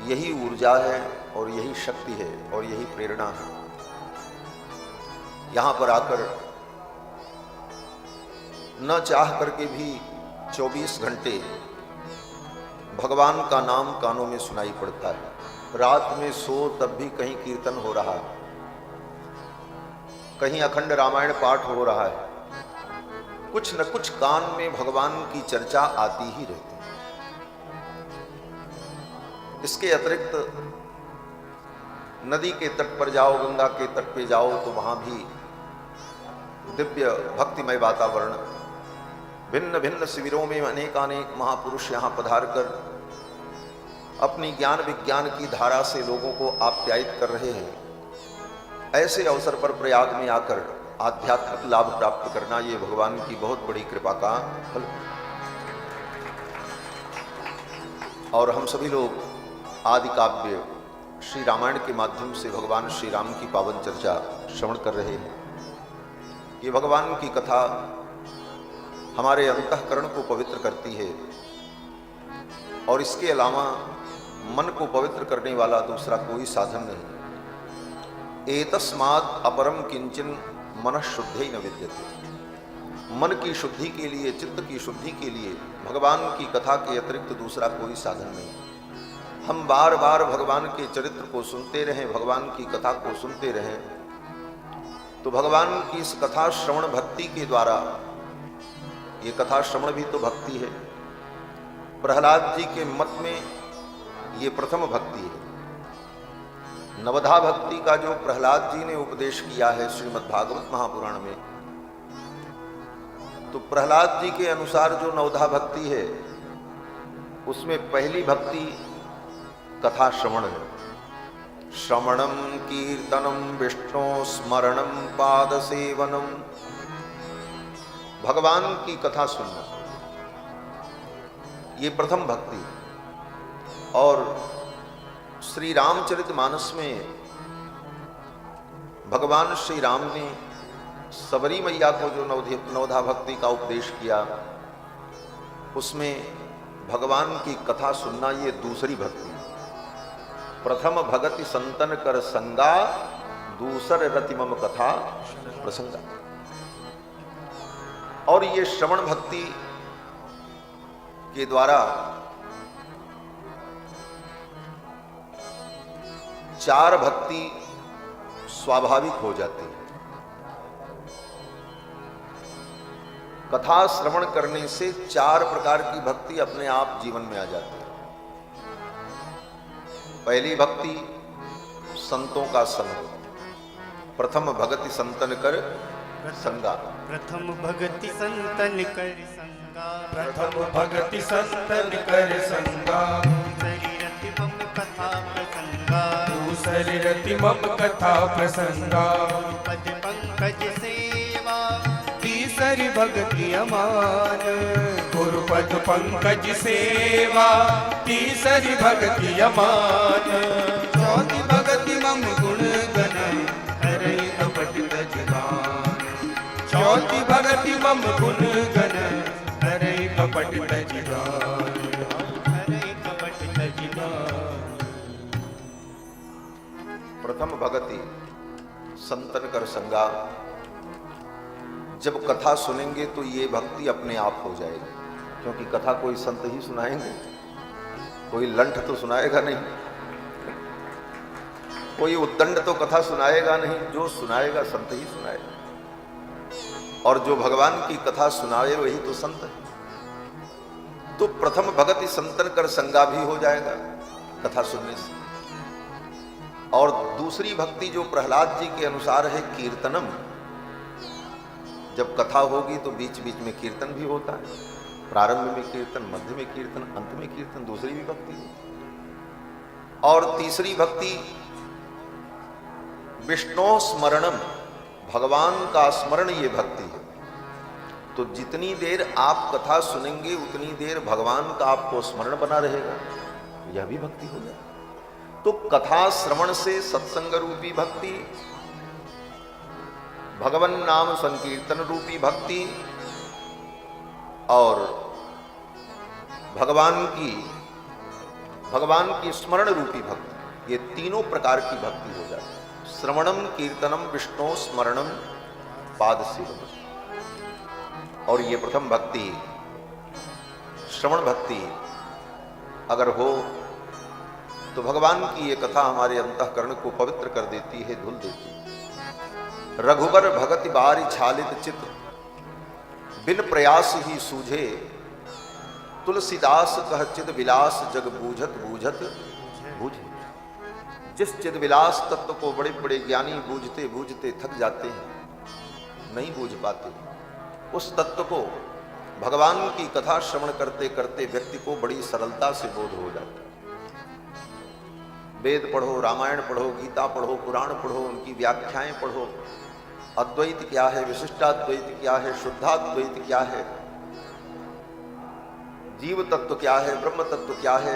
यही ऊर्जा है और यही शक्ति है और यही प्रेरणा है। यहां पर आकर न चाह करके भी 24 घंटे भगवान का नाम कानों में सुनाई पड़ता है। रात में सो तब भी कहीं कीर्तन हो रहा है, कहीं अखंड रामायण पाठ हो रहा है, कुछ न कुछ कान में भगवान की चर्चा आती ही रहती है। इसके अतिरिक्त नदी के तट पर जाओ, गंगा के तट पे जाओ तो वहां भी दिव्य भक्तिमय वातावरण, भिन्न भिन्न शिविरों में अनेकानेक महापुरुष यहाँ पधार कर अपनी ज्ञान विज्ञान की धारा से लोगों को आप्यायित कर रहे हैं। ऐसे अवसर पर प्रयाग में आकर आध्यात्मिक लाभ प्राप्त करना ये भगवान की बहुत बड़ी कृपा का फल। और हम सभी लोग आदि काव्य श्री रामायण के माध्यम से भगवान श्री राम की पावन चर्चा श्रवण कर रहे हैं। ये भगवान की कथा हमारे अंतःकरण को पवित्र करती है और इसके अलावा मन को पवित्र करने वाला दूसरा कोई साधन नहीं। एतस्मात् अपरम किंचन मनः शुद्धि न विद्यते। मन की शुद्धि के लिए, चित्त की शुद्धि के लिए भगवान की कथा के अतिरिक्त दूसरा कोई साधन नहीं। हम बार बार भगवान के चरित्र को सुनते रहें, भगवान की कथा को सुनते रहें, तो भगवान की इस कथा श्रवण भक्ति के द्वारा, ये कथा श्रवण भी तो भक्ति है। प्रहलाद जी के मत में ये प्रथम भक्ति है। नवधा भक्ति का जो प्रहलाद जी ने उपदेश किया है श्रीमद् भागवत महापुराण में, तो प्रहलाद जी के अनुसार जो नवधा भक्ति है उसमें पहली भक्ति कथा श्रवण है। श्रवणम कीर्तनम विष्णु स्मरणम पाद सेवनम, भगवान की कथा सुनना, ये प्रथम भक्ति। और श्री रामचरितमानस में भगवान श्री राम ने सबरी मैया को जो नवधा भक्ति का उपदेश किया, उसमें भगवान की कथा सुनना ये दूसरी भक्ति। प्रथम भगति संतन कर संगा, दूसर रति मम कथा प्रसंगा। और ये श्रवण भक्ति के द्वारा चार भक्ति स्वाभाविक हो जाती है। कथा श्रवण करने से चार प्रकार की भक्ति अपने आप जीवन में आ जाती है। पहली भक्ति संतों का संग। प्रथम भगति संतन कर संगा। प्रथम भगति संतन कर संगा। प्रथम भगति संतन कर संगा। शरीरति मम कथा प्रसंगा। दूसरी रति मम कथा प्रसंगा। पद पंकज सेवा। तीसरी भक्ति अमान। गुरुपद पंकज सेवा। तीसरी भक्ति अमान। चौथी भक्ति मम गुण गण हरे कपट तजगान। चौथी भक्ति मम गुण गण हरे कपट तजगान। हरे कपट तजगान। प्रथम भगति संतन कर संगा। जब कथा सुनेंगे तो ये भक्ति अपने आप हो जाएगी, क्योंकि कथा कोई संत ही सुनाएंगे, कोई लंठ तो सुनाएगा नहीं, कोई उद्दंड तो कथा सुनाएगा नहीं। जो सुनाएगा संत ही सुनाएगा, और जो भगवान की कथा सुनाए वही तो संत है। तो प्रथम भगति संतन कर संगा भी हो जाएगा कथा सुनने से। और दूसरी भक्ति जो प्रहलाद जी के अनुसार है कीर्तनम। जब कथा होगी तो बीच बीच में कीर्तन भी होता है। प्रारंभ में कीर्तन, मध्य में कीर्तन, अंत में कीर्तन, दूसरी भी भक्ति है। और तीसरी भक्ति विष्णु स्मरणम, भगवान का स्मरण, ये भक्ति है। तो जितनी देर आप कथा सुनेंगे उतनी देर भगवान का आपको स्मरण बना रहेगा, यह भी भक्ति हो जाए। तो कथा श्रवण से सत्संग रूपी भक्ति, भगवन नाम संकीर्तन रूपी भक्ति और भगवान की भगवान की स्मरण रूपी भक्ति, ये तीनों प्रकार की भक्ति हो जाती है। श्रवणम कीर्तनम विष्णु स्मरणम पाद सेवनम। और ये प्रथम भक्ति श्रवण भक्ति अगर हो तो भगवान की ये कथा हमारे अंतःकरण को पवित्र कर देती है, धुल देती है। रघुबर भगति बारी छालित चित, बिन प्रयास ही सूझे, तुलसीदास कह चिद विलास जग बूझत बूझत बूझे। जिस चिद विलास तत्व को बड़े बड़े ज्ञानी बूझते बूझते थक जाते हैं, नहीं बूझ पाते, उस तत्व को भगवान की कथा श्रवण करते करते व्यक्ति को बड़ी सरलता से बोध हो जाता है। वेद पढ़ो, रामायण पढ़ो, गीता पढ़ो, पुराण पढ़ो, उनकी व्याख्याएं पढ़ो, अद्वैत क्या है, विशिष्टाद्वैत क्या है, शुद्धाद्वैत क्या है, जीव तत्व क्या है, ब्रह्म तत्व क्या है,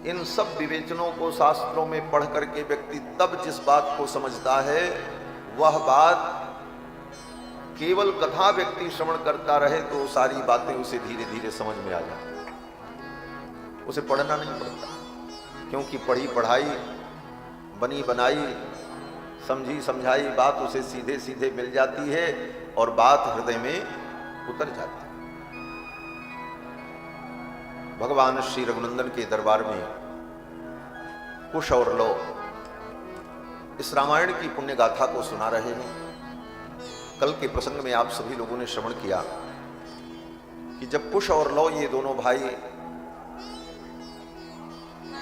इन सब विवेचनों को शास्त्रों में पढ़ करके व्यक्ति तब जिस बात को समझता है, वह बात केवल कथा व्यक्ति श्रवण करता रहे तो सारी बातें उसे धीरे धीरे समझ में आ जाती, उसे पढ़ना नहीं पड़ता। क्योंकि पढ़ी पढ़ाई, बनी बनाई, समझी समझाई बात उसे सीधे सीधे मिल जाती है और बात हृदय में उतर जाती है। भगवान श्री रघुनंदन के दरबार में कुश और लौ इस रामायण की पुण्य गाथा को सुना रहे हैं। कल के प्रसंग में आप सभी लोगों ने श्रवण किया कि जब कुश और लौ ये दोनों भाई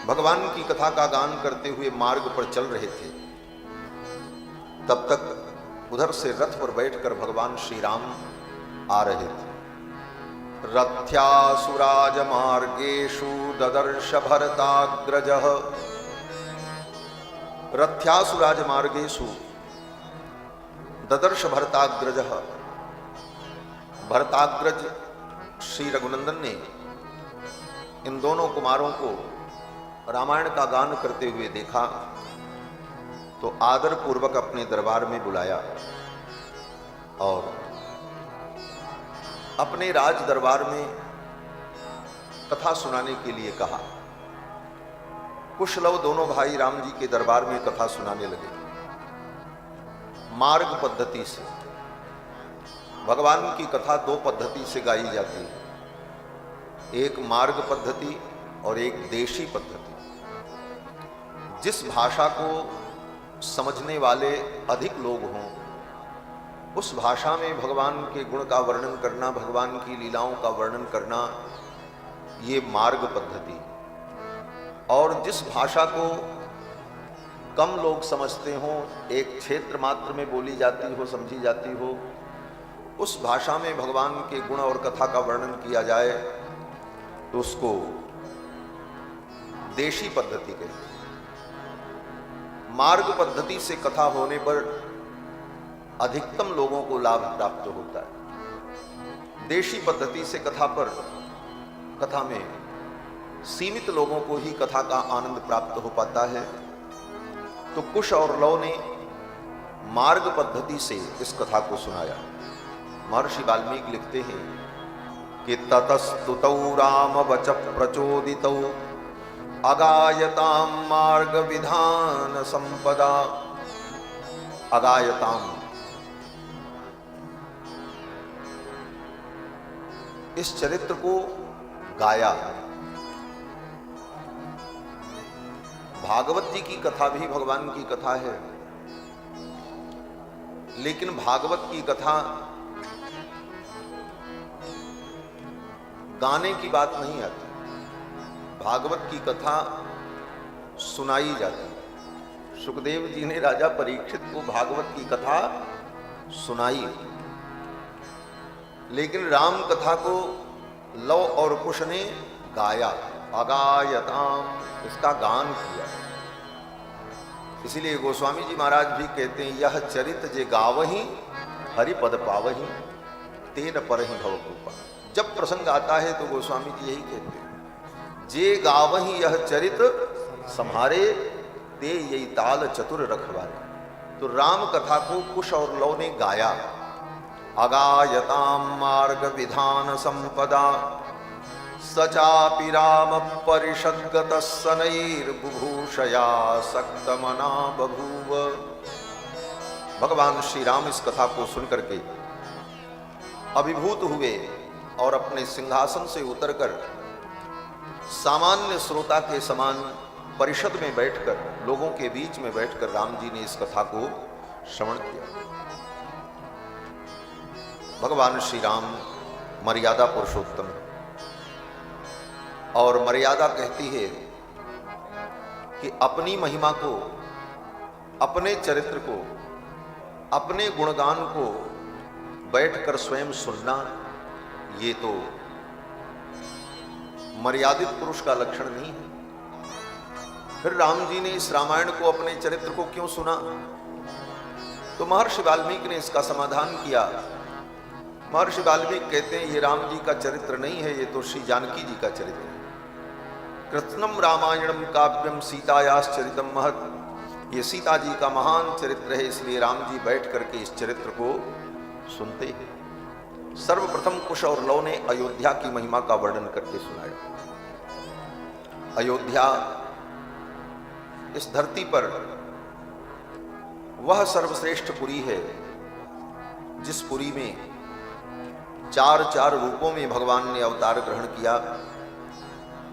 भगवान की कथा का गान करते हुए मार्ग पर चल रहे थे, तब तक उधर से रथ पर बैठकर भगवान श्री राम आ रहे थे। रथ्यासुराज मार्गेषु ददर्श भरताग्रजः। रथ्यासुराज मार्गेषु ददर्श भरताग्रजः। भरताग्रज श्री रघुनंदन ने इन दोनों कुमारों को रामायण का गान करते हुए देखा तो आदर पूर्वक अपने दरबार में बुलाया और अपने राज दरबार में कथा सुनाने के लिए कहा। कुशलव दोनों भाई राम जी के दरबार में कथा सुनाने लगे। मार्ग पद्धति से भगवान की कथा दो पद्धति से गाई जाती है, एक मार्ग पद्धति और एक देशी पद्धति। जिस भाषा को समझने वाले अधिक लोग हों, उस भाषा में भगवान के गुण का वर्णन करना, भगवान की लीलाओं का वर्णन करना, ये मार्ग पद्धति। और जिस भाषा को कम लोग समझते हों, एक क्षेत्र मात्र में बोली जाती हो, समझी जाती हो, उस भाषा में भगवान के गुण और कथा का वर्णन किया जाए तो उसको देशी पद्धति कहते हैं। मार्ग पद्धति से कथा होने पर अधिकतम लोगों को लाभ प्राप्त होता है। देशी पद्धति से कथा में सीमित लोगों को ही कथा का आनंद प्राप्त हो पाता है। तो कुश और लौ ने मार्ग पद्धति से इस कथा को सुनाया। महर्षि वाल्मीकि लिखते हैं कि ततस्तुतौ राम वच प्रचोदितौ अगायताम मार्ग विधान संपदा। अगायताम, इस चरित्र को गाया। भागवत जी की कथा भी भगवान की कथा है, लेकिन भागवत की कथा गाने की बात नहीं आती। भागवत की कथा सुनाई जाती। सुखदेव जी ने राजा परीक्षित को भागवत की कथा सुनाई, लेकिन राम कथा को लव और कुश ने गाया। अगायताम, इसका गान किया। इसीलिए गोस्वामी जी महाराज भी कहते हैं, यह चरित जे गावही हरिपद पावही तेन परहि भव कृपा। जब प्रसंग आता है तो गोस्वामी जी यही कहते हैं, जे गावही यह चरित सम्हारे ते यही ताल चतुर रखवारे। तो राम कथा को कुश और लौ ने गाया। अगायताम मार्ग विधान संपदा सचापि राम परिषद्गतः शनैर्बुभूषया सक्तमना बभूव। भगवान श्री राम इस कथा को सुनकर के अभिभूत हुए और अपने सिंहासन से उतरकर सामान्य श्रोता के समान परिषद में बैठकर, लोगों के बीच में बैठकर राम जी ने इस कथा को श्रवण किया। भगवान श्री राम मर्यादा पुरुषोत्तम है और मर्यादा कहती है कि अपनी महिमा को, अपने चरित्र को, अपने गुणगान को बैठकर स्वयं सुनना, ये तो मर्यादित पुरुष का लक्षण नहीं है। फिर राम जी ने इस रामायण को, अपने चरित्र को क्यों सुना? तो महर्षि वाल्मीकि ने इसका समाधान किया। महर्षि वाल्मीकि कहते हैं ये राम जी का चरित्र नहीं है, ये तो श्री जानकी जी का चरित्र है। कृत्स्नम रामायणम काव्यम सीतायाश्चरितम महत्। ये सीता जी का महान चरित्र है, इसलिए राम जी बैठ करके इस चरित्र को सुनते हैं। सर्वप्रथम कुश और लव ने अयोध्या की महिमा का वर्णन करके सुनाया। अयोध्या इस धरती पर वह सर्वश्रेष्ठ पुरी है जिस पुरी में चार चार रूपों में भगवान ने अवतार ग्रहण किया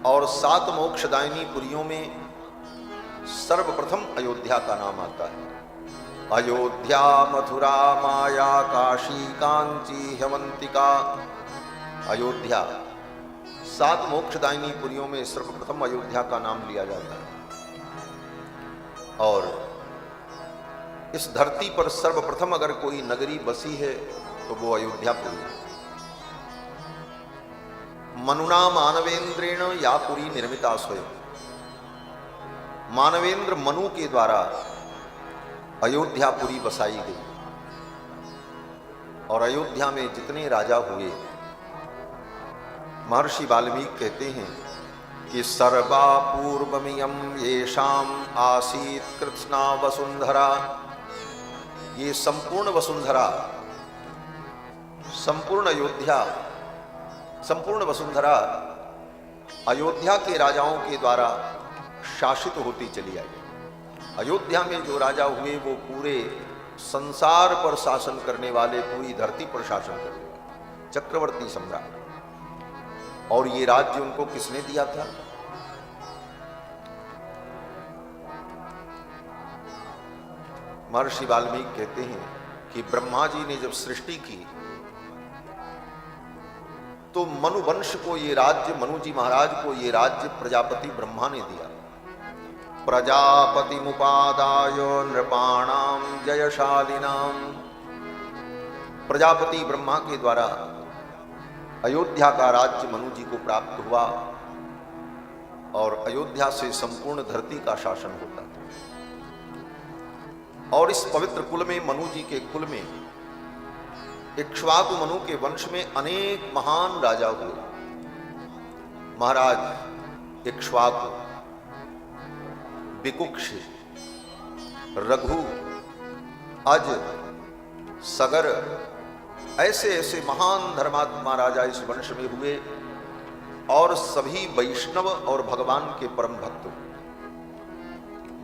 और 7 मोक्षदायिनी पुरियों में सर्वप्रथम अयोध्या का नाम आता है। अयोध्या मथुरा माया काशी कांची हेमंतिका। अयोध्या 7 मोक्षदायिनी पुरियों में सर्वप्रथम अयोध्या का नाम लिया जाता है और इस धरती पर सर्वप्रथम अगर कोई नगरी बसी है तो वो अयोध्यापुरी है। मनुना मानवेंद्रेण या पुरी निर्मिता स्वयं। मानवेंद्र मनु के द्वारा अयोध्यापुरी बसाई गई और अयोध्या में जितने राजा हुए, महर्षि वाल्मीकि कहते हैं कि सर्वा पूर्वमियम येषाम आसीत कृत्स्ना वसुंधरा। ये संपूर्ण वसुंधरा, संपूर्ण वसुंधरा अयोध्या के राजाओं के द्वारा शासित होती चली आई। अयोध्या में जो राजा हुए वो पूरे संसार पर शासन करने वाले, पूरी धरती पर शासन करने वाले चक्रवर्ती सम्राट। और ये राज्य उनको किसने दिया था? महर्षि वाल्मीकि कहते हैं कि ब्रह्मा जी ने जब सृष्टि की तो मनु वंश को ये राज्य, मनु जी महाराज को ये राज्य प्रजापति ब्रह्मा ने दिया। प्रजापति मुपादाय नृपाणाम जयशालिनाम। प्रजापति ब्रह्मा के द्वारा अयोध्या का राज्य मनु जी को प्राप्त हुआ और अयोध्या से संपूर्ण धरती का शासन होता था। और इस पवित्र कुल में, मनु जी के कुल में, इक्ष्वाकु मनु के वंश में अनेक महान राजा हुए। महाराज इक्ष्वाकु, विकुक्ष, रघु, अज, सगर, ऐसे ऐसे महान धर्मात्मा राजा इस वंश में हुए और सभी वैष्णव और भगवान के परम भक्त।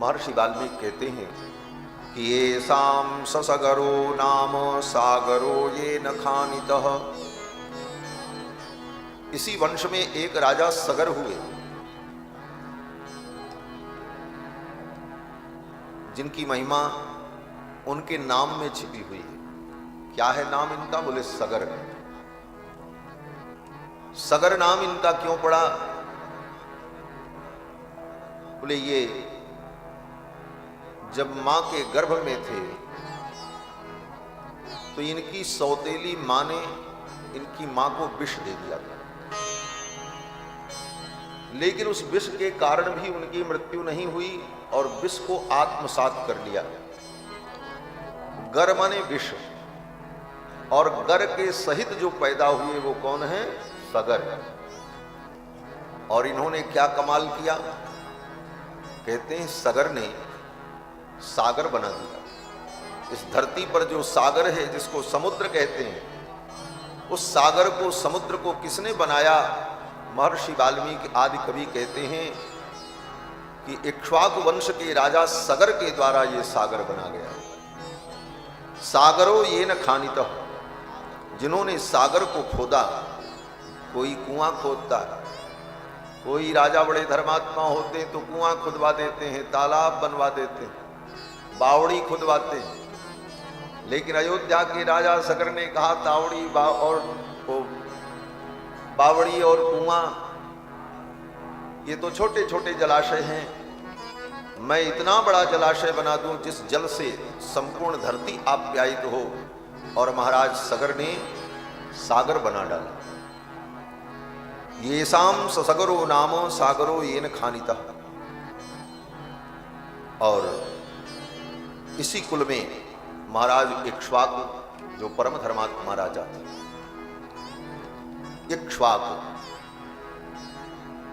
महर्षि वाल्मीकि कहते हैं कि येषां ससगरो नाम सागरो ये न खानितः। इसी वंश में एक राजा सगर हुए जिनकी महिमा उनके नाम में छिपी हुई है। क्या है नाम इनका? बोले सगर। सगर नाम इनका क्यों पड़ा? बोले ये जब मां के गर्भ में थे तो इनकी सौतेली मां ने इनकी मां को विष दे दिया था, लेकिन उस विष के कारण भी उनकी मृत्यु नहीं हुई और विष को आत्मसात कर लिया। गर माने विष, और गर के सहित जो पैदा हुए वो कौन है? सगर। और इन्होंने क्या कमाल किया? कहते हैं सगर ने सागर बना दिया। इस धरती पर जो सागर है, जिसको समुद्र कहते हैं, उस सागर को, समुद्र को किसने बनाया? महर्षि वाल्मीकि आदि कवि कहते हैं कि इक्ष्वाकु वंश के राजा सगर के द्वारा ये सागर बना गया। सागरो ये न खानितः, जिन्होंने सागर को खोदा, कोई कुआं खोदता है, कोई राजा बड़े धर्मात्मा होते हैं तो कुआं खुदवा देते हैं, तालाब बनवा देते हैं, बावड़ी खुदवाते हैं। लेकिन अयोध्या के राजा सगर ने कहा तावड़ी और बावड़ी और कुआं ये तो छोटे छोटे जलाशय हैं, मैं इतना बड़ा जलाशय बना दूं जिस जल से संपूर्ण धरती आप्यायित हो। और महाराज सगर ने सागर बना डाला। ये शाम सगरो नाम सागरो ये न खानिता। और इसी कुल में महाराज इक्ष्वाकु जो परम धर्मात्मा राजा थे। इक्ष्वाकु,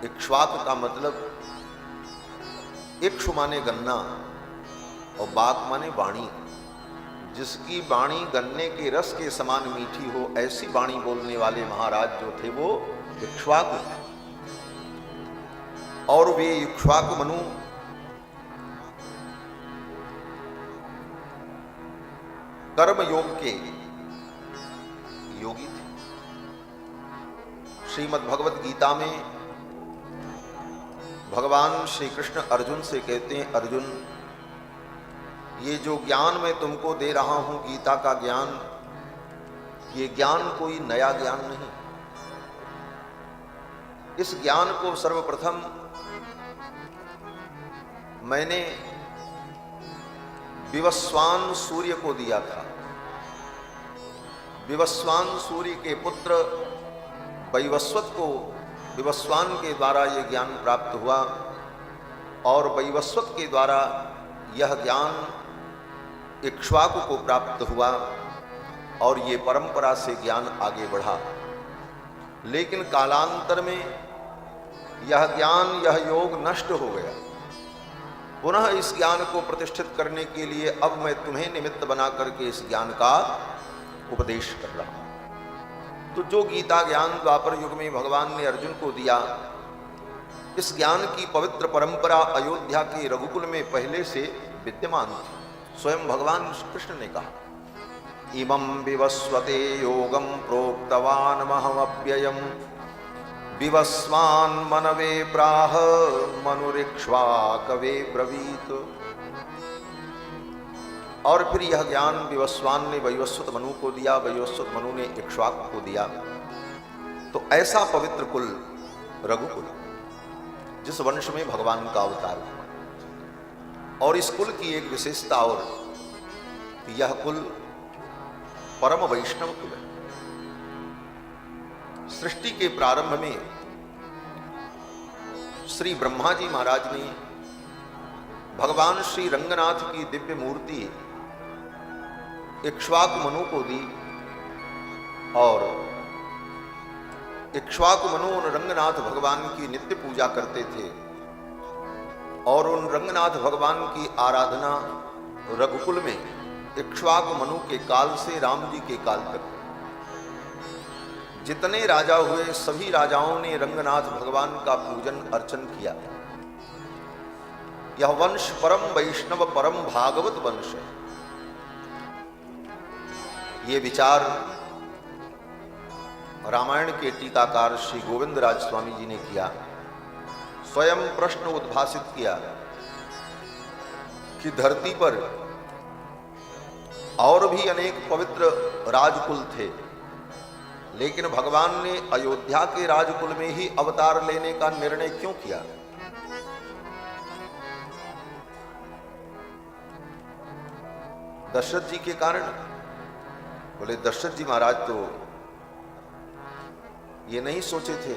इक्ष्वाकु का मतलब इक्ष्व माने गन्ना और बाक माने वाणी। जिसकी वाणी गन्ने के रस के समान मीठी हो, ऐसी वाणी बोलने वाले महाराज जो थे वो इक्ष्वाकु। और वे इक्ष्वाकु मनु कर्म योग के योगी थे। श्रीमद् भगवत गीता में भगवान श्री कृष्ण अर्जुन से कहते हैं, अर्जुन ये जो ज्ञान मैं तुमको दे रहा हूं, गीता का ज्ञान, ये ज्ञान कोई नया ज्ञान नहीं। इस ज्ञान को सर्वप्रथम मैंने विवस्वान सूर्य को दिया था। विवस्वान सूर्य के पुत्र वैवस्वत को विवस्वान के द्वारा यह ज्ञान प्राप्त हुआ और वैवस्वत के द्वारा यह ज्ञान इक्ष्वाकु को प्राप्त हुआ और ये परंपरा से ज्ञान आगे बढ़ा। लेकिन कालांतर में यह ज्ञान, यह योग नष्ट हो गया। पुनः इस ज्ञान को प्रतिष्ठित करने के लिए अब मैं तुम्हें निमित्त बना करके इस ज्ञान का उपदेश कर रहा हूं। तो जो गीता ज्ञान द्वापर युग में भगवान ने अर्जुन को दिया, इस ज्ञान की पवित्र परंपरा अयोध्या के रघुकुल में पहले से विद्यमान थी। स्वयं भगवान कृष्ण ने कहा, इमं विवस्वते योगम प्रोक्तवान महमव्ययम विवस्वान मनवे प्राह मनुरिक्ष्वाकवे ब्रवीत। और फिर यह ज्ञान विवस्वान ने वैवस्वत मनु को दिया, वैवस्वत मनु ने इक्ष्वाकु को दिया। तो ऐसा पवित्र कुल रघुकुल, जिस वंश में भगवान का अवतार हुआ। और इस कुल की एक विशेषता और, यह कुल परम वैष्णव कुल है। सृष्टि के प्रारंभ में श्री ब्रह्मा जी महाराज ने भगवान श्री रंगनाथ की दिव्य मूर्ति इक्ष्वाकु मनु को दी और इक्ष्वाकु मनु उन रंगनाथ भगवान की नित्य पूजा करते थे। और उन रंगनाथ भगवान की आराधना रघुकुल में इक्ष्वाकु मनु के काल से राम जी के काल तक जितने राजा हुए, सभी राजाओं ने रंगनाथ भगवान का पूजन अर्चन किया। यह वंश परम वैष्णव, परम भागवत वंश है। ये विचार रामायण के टीकाकार श्री गोविंद राज स्वामी जी ने किया। स्वयं प्रश्न उद्भासित किया कि धरती पर और भी अनेक पवित्र राजकुल थे, लेकिन भगवान ने अयोध्या के राजकुल में ही अवतार लेने का निर्णय क्यों किया? दशरथ जी के कारण। बोले दशरथ जी महाराज तो ये नहीं सोचे थे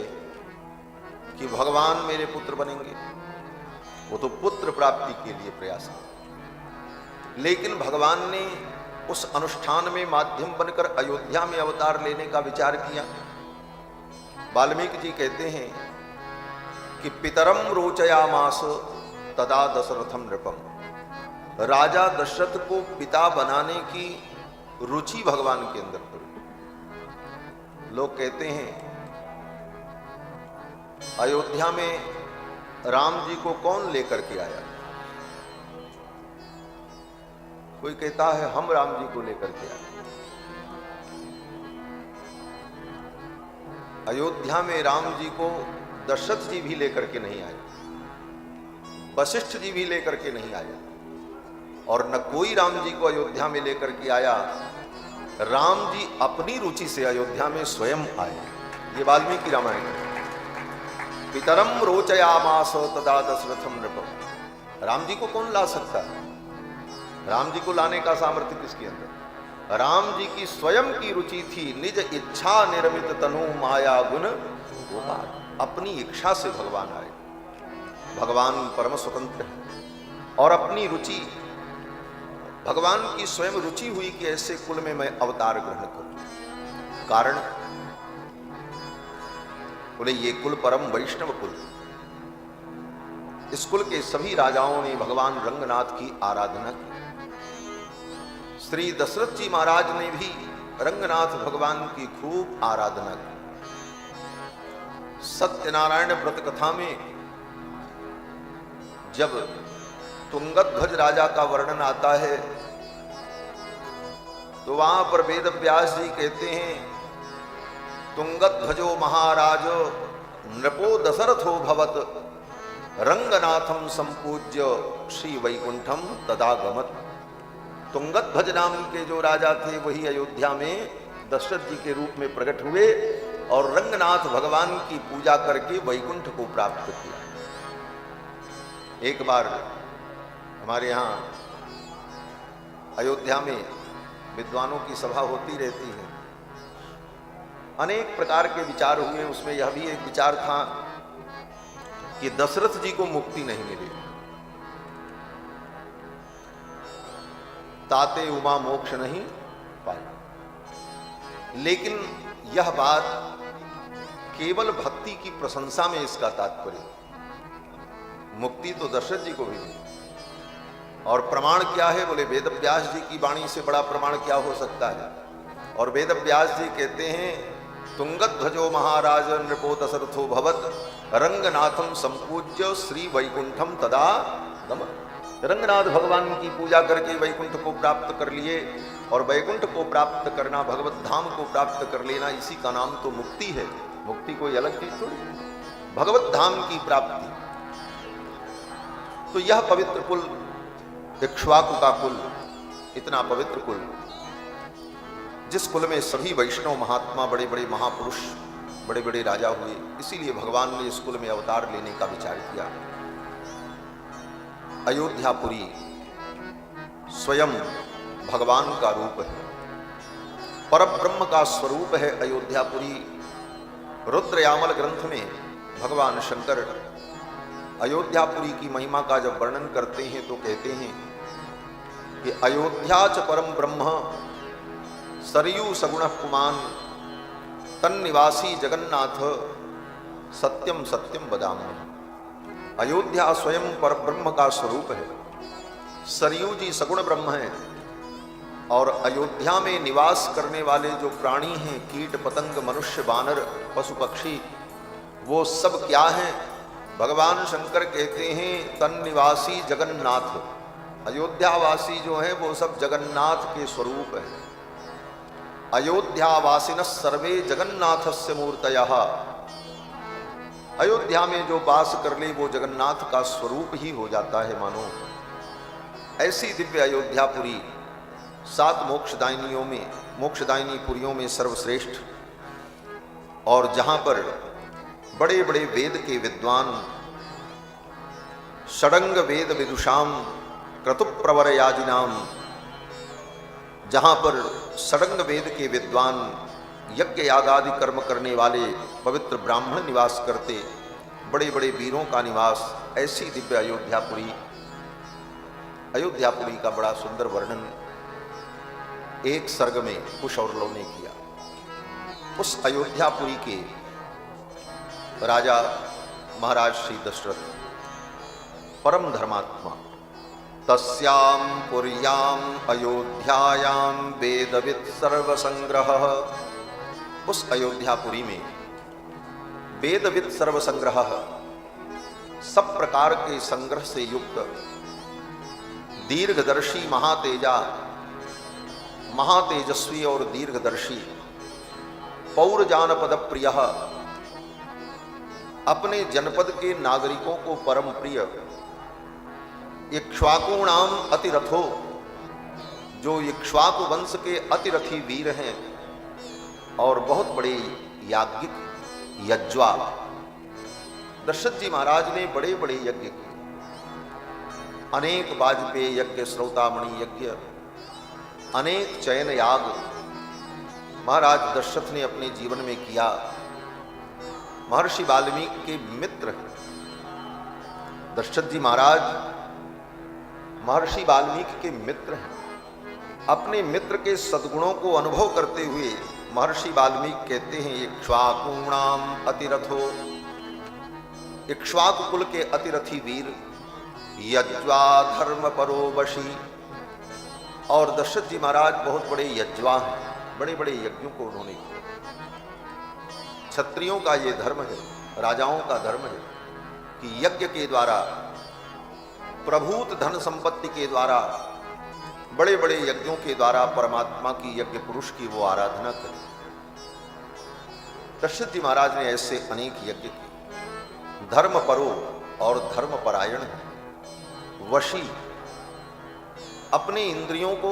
कि भगवान मेरे पुत्र बनेंगे, वो तो पुत्र प्राप्ति के लिए प्रयास किया। लेकिन भगवान ने उस अनुष्ठान में माध्यम बनकर अयोध्या में अवतार लेने का विचार किया। वाल्मीकि जी कहते हैं कि पितरम रोचयामास तदा दशरथम नृपम। राजा दशरथ को पिता बनाने की रुचि भगवान के अंदर पड़ी। लोग कहते हैं अयोध्या में राम जी को कौन लेकर के आया? कोई कहता है हम राम जी को लेकर के आए। अयोध्या में राम जी को दशरथ जी भी लेकर के नहीं आए, वशिष्ठ जी भी लेकर के नहीं आए, और न कोई राम जी को अयोध्या में लेकर के आया। राम जी अपनी रुचि से अयोध्या में स्वयं आए। ये वाल्मीकि रामायण है। पितरम रोचयामास तदा दशरथम नृप। राम जी को कौन ला सकता है? राम जी को लाने का सामर्थ्य किसके अंदर? राम जी की स्वयं की रुचि थी। निज इच्छा निर्मित तनु माया गुण गोपाल। अपनी इच्छा से भगवान आए। भगवान परम स्वतंत्र है और अपनी रुचि, भगवान की स्वयं रुचि हुई कि ऐसे कुल में मैं अवतार ग्रहण करूं। कारण बोले ये कुल परम वैष्णव कुल। इस कुल के सभी राजाओं ने भगवान रंगनाथ की आराधना की। श्री दशरथ जी महाराज ने भी रंगनाथ भगवान की खूब आराधना की। सत्यनारायण व्रत कथा में जब तुंगध्वज राजा का वर्णन आता है तो वहां पर वेद व्यास जी कहते हैं, तुंगध्वजो महाराज नृपो दशरथो भवत रंगनाथम संपूज्य श्री वैकुंठम तदागमत। तुंगध्वज नाम के जो राजा थे वही अयोध्या में दशरथ जी के रूप में प्रकट हुए और रंगनाथ भगवान की पूजा करके वैकुंठ को प्राप्त किया। एक बार हमारे यहाँ अयोध्या में विद्वानों की सभा होती रहती है। अनेक प्रकार के विचार हुए। उसमें यह भी एक विचार था कि दशरथ जी को मुक्ति नहीं मिली। ताते उमा मोक्ष नहीं पाई। लेकिन यह बात केवल भक्ति की प्रशंसा में इसका तात्पर्य। मुक्ति तो दशरथ जी को भी मिली। और प्रमाण क्या है? बोले वेद व्यास जी की वाणी से बड़ा प्रमाण क्या हो सकता है? और वेद व्यास जी कहते हैं, तुंगध्वजो महाराज नृपो दशरथो भवत रंगनाथम संपूज्य श्री वैकुंठम तदा गमन। रंगनाथ भगवान की पूजा करके वैकुंठ को प्राप्त कर लिए। और वैकुंठ को प्राप्त करना, भगवत धाम को प्राप्त कर लेना, इसी का नाम तो मुक्ति है। मुक्ति कोई अलग चीज थोड़ी, भगवत धाम की प्राप्ति। तो यह पवित्र कुल, इक्ष्वाकु का कुल, इतना पवित्र कुल, जिस कुल में सभी वैष्णव महात्मा, बड़े बड़े महापुरुष, बड़े बड़े राजा हुए, इसीलिए भगवान ने इस कुल में अवतार लेने का विचार किया। अयोध्यापुरी स्वयं भगवान का रूप है, परब्रह्म का स्वरूप है अयोध्यापुरी। रुद्रयामल ग्रंथ में भगवान शंकर अयोध्यापुरी की महिमा का जब वर्णन करते हैं तो कहते हैं कि अयोध्या च परम ब्रह्म सरयू सगुण पुमान तन्निवासी जगन्नाथ सत्यम सत्यम वदामि। अयोध्या स्वयं पर ब्रह्म का स्वरूप है। सरयू जी सगुण ब्रह्म है और अयोध्या में निवास करने वाले जो प्राणी हैं, कीट पतंग मनुष्य वानर पशु पक्षी, वो सब क्या हैं? भगवान शंकर कहते हैं तन्निवासी जगन्नाथ। अयोध्यावासी जो है वो सब जगन्नाथ के स्वरूप है। अयोध्यावासिनः सर्वे जगन्नाथस्य मूर्तयः। अयोध्या में जो वास कर ले वो जगन्नाथ का स्वरूप ही हो जाता है मानो। ऐसी दिव्य अयोध्यापुरी 7 मोक्षदायिनियों में, मोक्षदायिनी पुरियों में सर्वश्रेष्ठ, और जहां पर बड़े बड़े वेद के विद्वान, षडंग वेद विदुषाम क्रतुप्रवरयाजिनाम, जहां पर षडंग वेद के विद्वान, यज्ञ यागादि कर्म करने वाले पवित्र ब्राह्मण निवास करते, बड़े बड़े वीरों का निवास, ऐसी दिव्य अयोध्यापुरी। अयोध्यापुरी का बड़ा सुंदर वर्णन एक सर्ग में कुश और लौ ने किया। उस अयोध्यापुरी के राजा महाराज श्री दशरथ परम धर्मात्मा, तस्याम पुर्याम अयोध्यायाम वेदविद सर्वसंग्रह। उस अयोध्यापुरी में वेदविद सर्वसंग्रह, सब प्रकार के संग्रह से युक्त, दीर्घदर्शी महातेजा, महातेजस्वी और दीर्घदर्शी, पौर जानपद प्रिय, अपने जनपद के नागरिकों को परम प्रिय, इक्ष्वाकुणाम अतिरथो, जो इक्ष्वाकु वंश के अतिरथी वीर हैं और बहुत बड़े याज्ञिक यज्वा। दशरथ जी महाराज ने बड़े बड़े यज्ञ किए, अनेक वाजपेयी यज्ञ, श्रौतामणि यज्ञ, अनेक चयन याग महाराज दशरथ ने अपने जीवन में किया। महर्षि वाल्मीकि के मित्र दशरथ जी महाराज महर्षि वाल्मीकि के मित्र हैं। अपने मित्र के सद्गुणों को अनुभव करते हुए महर्षि वाल्मीकि कहते हैं, इक्ष्वाकुणाम अतिरथो, इक्ष्वाकु कुल के अतिरथी वीर, यज्वा धर्म परोवशी। और दशरथ जी महाराज बहुत बड़े यज्वा हैं, बड़े बड़े यज्ञों को उन्होंने किया। क्षत्रियों का ये धर्म है, राजाओं का धर्म है कि यज्ञ के द्वारा, प्रभूत धन संपत्ति के द्वारा, बड़े बड़े यज्ञों के द्वारा परमात्मा की, यज्ञ पुरुष की वो आराधना करें। दशरथ जी महाराज ने ऐसे अनेक यज्ञ किए। धर्म परो और धर्म परायण है, वशी, अपने इंद्रियों को,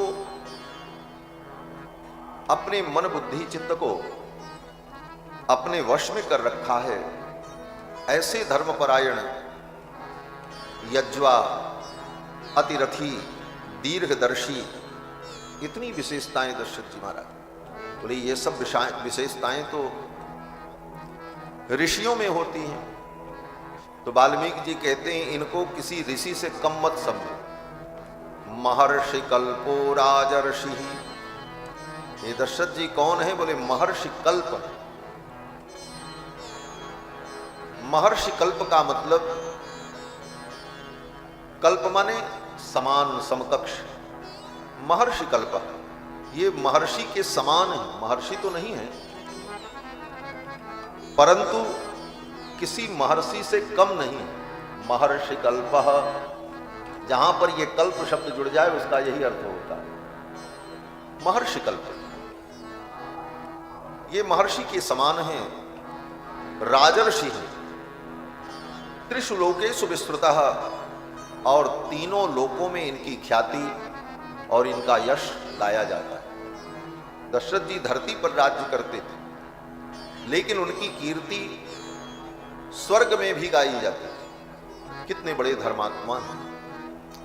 अपने मन बुद्धि चित्त को अपने वश में कर रखा है, ऐसे धर्मपरायण यज्वा, अतिरथी, दीर्घदर्शी, इतनी विशेषताएं दशरथ जी महाराज बोले। ये सब विशेषताएं तो ऋषियों में होती हैं, तो वाल्मीकि जी कहते हैं इनको किसी ऋषि से कम मत समझो। महर्षि कल्पो राजर्षि। ये दशरथ जी कौन है? बोले महर्षि कल्प। महर्षि कल्प का मतलब, कल्प माने समान, समकक्ष। महर्षि कल्प, ये महर्षि के समान है, महर्षि तो नहीं है परंतु किसी महर्षि से कम नहीं है। महर्षि कल्प, जहां पर यह कल्प शब्द जुड़ जाए उसका यही अर्थ होता है, महर्षि कल्प। ये महर्षि के समान हैं, राजर्षि हैं, त्रिषु लोकेषु विस्तृतः, और तीनों लोकों में इनकी ख्याति और इनका यश गाया जाता है। दशरथ जी धरती पर राज्य करते थे, लेकिन उनकी कीर्ति स्वर्ग में भी गाई जाती थी। कितने बड़े धर्मात्मा हैं,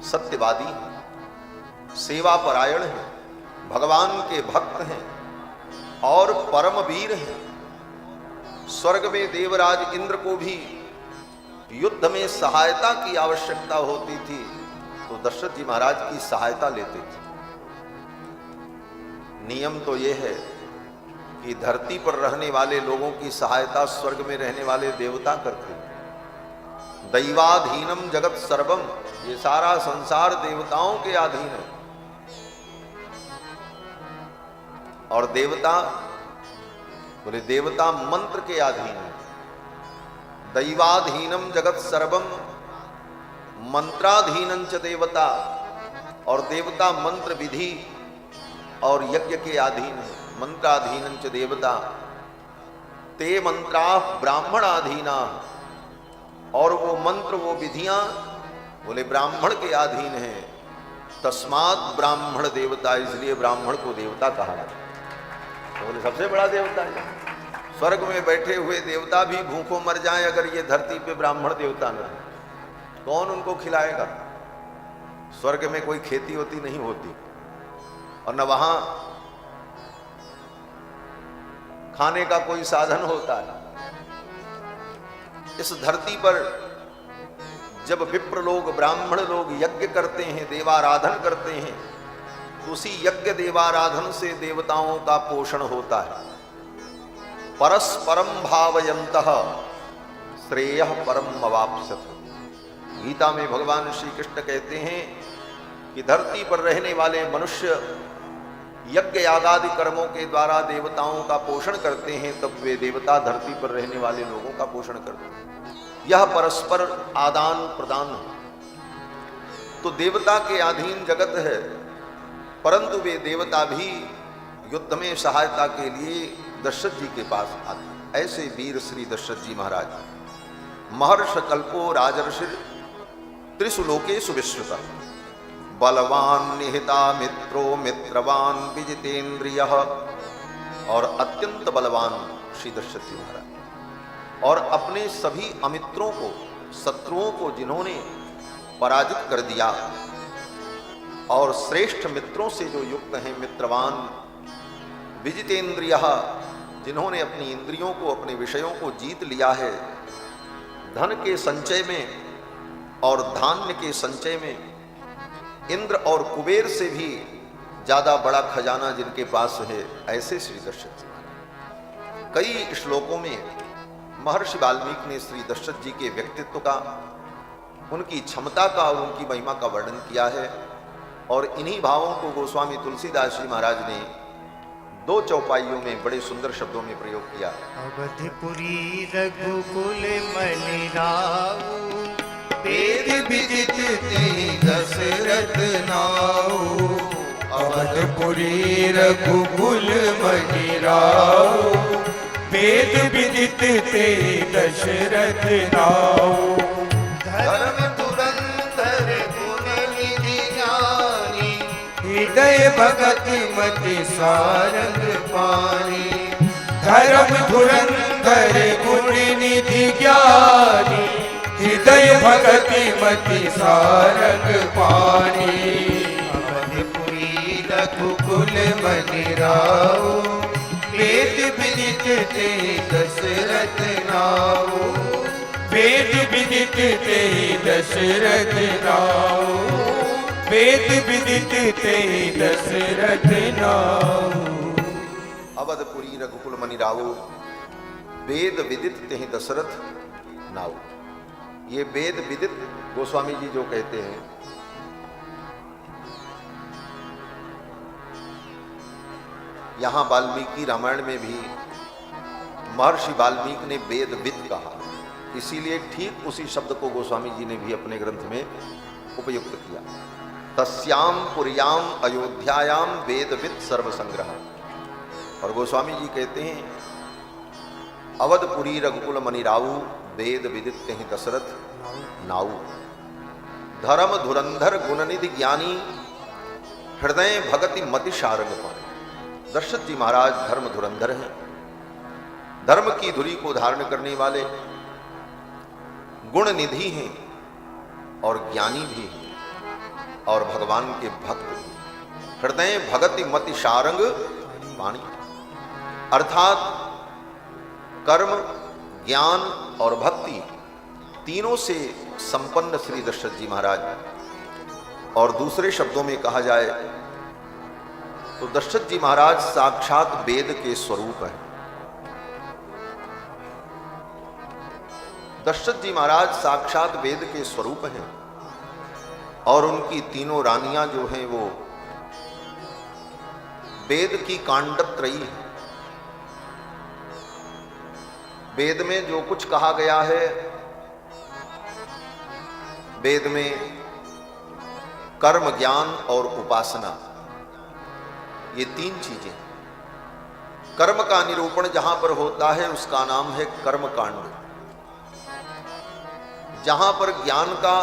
सत्यवादी हैं, सेवा परायण हैं, भगवान के भक्त हैं और परम वीर हैं। स्वर्ग में देवराज इंद्र को भी युद्ध में सहायता की आवश्यकता होती थी तो दशरथ जी महाराज की सहायता लेते थे। नियम तो यह है कि धरती पर रहने वाले लोगों की सहायता स्वर्ग में रहने वाले देवता करते हैं। दैवाधीनम जगत सर्वम, ये सारा संसार देवताओं के अधीन है। और देवता बोले देवता मंत्र के अधीन है। दैवाधीनम जगत सर्वम मंत्राधीनं च देवता, और देवता मंत्र विधि और यज्ञ के अधीन है। मंत्राधीनं च देवता, ते मंत्रा ब्राह्मणाधीना, और वो मंत्र वो विधियां बोले ब्राह्मण के अधीन है। तस्मात् ब्राह्मण देवता, इसलिए ब्राह्मण को देवता कहा है। तो बोले सबसे बड़ा देवता है। स्वर्ग में बैठे हुए देवता भी भूखों मर जाएं अगर ये धरती पे ब्राह्मण देवता न है, कौन उनको खिलाएगा? स्वर्ग में कोई खेती होती नहीं होती और न वहां खाने का कोई साधन होता है। इस धरती पर जब विप्र लोग, ब्राह्मण लोग यज्ञ करते हैं, देवाराधन करते हैं, तो उसी यज्ञ देवाराधन से देवताओं का पोषण होता है। परस्परम भावयन्तः श्रेयः परम अवाप्स्यथ। गीता में भगवान श्री कृष्ण कहते हैं कि धरती पर रहने वाले मनुष्य यज्ञ यागादि कर्मों के द्वारा देवताओं का पोषण करते हैं, तब वे देवता धरती पर रहने वाले लोगों का पोषण करते हैं। यह परस्पर आदान प्रदान है। तो देवता के अधीन जगत है, परंतु वे देवता भी युद्ध में सहायता के लिए दशरथ जी के पास आते हैं। ऐसे वीर श्री दशरथ जी महाराज महर्ष कल्पो राजर्षि त्रिसुलोकेषु विश्रुतः बलवान निहिता मित्रो मित्रवान विजितेन्द्रिय, और अत्यंत बलवान श्री दशरथ जी महाराज, और अपने सभी अमित्रों को, शत्रुओं को जिन्होंने पराजित कर दिया, और श्रेष्ठ मित्रों से जो युक्त हैं, मित्रवान विजितेन्द्रिय, जिन्होंने अपनी इंद्रियों को, अपने विषयों को जीत लिया है। धन के संचय में और धान्य के संचय में इंद्र और कुबेर से भी ज्यादा बड़ा खजाना जिनके पास है, ऐसे श्री दशरथ जी। कई श्लोकों में महर्षि वाल्मीकि ने श्री दशरथ जी के व्यक्तित्व का, उनकी क्षमता का और उनकी महिमा का वर्णन किया है, और इन्हीं भावों को गोस्वामी तुलसीदास जी महाराज ने 2 चौपाइयों में बड़े सुंदर शब्दों में प्रयोग किया। अवधपुरी रघुकुल मनि राऊ, वेद विदित तेहि दशरथ नाऊ। अवधपुरी रघुकुल मनि राऊ, वेद विदित तेहि दशरथ नाऊ। धर्म धुरंधर गुण निधि ज्ञानी, हृदय भगत मति सारंग पानी। धर्म धुरंधर गुण निधि ज्ञानी, हृदय भगत मति सारंग पानी। अवधपुरी रघुकुल मनि राऊ, वेद विदित तेहि दशरथ नाऊ। वेद विदित तेहि दशरथ नाऊ। वेद विदित तेहि दशरथ नाऊ। अवधपुरी रघुकुल मनि राऊ, वेद विदित तेहि दशरथ नाऊ। ये वेद विदित गोस्वामी जी जो कहते हैं, यहां वाल्मीकि रामायण में भी महर्षि वाल्मीकि ने वेद विद कहा, इसीलिए ठीक उसी शब्द को गोस्वामी जी ने भी अपने ग्रंथ में उपयुक्त किया। तस्याम पुर्याम अयोध्यायाम वेदविद सर्वसंग्रह। और गोस्वामी जी कहते हैं, अवधपुरी रघुकुल मनि राऊ, वेद विदित तेहि दशरथ नाऊ। धर्म धुरंधर गुणनिधि ज्ञानी, हृदय भगति मति शारंग पानी। दशरथ जी महाराज धर्म धुरंधर हैं, धर्म की धुरी को धारण करने वाले, गुण निधि हैं और ज्ञानी भी हैं, और भगवान के भक्त भी। हृदय भगति मति शारंग पानी, अर्थात कर्म, ज्ञान और भक्ति तीनों से संपन्न श्री दशरथ जी महाराज। और दूसरे शब्दों में कहा जाए तो दशरथ जी महाराज साक्षात वेद के स्वरूप हैं। दशरथ जी महाराज साक्षात वेद के स्वरूप हैं, और उनकी तीनों रानियां जो हैं वो वेद की कांडत्रयी है। वेद में जो कुछ कहा गया है, वेद में कर्म, ज्ञान और उपासना, ये 3 चीजें। कर्म का निरूपण जहां पर होता है उसका नाम है कर्म कांड। जहां पर ज्ञान का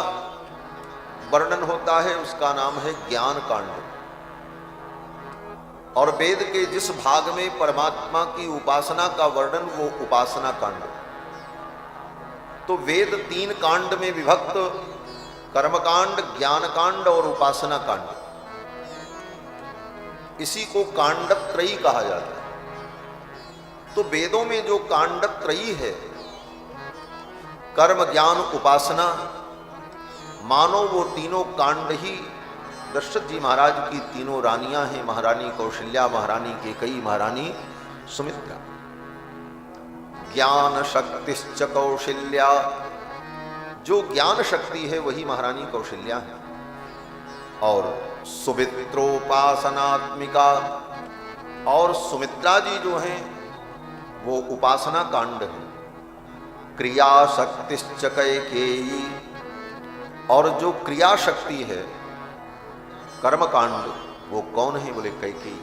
वर्णन होता है उसका नाम है ज्ञान कांड। और वेद के जिस भाग में परमात्मा की उपासना का वर्णन, वो उपासना कांड। तो वेद 3 कांड में विभक्त, कर्मकांड, ज्ञान कांड और उपासना कांड। इसी को कांडत्रयी कहा जाता है। तो वेदों में जो कांडत्रयी है, कर्म, ज्ञान, उपासना, मानो वो तीनों कांड ही दशरथ जी महाराज की तीनों रानियां हैं। महारानी कौशल्या, महारानी कैकेयी, महारानी सुमित्रा। ज्ञान शक्तिश्च कौशल्या, जो ज्ञान शक्ति है वही महारानी कौशल्या है। और सुमित्रोपासनात्मिका, और सुमित्रा जी जो हैं वो उपासना कांड है। क्रिया शक्तिश्च कैकेयी, और जो क्रिया शक्ति है कर्म कांड वो कौन है? बोले कैकेयी।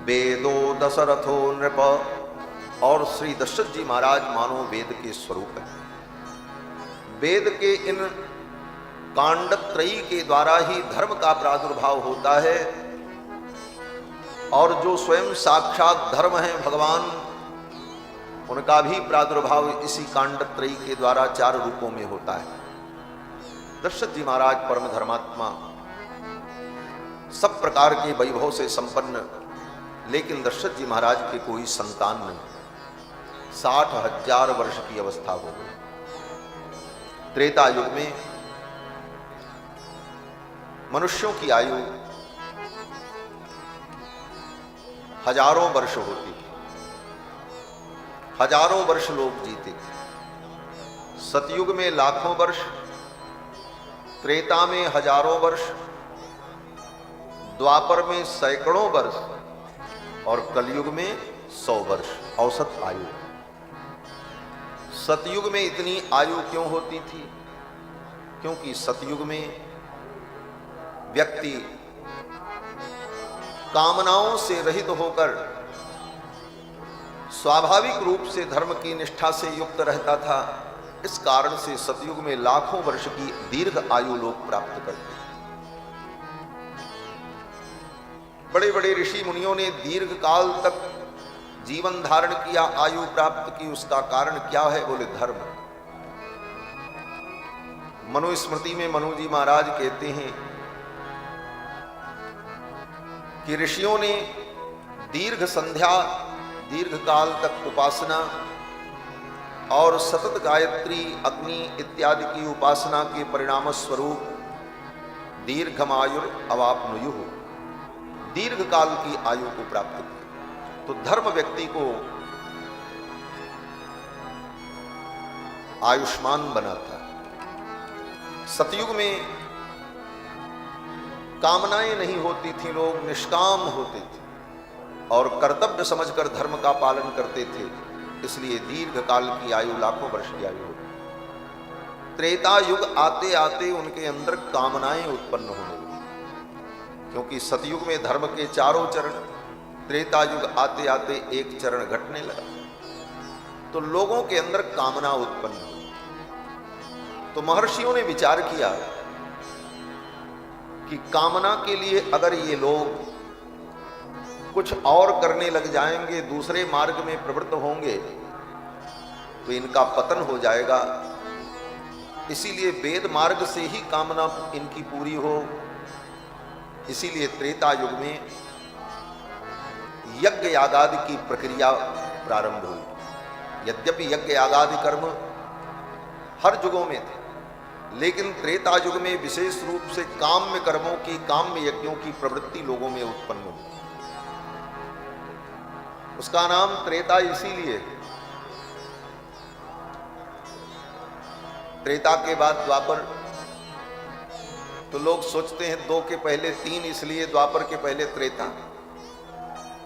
वेदो दशरथो नृप, और श्री दशरथ जी महाराज मानो वेद के स्वरूप है। वेद के इन कांड त्रयी के द्वारा ही धर्म का प्रादुर्भाव होता है, और जो स्वयं साक्षात धर्म है भगवान, उनका भी प्रादुर्भाव इसी कांड त्रयी के द्वारा 4 रूपों में होता है। दशरथ जी महाराज परम धर्मात्मा, सब प्रकार के वैभव से संपन्न, लेकिन दशरथ जी महाराज के कोई संतान नहीं। 60,000 वर्ष की अवस्था हो गई। त्रेता युग में मनुष्यों की आयु हजारों वर्ष होती थी, हजारों वर्ष लोग जीते थे। सतयुग में लाखों वर्ष, त्रेता में हजारों वर्ष, द्वापर में सैकड़ों वर्ष, और कलयुग में 100 वर्ष औसत आयु। सतयुग में इतनी आयु क्यों होती थी? क्योंकि सतयुग में व्यक्ति कामनाओं से रहित होकर स्वाभाविक रूप से धर्म की निष्ठा से युक्त रहता था। इस कारण से सतयुग में लाखों वर्ष की दीर्घ आयु लोग प्राप्त करते। बड़े बड़े ऋषि मुनियों ने दीर्घ काल तक जीवन धारण किया, आयु प्राप्त की। उसका कारण क्या है? बोले धर्म। मनुस्मृति में मनु जी महाराज कहते हैं कि ऋषियों ने दीर्घ संध्या, दीर्घ काल तक उपासना और सतत गायत्री, अग्नि इत्यादि की उपासना के परिणाम स्वरूप दीर्घमायुर अवाप्नुयुः, दीर्घ काल की आयु को प्राप्त किया। तो धर्म व्यक्ति को आयुष्मान बनाता है। सतयुग में कामनाएं नहीं होती थी, लोग निष्काम होते थे और कर्तव्य समझकर धर्म का पालन करते थे, इसलिए दीर्घ काल की आयु लाखों वर्ष की आयु होती। त्रेता युग आते आते उनके अंदर कामनाएं उत्पन्न होने लगी, क्योंकि सतयुग में धर्म के 4 चरण, त्रेता युग आते आते 1 चरण घटने लगा, तो लोगों के अंदर कामना उत्पन्न हुई। तो महर्षियों ने विचार किया कि कामना के लिए अगर ये लोग कुछ और करने लग जाएंगे, दूसरे मार्ग में प्रवृत्त होंगे, तो इनका पतन हो जाएगा। इसीलिए वेद मार्ग से ही कामना इनकी पूरी हो। इसीलिए त्रेता युग में यज्ञ यागादि की प्रक्रिया प्रारंभ हुई। यद्यपि यज्ञ यागादि कर्म हर युगों में थे, लेकिन त्रेता युग में विशेष रूप से काम्य कर्मों की, काम्य यज्ञों की प्रवृत्ति लोगों में उत्पन्न हुई। उसका नाम त्रेता इसीलिए। त्रेता के बाद द्वापर, तो लोग सोचते हैं 2 के पहले 3, इसलिए द्वापर के पहले त्रेता।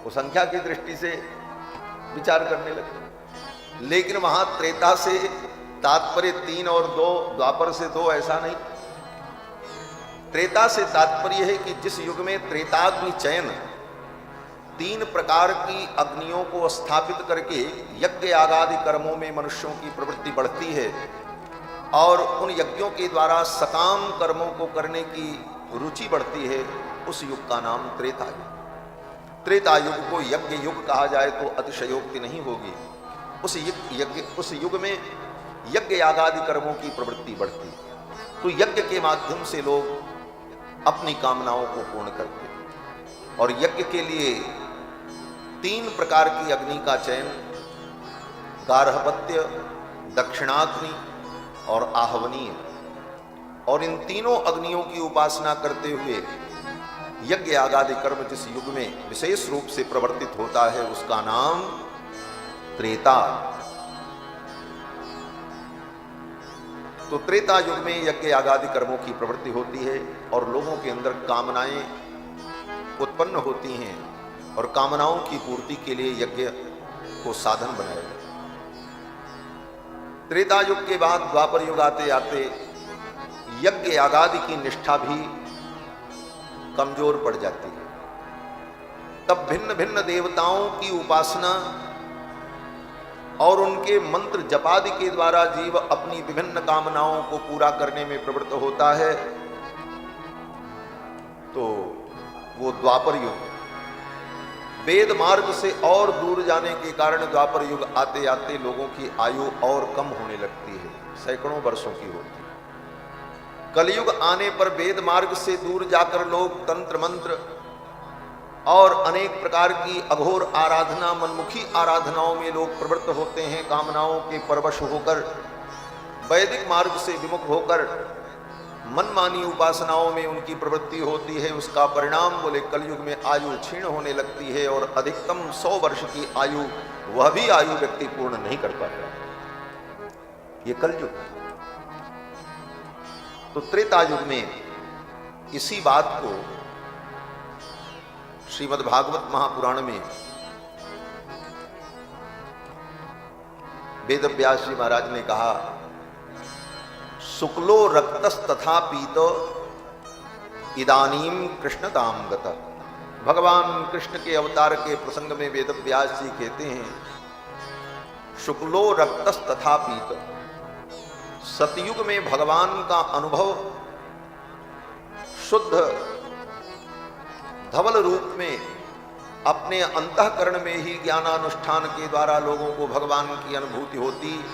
वो संख्या की दृष्टि से विचार करने लगे, लेकिन वहां त्रेता से तात्पर्य 3 और 2, द्वापर से 2 ऐसा नहीं। त्रेता से तात्पर्य है कि जिस युग में त्रेताग्नि चयन, 3 प्रकार की अग्नियों को स्थापित करके यज्ञ यागादि कर्मों में मनुष्यों की प्रवृत्ति बढ़ती है और उन यज्ञों के द्वारा सकाम कर्मों को करने की रुचि बढ़ती है, उस युग का नाम त्रेता युग। त्रेता युग को यज्ञ युग कहा जाए तो अतिशयोक्ति नहीं होगी। उस युग में यज्ञ यागादि कर्मों की प्रवृत्ति बढ़ती है, तो यज्ञ के माध्यम से लोग अपनी कामनाओं को पूर्ण करते हैं। और यज्ञ के लिए 3 प्रकार की अग्नि का चयन, गार्हपत्य, दक्षिणाग्नि और आहवनीय, और इन तीनों अग्नियों की उपासना करते हुए यज्ञ यागादि कर्म जिस युग में विशेष रूप से प्रवर्तित होता है, उसका नाम त्रेता। तो त्रेता युग में यज्ञ यागादि कर्मों की प्रवृत्ति होती है और लोगों के अंदर कामनाएं उत्पन्न होती हैं, और कामनाओं की पूर्ति के लिए यज्ञ को साधन बनाया। त्रेता युग के बाद द्वापर युग आते आते यज्ञ यागादि की निष्ठा भी कमजोर पड़ जाती है। तब भिन्न भिन्न देवताओं की उपासना और उनके मंत्र जपादि के द्वारा जीव अपनी विभिन्न कामनाओं को पूरा करने में प्रवृत्त होता है। तो वो द्वापर युग वेद मार्ग से और दूर जाने के कारण द्वापर युग आते आते लोगों की आयु और कम होने लगती है, सैकड़ों वर्षों की होती है। कलयुग आने पर वेद मार्ग से दूर जाकर लोग तंत्र मंत्र और अनेक प्रकार की अघोर आराधना, मनमुखी आराधनाओं में लोग प्रवृत्त होते हैं। कामनाओं के परवश होकर, वैदिक मार्ग से विमुख होकर मनमानी उपासनाओं में उनकी प्रवृत्ति होती है। उसका परिणाम बोले कलयुग में आयु क्षीण होने लगती है और अधिकतम 100 वर्ष की आयु, वह भी आयु व्यक्ति पूर्ण नहीं कर पाता। ये कलयुग। तो त्रेता युग में इसी बात को श्रीमद् भागवत महापुराण में वेद व्यास जी महाराज ने कहा, शुक्लो रक्तस तथा पीतो इदानीम कृष्णताम गता। भगवान कृष्ण के अवतार के प्रसंग में वेद व्यास जी कहते हैं, शुक्लो रक्तस तथा पीतो। सतयुग में भगवान का अनुभव शुद्ध धवल रूप में अपने अंतःकरण में ही ज्ञानानुष्ठान के द्वारा लोगों को भगवान की अनुभूति होती,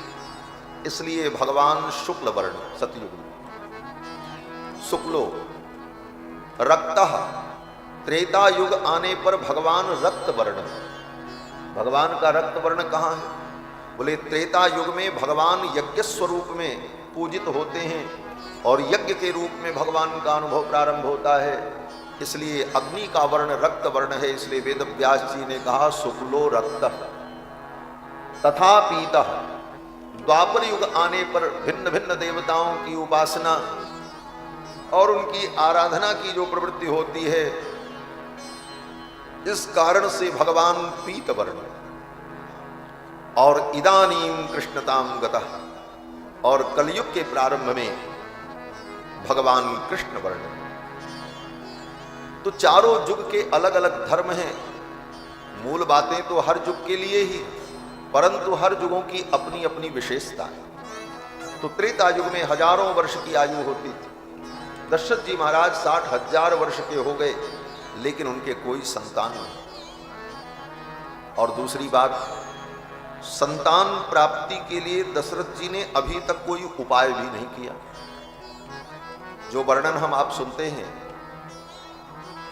इसलिए भगवान शुक्ल वर्ण सतयुग में। शुक्लो रक्तः, त्रेता युग आने पर भगवान रक्त वर्ण। भगवान का रक्त वर्ण कहाँ है? बोले त्रेता युग में भगवान यज्ञ स्वरूप में पूजित होते हैं और यज्ञ के रूप में भगवान का अनुभव प्रारंभ होता है, इसलिए अग्नि का वर्ण रक्त वर्ण है। इसलिए वेद व्यास जी ने कहा, शुक्लो रक्त तथा पीतः। द्वापर युग आने पर भिन्न भिन्न देवताओं की उपासना और उनकी आराधना की जो प्रवृत्ति होती है, इस कारण से भगवान पीत वर्ण और इदानीम कृष्णताम गतः, और कलयुग के प्रारंभ में भगवान कृष्ण वर्ण। तो चारों युग के अलग अलग धर्म हैं। मूल बातें तो हर युग के लिए ही, परंतु हर युगों की अपनी अपनी विशेषता है। तो त्रेता युग में हजारों वर्ष की आयु होती थी। दशरथ जी महाराज 60,000 वर्ष के हो गए, लेकिन उनके कोई संतान नहीं। और दूसरी बात, संतान प्राप्ति के लिए दशरथ जी ने अभी तक कोई उपाय भी नहीं किया। जो वर्णन हम आप सुनते हैं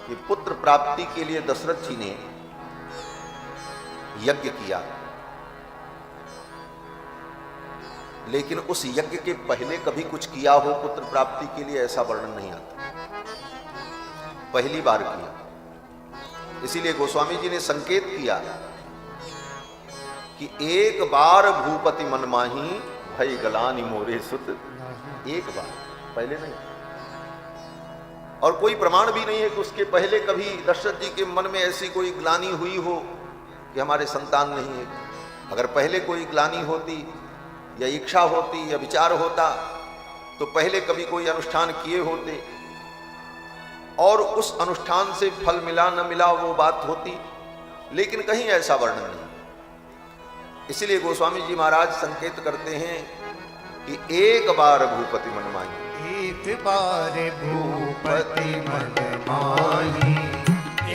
कि पुत्र प्राप्ति के लिए दशरथ जी ने यज्ञ किया, लेकिन उस यज्ञ के पहले कभी कुछ किया हो पुत्र प्राप्ति के लिए, ऐसा वर्णन नहीं आता। पहली बार किया। इसीलिए गोस्वामी जी ने संकेत किया कि एक बार भूपति मन माही भई गलानी मोरे सुत। एक बार, पहले नहीं। और कोई प्रमाण भी नहीं है कि उसके पहले कभी दशरथ जी के मन में ऐसी कोई ग्लानि हुई हो कि हमारे संतान नहीं है। अगर पहले कोई ग्लानि होती या इच्छा होती या विचार होता तो पहले कभी कोई अनुष्ठान किए होते और उस अनुष्ठान से फल मिला न मिला वो बात होती, लेकिन कहीं ऐसा वर्णन नहीं। इसलिए गोस्वामी जी महाराज संकेत करते हैं कि एक बार भूपति मन माही, एक बार भूपति मन माही,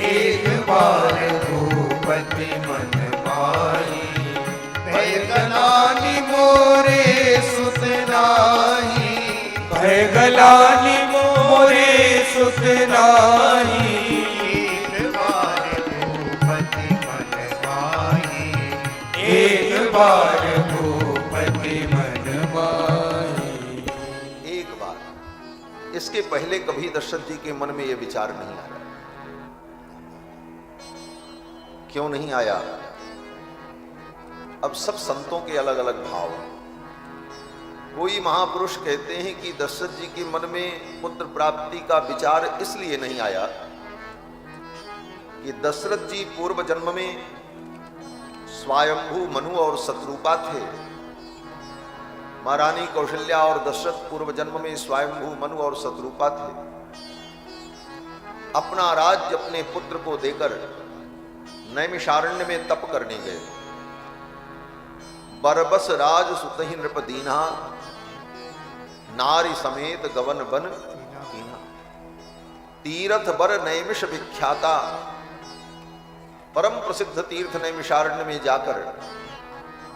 एक बार भूपति मन माही, भय गलानी मोरे सुत नाही, भय गलानी मोरे सुत नाही। एक बार भूपति मन माही, एक बार भूपति मन माही। एक बार। इसके पहले कभी दशरथ जी के मन में यह विचार नहीं आया। क्यों नहीं आया? अब सब संतों के अलग अलग भाव हैं। कोई महापुरुष कहते हैं कि दशरथ जी के मन में पुत्र प्राप्ति का विचार इसलिए नहीं आया कि दशरथ जी पूर्व जन्म में स्वयंभू मनु और शत्रुपा थे। महारानी कौशल्या और दशरथ पूर्व जन्म में स्वयंभू मनु और शत्रुपा थे। अपना राज्य अपने पुत्र को देकर नैमिषारण्य में तप करने गए। बरबस राज सुतहि नृप दीना, नारी समेत गवन बन कीन्हा। तीर्थ बर नैमिष विख्याता, परम प्रसिद्ध तीर्थ नैमिषारण्य में जाकर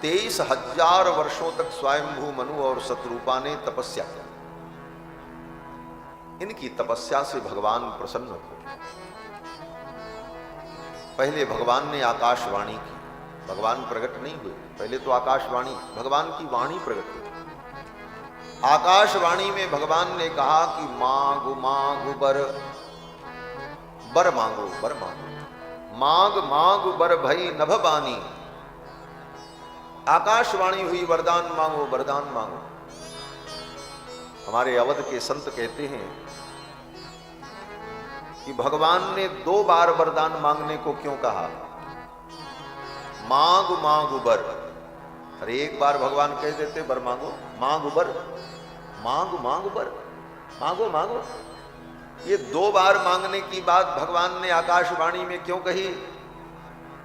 23,000 वर्षों तक स्वयंभू मनु और शत्रुपा ने तपस्या की। इनकी तपस्या से भगवान प्रसन्न हुए। पहले भगवान ने आकाशवाणी की, भगवान प्रकट नहीं हुए। पहले तो आकाशवाणी, भगवान की वाणी प्रकट हुई। आकाशवाणी में भगवान ने कहा कि मांगो मांगो बर, बर मांगो बर मांगो, मांग मांग बर भई नभ बानी। आकाशवाणी हुई, वरदान मांगो वरदान मांगो। हमारे अवध के संत कहते हैं कि भगवान ने 2 बार वरदान मांगने को क्यों कहा? मांग मांग बर। अरे एक बार भगवान कह देते बर मांगो, मांग बर, मांग मांग बर, मांगो मांगो। ये 2 बार मांगने की बात भगवान ने आकाशवाणी में क्यों कही?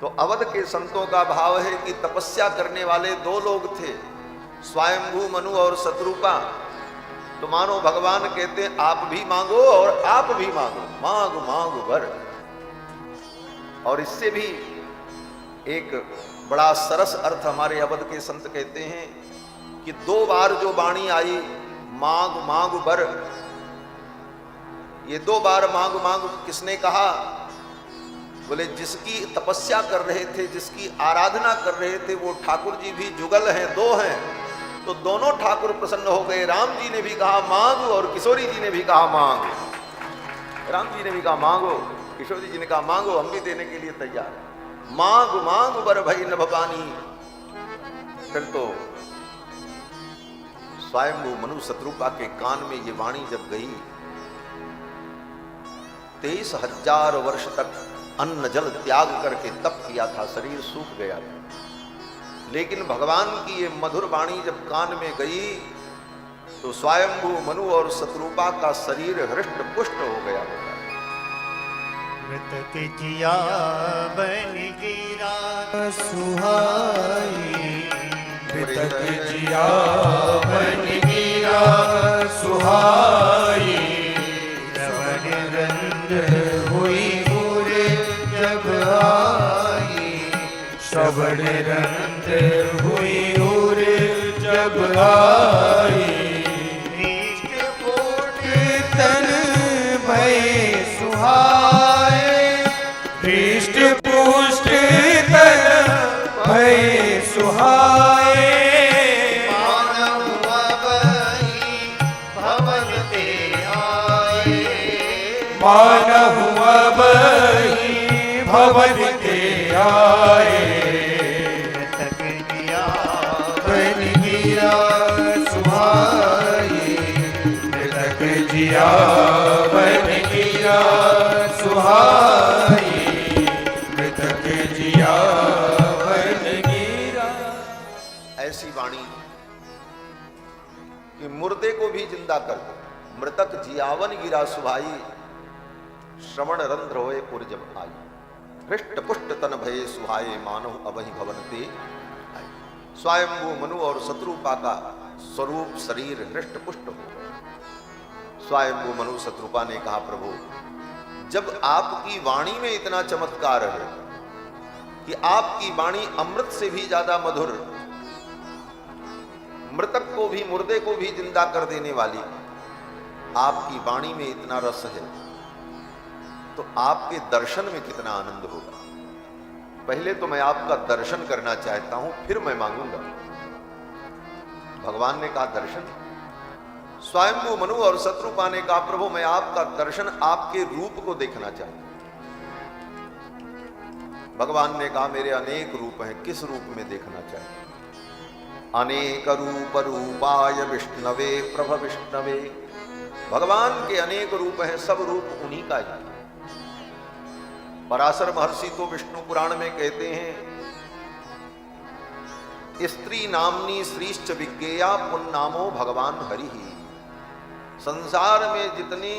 तो अवध के संतों का भाव है कि तपस्या करने वाले 2 लोग थे, स्वयंभू मनु और शत्रुपा। तो मानो भगवान कहते आप भी मांगो और आप भी मांगो, मांग मांग बर। और इससे भी एक बड़ा सरस अर्थ हमारे अवध के संत कहते हैं कि 2 बार जो वाणी आई मांग मांग बर, ये 2 बार मांग मांग किसने कहा? बोले जिसकी तपस्या कर रहे थे, जिसकी आराधना कर रहे थे, वो ठाकुर जी भी जुगल हैं, 2 हैं। तो दोनों ठाकुर प्रसन्न हो गए। राम जी ने भी कहा मांग और किशोरी जी ने भी कहा मांग। राम जी ने भी कहा मांगो, किशोरी जी ने कहा मांगो, हम भी देने के लिए तैयार। मांग मांग बर भई नभ बानी। फिर तो स्वयंभू मनु शत्रुपा के कान में ये वाणी जब गई, 23,000 वर्ष तक अन्न जल त्याग करके तप किया था, शरीर सूख गया था। लेकिन भगवान की ये मधुर वाणी जब कान में गई तो स्वयंभू मनु और शत्रुपा का शरीर हृष्ट पुष्ट हो गया। मृतक जिया बन गिरा सुहाई, मृतक जिया बन गिरा सुहाई। श्रवण रंग हुई गुरे जब आई, श्रवण रंग हुई गुरे जब आई। इष्ट कोट तन भय सुहाए, हृष्ट पुष्ट तन भय सुहाए। मानव अबहि भवन ते आए, मानव अबहि भवन ते आए। मृतक जिया बन गिरा सुहाई, मृतक जिया बन गिरा सुहाई, मृतक जिया बन गिरा। ऐसी वाणी कि मुर्दे को भी जिंदा कर दो। मृतक जियावन गिरा सुभाई, श्रवण रंध्र होए पुर जब आई। हृष्ट पुष्ट तन भये सुहाये, मानव अबहि भवन ते आए। स्वयंभू मनु और शत्रुपा का स्वरूप शरीर हृष्ट पुष्ट हो गया। स्वयंभू मनु शत्रुपा ने कहा प्रभु, जब आपकी वाणी में इतना चमत्कार है कि आपकी वाणी अमृत से भी ज्यादा मधुर, मृतक को भी मुर्दे को भी जिंदा कर देने वाली आपकी वाणी में इतना रस है, तो आपके दर्शन में कितना आनंद होगा। पहले तो मैं आपका दर्शन करना चाहता हूं, फिर मैं मांगूंगा। भगवान ने कहा दर्शन। स्वयंभू मनु और शत्रुपा ने कहा प्रभु मैं आपका दर्शन, आपके रूप को देखना चाहता हूं। भगवान ने कहा मेरे अनेक रूप हैं, किस रूप में देखना चाहते? अनेक रूप रूपाय विष्णवे प्रभ विष्णवे। भगवान के अनेक रूप हैं, सब रूप उन्हीं का ही। पराशर महर्षि तो विष्णु पुराण में कहते हैं, स्त्री नामनी श्रीश्च विज्ञेया पुन्नामो भगवान हरि ही। संसार में जितनी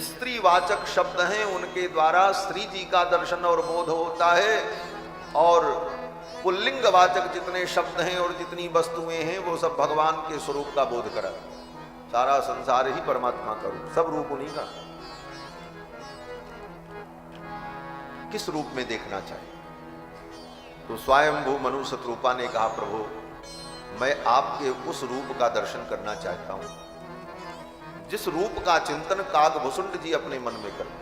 स्त्रीवाचक शब्द हैं उनके द्वारा श्री जी का दर्शन और बोध होता है, और पुल्लिंगवाचक जितने शब्द हैं और जितनी वस्तुएं हैं वो सब भगवान के स्वरूप का बोध करा। सारा संसार ही परमात्मा का रूप, सब रूप उन्हीं का। किस रूप में देखना चाहिए? तो स्वयंभू मनु शत्रुपा ने कहा, प्रभु मैं आपके उस रूप का दर्शन करना चाहता हूं जिस रूप का चिंतन कागभूषुंड जी अपने मन में करते।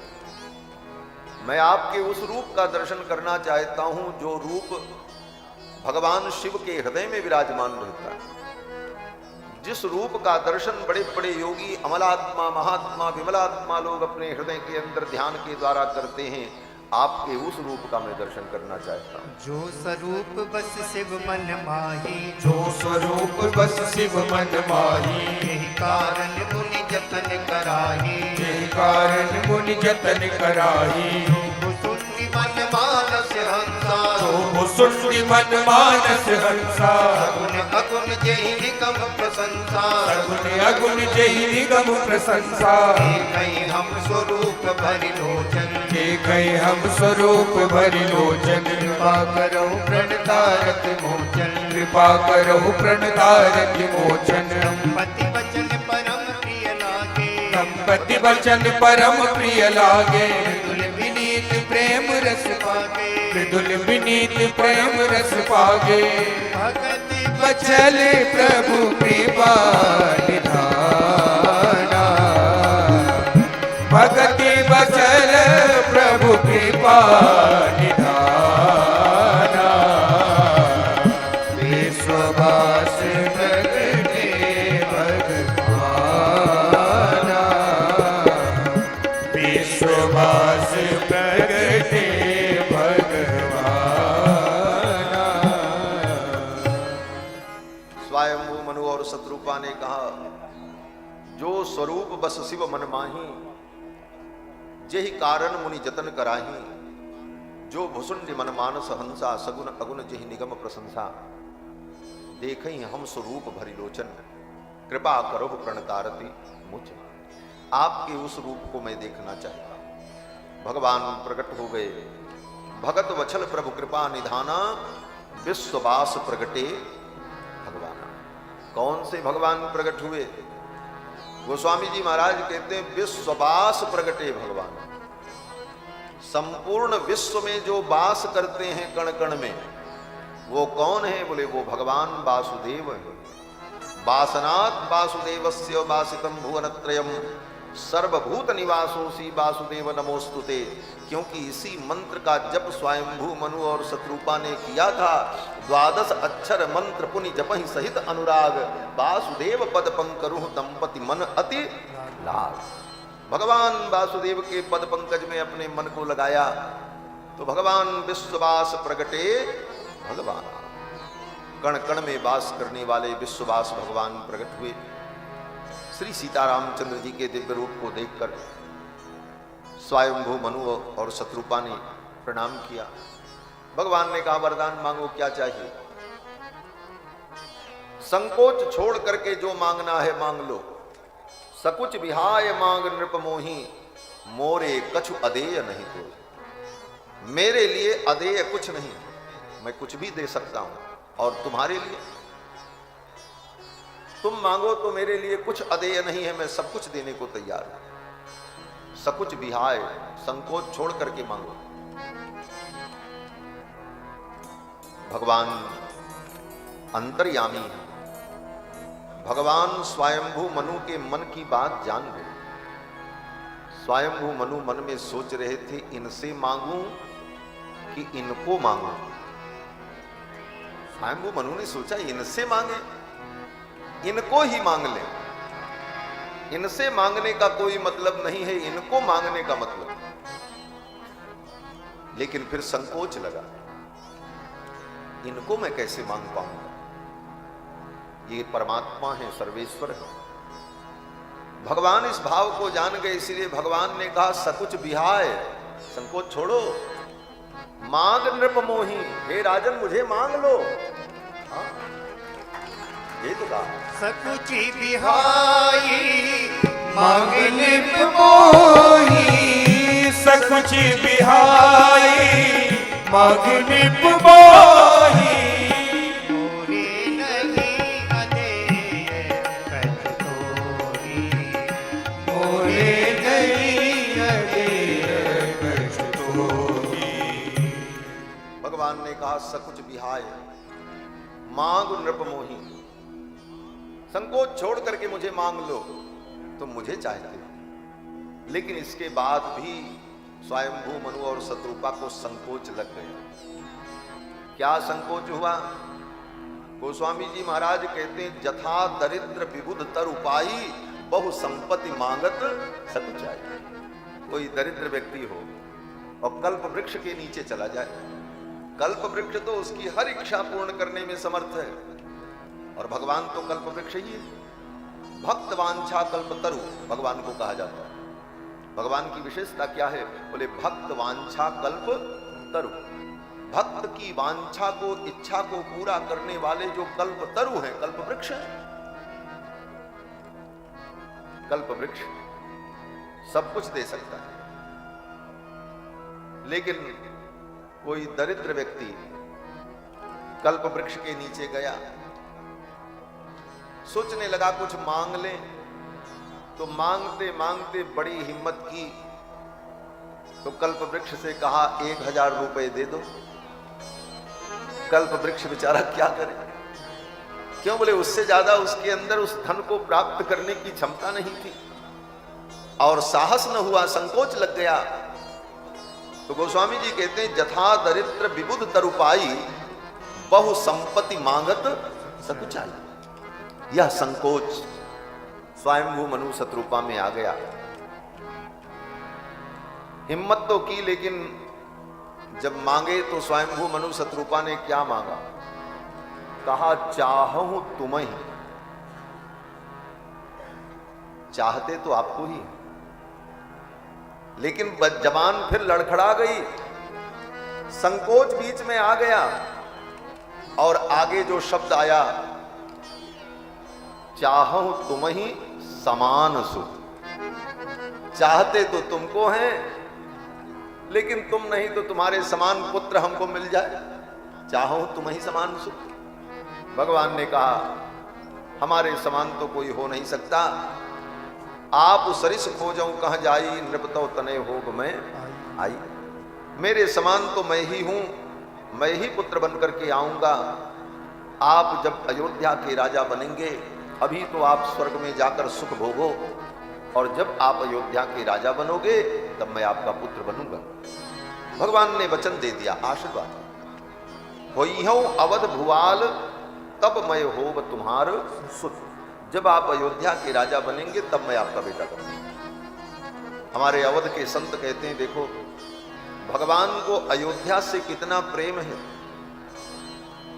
मैं आपके उस रूप का दर्शन करना चाहता हूं जो रूप भगवान शिव के हृदय में विराजमान रहता है। जिस रूप का दर्शन बड़े बड़े योगी, अमलात्मा, महात्मा, विमलात्मा लोग अपने हृदय के अंदर ध्यान के द्वारा करते हैं, आपके उस रूप का मैं दर्शन करना चाहता हूं। जो स्वरूप बस शिव मन माही, जो स्वरूप बस शिव मन माही, यही कारण मुनि जतन कराही, यही कारण मुनि जतन कराही। सुनि मन मानस हंसा, जो सुनि मन मानस हंसा, अगुन अगुन जहि निगम प्रशंसा, सगुन अगुन जहि निगम प्रशंसा। कहीं हम स्वरूप भरि लोचन, कहीं हम स्वरूप भरि लोचन। कृपा करो प्रणतारक मोचन, कृपा करो प्रणतारक मोचन। पति वचन परम प्रिय लागे, दंपति वचन परम प्रिय लागे। मृदुल विनीत प्रेम रस पागे, मृदुल विनीत प्रेम रस पागे। भगति बचल प्रभु कृपा निधाना, भगति बचल प्रभु कृपा निधाना। विश्ववास प्रगटे भगवाना, विश्ववास प्रगटे भगवाना। स्वयंभू मनु और शत्रुपा ने कहा, जो स्वरूप बस शिव मन माही, जेहि कारण मुनि जतन कराही। जो भुसुंड मन मानस हंसा, सगुन अगुन जेहि निगम प्रशंसा। देखई हम स्वरूप भरि लोचन, कृपा करो प्रणतारति मुझ। आपके उस रूप को मैं देखना चाहता हूं। भगवान प्रकट हो गए। भगत वछल प्रभु कृपा निधाना, विश्ववास प्रगटे भगवान। कौन से भगवान प्रकट हुए? गोस्वामी जी महाराज कहते हैं, विश्ववास प्रगटे भगवान। संपूर्ण विश्व में जो वास करते हैं कण कण में, वो कौन है? बोले वो भगवान वासुदेव है। वासनात् वासुदेवस्य वासितम भुवनत्रयम, सर्वभूत निवासोसी वासुदेव नमोस्तुते। क्योंकि इसी मंत्र का जप स्वयंभू मनु और शत्रुपा ने किया था। 12 अक्षर मंत्र पुनि जपहि सहित अनुराग, वासुदेव पद पंकरुह दंपति मन अति लाग। भगवान वासुदेव के पद पंकज में अपने मन को लगाया तो भगवान विश्ववास प्रगटे भगवान। कण कण में वास करने वाले विश्ववास भगवान प्रकट हुए। श्री सीतारामचंद्र जी के दिव्य रूप को देखकर स्वयंभू मनु और शत्रुपा ने प्रणाम किया। भगवान ने कहा, वरदान मांगो, क्या चाहिए? संकोच छोड़ करके जो मांगना है मांग लो। सकुच विहाय मांग नृप मोही, मोरे कछु अदेय नहीं तो। मेरे लिए अदेय कुछ नहीं, मैं कुछ भी दे सकता हूं। और तुम्हारे लिए तुम मांगो तो मेरे लिए कुछ अदेय नहीं है, मैं सब कुछ देने को तैयार हूं। सकुच विहाय, संकोच छोड़ करके मांगो। भगवान अंतर्यामी है। भगवान स्वयंभू मनु के मन की बात जान गए। स्वयंभू मनु मन में सोच रहे थे, इनसे मांगूं कि इनको मांगूं। स्वयंभू मनु ने सोचा, इनसे मांगे, इनको ही मांग ले। इनसे मांगने का कोई मतलब नहीं है, इनको मांगने का मतलब। लेकिन फिर संकोच लगा, इनको मैं कैसे मांग पाऊंगा? ये परमात्मा है, सर्वेश्वर है। भगवान इस भाव को जान गए, इसलिए भगवान ने कहा, सकुच विहाय, संकोच छोड़ो, मांग नृप मोही, हे राजन मुझे मांग लो। हाँ? ये तो कहा सकुचि बिहाई मांग निप मोही, सकुचि बिहाई मांग निप मोही। मोरे नहीं अदेय कछ तोरी, मोरे नहीं अदेय कछ तोरी। भगवान ने कहा सकुच बिहाय मांग नृप मोही, संकोच छोड़ करके मुझे मांग लो, तुम मुझे चाहते हो। लेकिन इसके बाद भी स्वयंभू मनु और शत्रुपा को संकोच लग गया। क्या संकोच हुआ? गोस्वामी जी महाराज कहते हैं जथा दरिद्र विबुध तर उपाई, बहु संपत्ति मांगत सकुचाई। कोई दरिद्र व्यक्ति हो और कल्प वृक्ष के नीचे चला जाए, कल्प वृक्ष तो उसकी हर इच्छा पूर्ण करने में समर्थ है, और भगवान तो कल्प वृक्ष ही है। भक्त वांछा कल्प तरु भगवान को कहा जाता है। भगवान की विशेषता क्या है? बोले भक्त वांछा कल्प तरु, भक्त की वांछा को, इच्छा को पूरा करने वाले जो कल्प तरु हैं, कल्प वृक्ष है। कल्प वृक्ष सब कुछ दे सकता है, लेकिन कोई दरिद्र व्यक्ति कल्प वृक्ष के नीचे गया, सोचने लगा कुछ मांग ले, तो मांगते मांगते बड़ी हिम्मत की, तो कल्प वृक्ष से कहा 1000 रुपए दे दो। कल्प वृक्ष बेचारा क्या करे? क्यों? बोले उससे ज्यादा उसके अंदर उस धन को प्राप्त करने की क्षमता नहीं थी, और साहस न हुआ, संकोच लग गया। तो गोस्वामी जी कहते हैं जथा दरिद्र विबुध तरुपाई, बहु संपत्ति मांगत सकुचाई। यह संकोच स्वयंभू मनु शत्रुपा में आ गया। हिम्मत तो की, लेकिन जब मांगे तो स्वयंभू मनु शत्रुपा ने क्या मांगा? कहा चाहूं तुम्हें। चाहते तो आपको ही, लेकिन जबान फिर लड़खड़ा गई, संकोच बीच में आ गया, और आगे जो शब्द आया चाहूं तुम ही समान सुख। चाहते तो तुमको हैं, लेकिन तुम नहीं तो तुम्हारे समान पुत्र हमको मिल जाए। चाहूं तुम ही समान सुख। भगवान ने कहा हमारे समान तो कोई हो नहीं सकता। आप सरिस खोजऊं कहाँ जाई, नृपतो तने होग मैं आई। मेरे समान तो मैं ही हूं, मैं ही पुत्र बनकर के आऊंगा। आप जब अयोध्या के राजा बनेंगे, अभी तो आप स्वर्ग में जाकर सुख भोगो, और जब आप अयोध्या के राजा बनोगे तब मैं आपका पुत्र बनूंगा। भगवान ने वचन दे दिया, आशीर्वाद। होइहूं अवध भुवाल तब मैं होब तुम्हार सुत। जब आप अयोध्या के राजा बनेंगे तब मैं आपका बेटा बनूंगा। हमारे अवध के संत कहते हैं देखो भगवान को अयोध्या से कितना प्रेम है।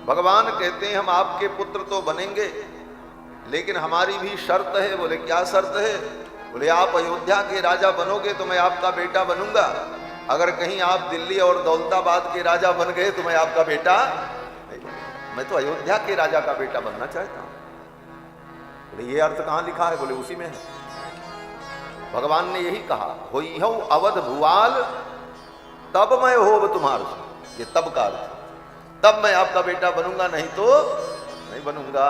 भगवान कहते हैं हम आपके पुत्र तो बनेंगे, लेकिन हमारी भी शर्त है। बोले क्या शर्त है? बोले आप अयोध्या के राजा बनोगे तो मैं आपका बेटा बनूंगा। अगर कहीं आप दिल्ली और दौलताबाद के राजा बन गए तो मैं आपका बेटा नहीं। मैं तो अयोध्या के राजा का बेटा बनना चाहता हूं। बोले ये अर्थ कहां लिखा है? बोले उसी में है। भगवान ने यही कहा होइहूं अवध भुवाल तब मैं होब तुम्हार। ये तब का अर्थ, तब मैं आपका बेटा बनूंगा, नहीं तो नहीं बनूंगा।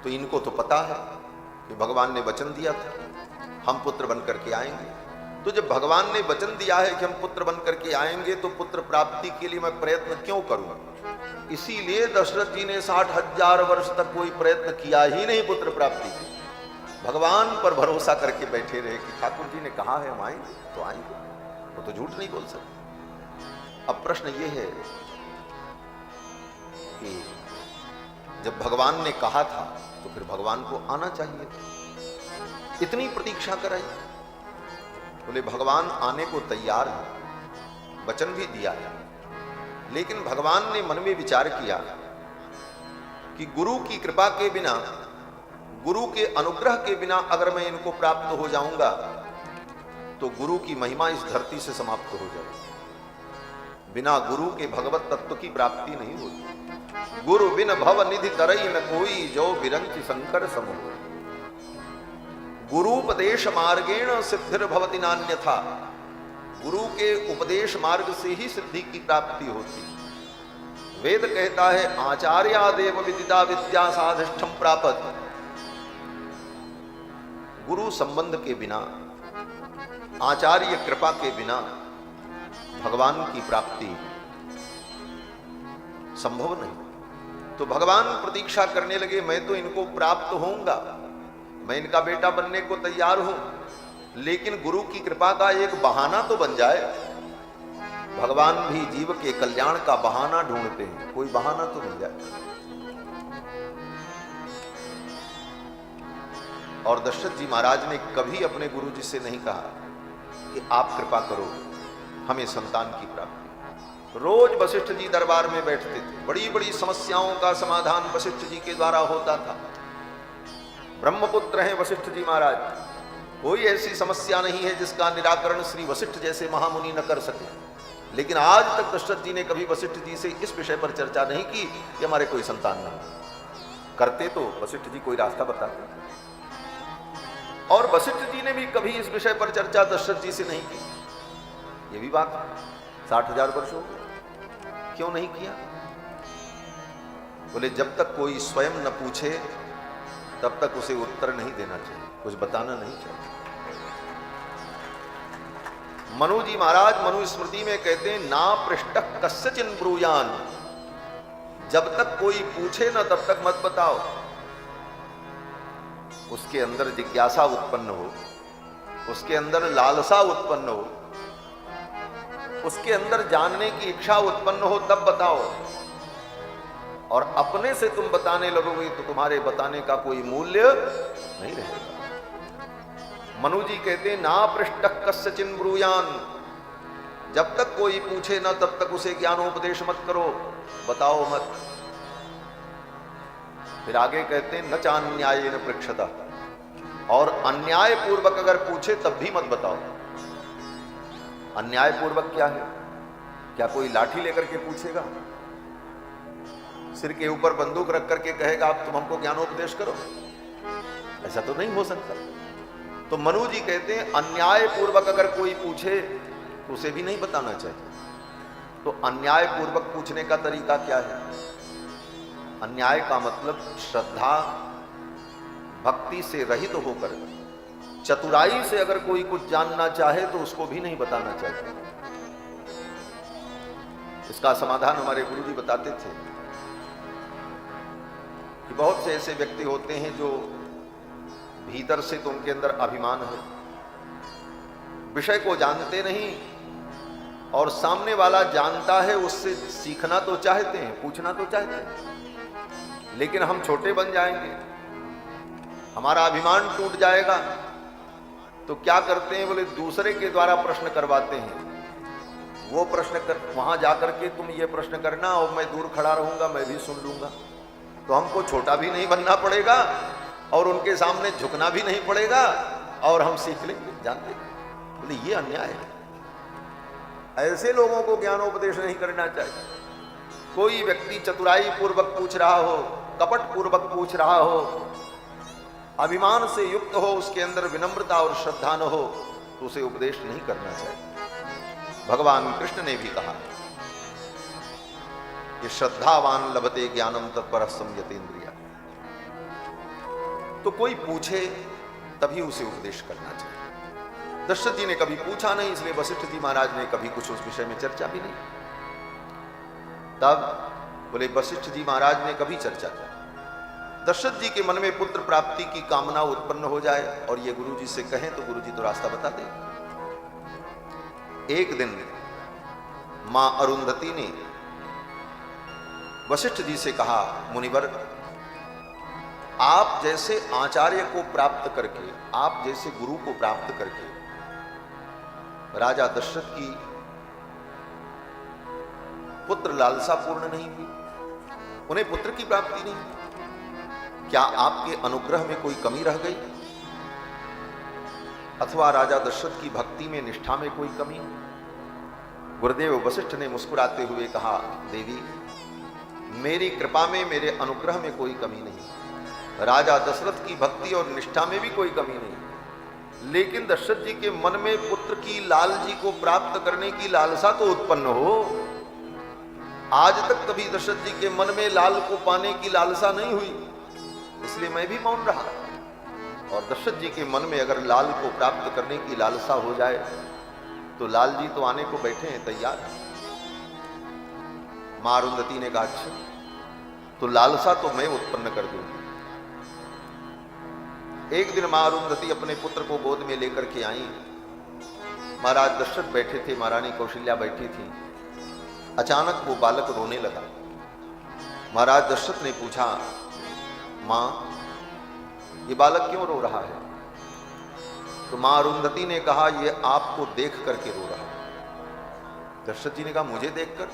तो इनको तो पता है कि भगवान ने वचन दिया था हम पुत्र बनकर के आएंगे। तो जब भगवान ने वचन दिया है कि हम पुत्र बनकर के आएंगे, तो पुत्र प्राप्ति के लिए मैं प्रयत्न क्यों करूं? इसीलिए दशरथ जी ने 60,000 वर्ष तक कोई प्रयत्न किया ही नहीं पुत्र प्राप्ति के। भगवान पर भरोसा करके बैठे रहे कि ठाकुर जी ने कहा है हम आएंगे तो आएंगे, वो तो झूठ नहीं बोल सकते। अब प्रश्न ये है कि जब भगवान ने कहा था तो फिर भगवान को आना चाहिए। इतनी प्रतीक्षा कराई। बोले भगवान आने को तैयार है, वचन भी दिया है, लेकिन भगवान ने मन में विचार किया कि गुरु की कृपा के बिना, गुरु के अनुग्रह के बिना अगर मैं इनको प्राप्त हो जाऊंगा तो गुरु की महिमा इस धरती से समाप्त हो जाए। बिना गुरु के भगवत तत्व की प्राप्ति नहीं होती। गुरु बिन भव निधि तरई न कोई, जो बिरंच शंकर समूह। गुरुपदेश मार्गेण सिद्धिर भवति नान्यथा। गुरु के उपदेश मार्ग से ही सिद्धि की प्राप्ति होती। वेद कहता है आचार्यादेव विदिता विद्या साधिष्ठम प्रापत। गुरु संबंध के बिना, आचार्य कृपा के बिना भगवान की प्राप्ति संभव नहीं। तो भगवान प्रतीक्षा करने लगे, मैं तो इनको प्राप्त होऊंगा, मैं इनका बेटा बनने को तैयार हूं, लेकिन गुरु की कृपा का एक बहाना तो बन जाए। भगवान भी जीव के कल्याण का बहाना ढूंढते हैं, कोई बहाना तो मिल जाए। और दशरथ जी महाराज ने कभी अपने गुरु जी से नहीं कहा कि आप कृपा करो हमें संतान की प्राप्ति। रोज वशिष्ठ जी दरबार में बैठते थे, बड़ी बड़ी समस्याओं का समाधान वशिष्ठ जी के द्वारा होता था। ब्रह्मपुत्र हैं वशिष्ठ जी महाराज, कोई ऐसी समस्या नहीं है जिसका निराकरण श्री वशिष्ठ जैसे महामुनि न कर सके। लेकिन आज तक दशरथ जी ने कभी वशिष्ठ जी से इस विषय पर चर्चा नहीं की कि हमारे कोई संतान न हो। करते तो वशिष्ठ जी कोई रास्ता बताते, और वशिष्ठ जी ने भी कभी इस विषय पर चर्चा दशरथ जी से नहीं की। ये भी बात 60,000 वर्ष हो गए, क्यों नहीं किया? बोले जब तक कोई स्वयं न पूछे तब तक उसे उत्तर नहीं देना चाहिए, कुछ बताना नहीं चाहिए। मनु जी महाराज मनु स्मृति में कहते हैं ना पृष्ठक कस्यचिन ब्रूयान। जब तक कोई पूछे ना तब तक मत बताओ। उसके अंदर जिज्ञासा उत्पन्न हो, उसके अंदर लालसा उत्पन्न हो, उसके अंदर जानने की इच्छा उत्पन्न हो तब बताओ। और अपने से तुम बताने लगोगे तो तुम्हारे बताने का कोई मूल्य नहीं रहेगा। मनु जी कहते हैं ना पृष्ठक कस्यचिन ब्रूयान। जब तक कोई पूछे ना तब तक उसे ज्ञानोपदेश मत करो, बताओ मत। फिर आगे कहते हैं न चान्याय न पृक्षता। और अन्याय पूर्वक अगर पूछे तब भी मत बताओ। अन्याय पूर्वक क्या है? क्या कोई लाठी लेकर के पूछेगा? सिर के ऊपर बंदूक रख करके कहेगा आप तुम हमको ज्ञानोपदेश करो? ऐसा तो नहीं हो सकता। तो मनु जी कहते हैं अन्याय पूर्वक अगर कोई पूछे तो उसे भी नहीं बताना चाहिए। तो अन्याय पूर्वक पूछने का तरीका क्या है? अन्याय का मतलब श्रद्धा भक्ति से रहित होकर चतुराई से अगर कोई कुछ जानना चाहे तो उसको भी नहीं बताना चाहिए। इसका समाधान हमारे गुरु जी बताते थे कि बहुत से ऐसे व्यक्ति होते हैं जो भीतर से तो उनके अंदर अभिमान है, विषय को जानते नहीं, और सामने वाला जानता है उससे सीखना तो चाहते हैं, पूछना तो चाहते हैं, लेकिन हम छोटे बन जाएंगे, हमारा अभिमान टूट जाएगा। तो क्या करते हैं? बोले दूसरे के द्वारा प्रश्न करवाते हैं। वो प्रश्न वहां जाकर के तुम ये प्रश्न करना और मैं दूर खड़ा रहूंगा, मैं भी सुन लूंगा। तो हमको छोटा भी नहीं बनना पड़ेगा और उनके सामने झुकना भी नहीं पड़ेगा और हम सीख लेंगे, जानते। बोले ये अन्याय है। ऐसे लोगों को ज्ञानोपदेश नहीं करना चाहिए। कोई व्यक्ति चतुराई पूर्वक पूछ रहा हो, कपट पूर्वक पूछ रहा हो, अभिमान से युक्त हो, उसके अंदर विनम्रता और श्रद्धा न हो, तो उसे उपदेश नहीं करना चाहिए। भगवान कृष्ण ने भी कहा कि श्रद्धावान लभते ज्ञानम तत्पर संयतेन्द्रिया। तो कोई पूछे तभी उसे उपदेश करना चाहिए। दशरथ जी ने कभी पूछा नहीं, इसलिए वशिष्ठ जी महाराज ने कभी कुछ उस विषय में चर्चा भी नहीं। तब बोले वशिष्ठ जी महाराज ने कभी चर्चा की। दशरथ जी के मन में पुत्र प्राप्ति की कामना उत्पन्न हो जाए और ये गुरु जी से कहें तो गुरु जी तो रास्ता बता दे। एक दिन मां अरुंधति ने वशिष्ठ जी से कहा, मुनिवर आप जैसे आचार्य को प्राप्त करके, आप जैसे गुरु को प्राप्त करके राजा दशरथ की पुत्र लालसा पूर्ण नहीं हुई, उन्हें पुत्र की प्राप्ति नहीं। क्या आपके अनुग्रह में कोई कमी रह गई? अथवा राजा दशरथ की भक्ति में, निष्ठा में कोई कमी? गुरुदेव वशिष्ठ ने मुस्कुराते हुए कहा, देवी, मेरी कृपा में, मेरे अनुग्रह में कोई कमी नहीं। राजा दशरथ की भक्ति और निष्ठा में भी कोई कमी नहीं, लेकिन दशरथ जी के मन में पुत्र की, लाल जी को प्राप्त करने की लालसा तो उत्पन्न हो। आज तक कभी दशरथ जी के मन में लाल को पाने की लालसा नहीं हुई, इसलिए मैं भी मौन रहा। और दशरथ जी के मन में अगर लाल को प्राप्त करने की लालसा हो जाए तो लाल जी तो आने को बैठे हैं, तैयार हैं। मां अरुंधति ने कहा, अच्छा तो लालसा तो मैं उत्पन्न कर दूंगी। एक दिन मां अरुंधति अपने पुत्र को गोद में लेकर के आई। महाराज दशरथ बैठे थे, महारानी कौशल्या बैठी थी। अचानक वो बालक रोने लगा। महाराज दशरथ ने पूछा, मां, ये बालक क्यों रो रहा है? तो मां अरुंधति ने कहा, ये आपको देख करके रो रहा है। दशरथ जी ने कहा, मुझे देखकर?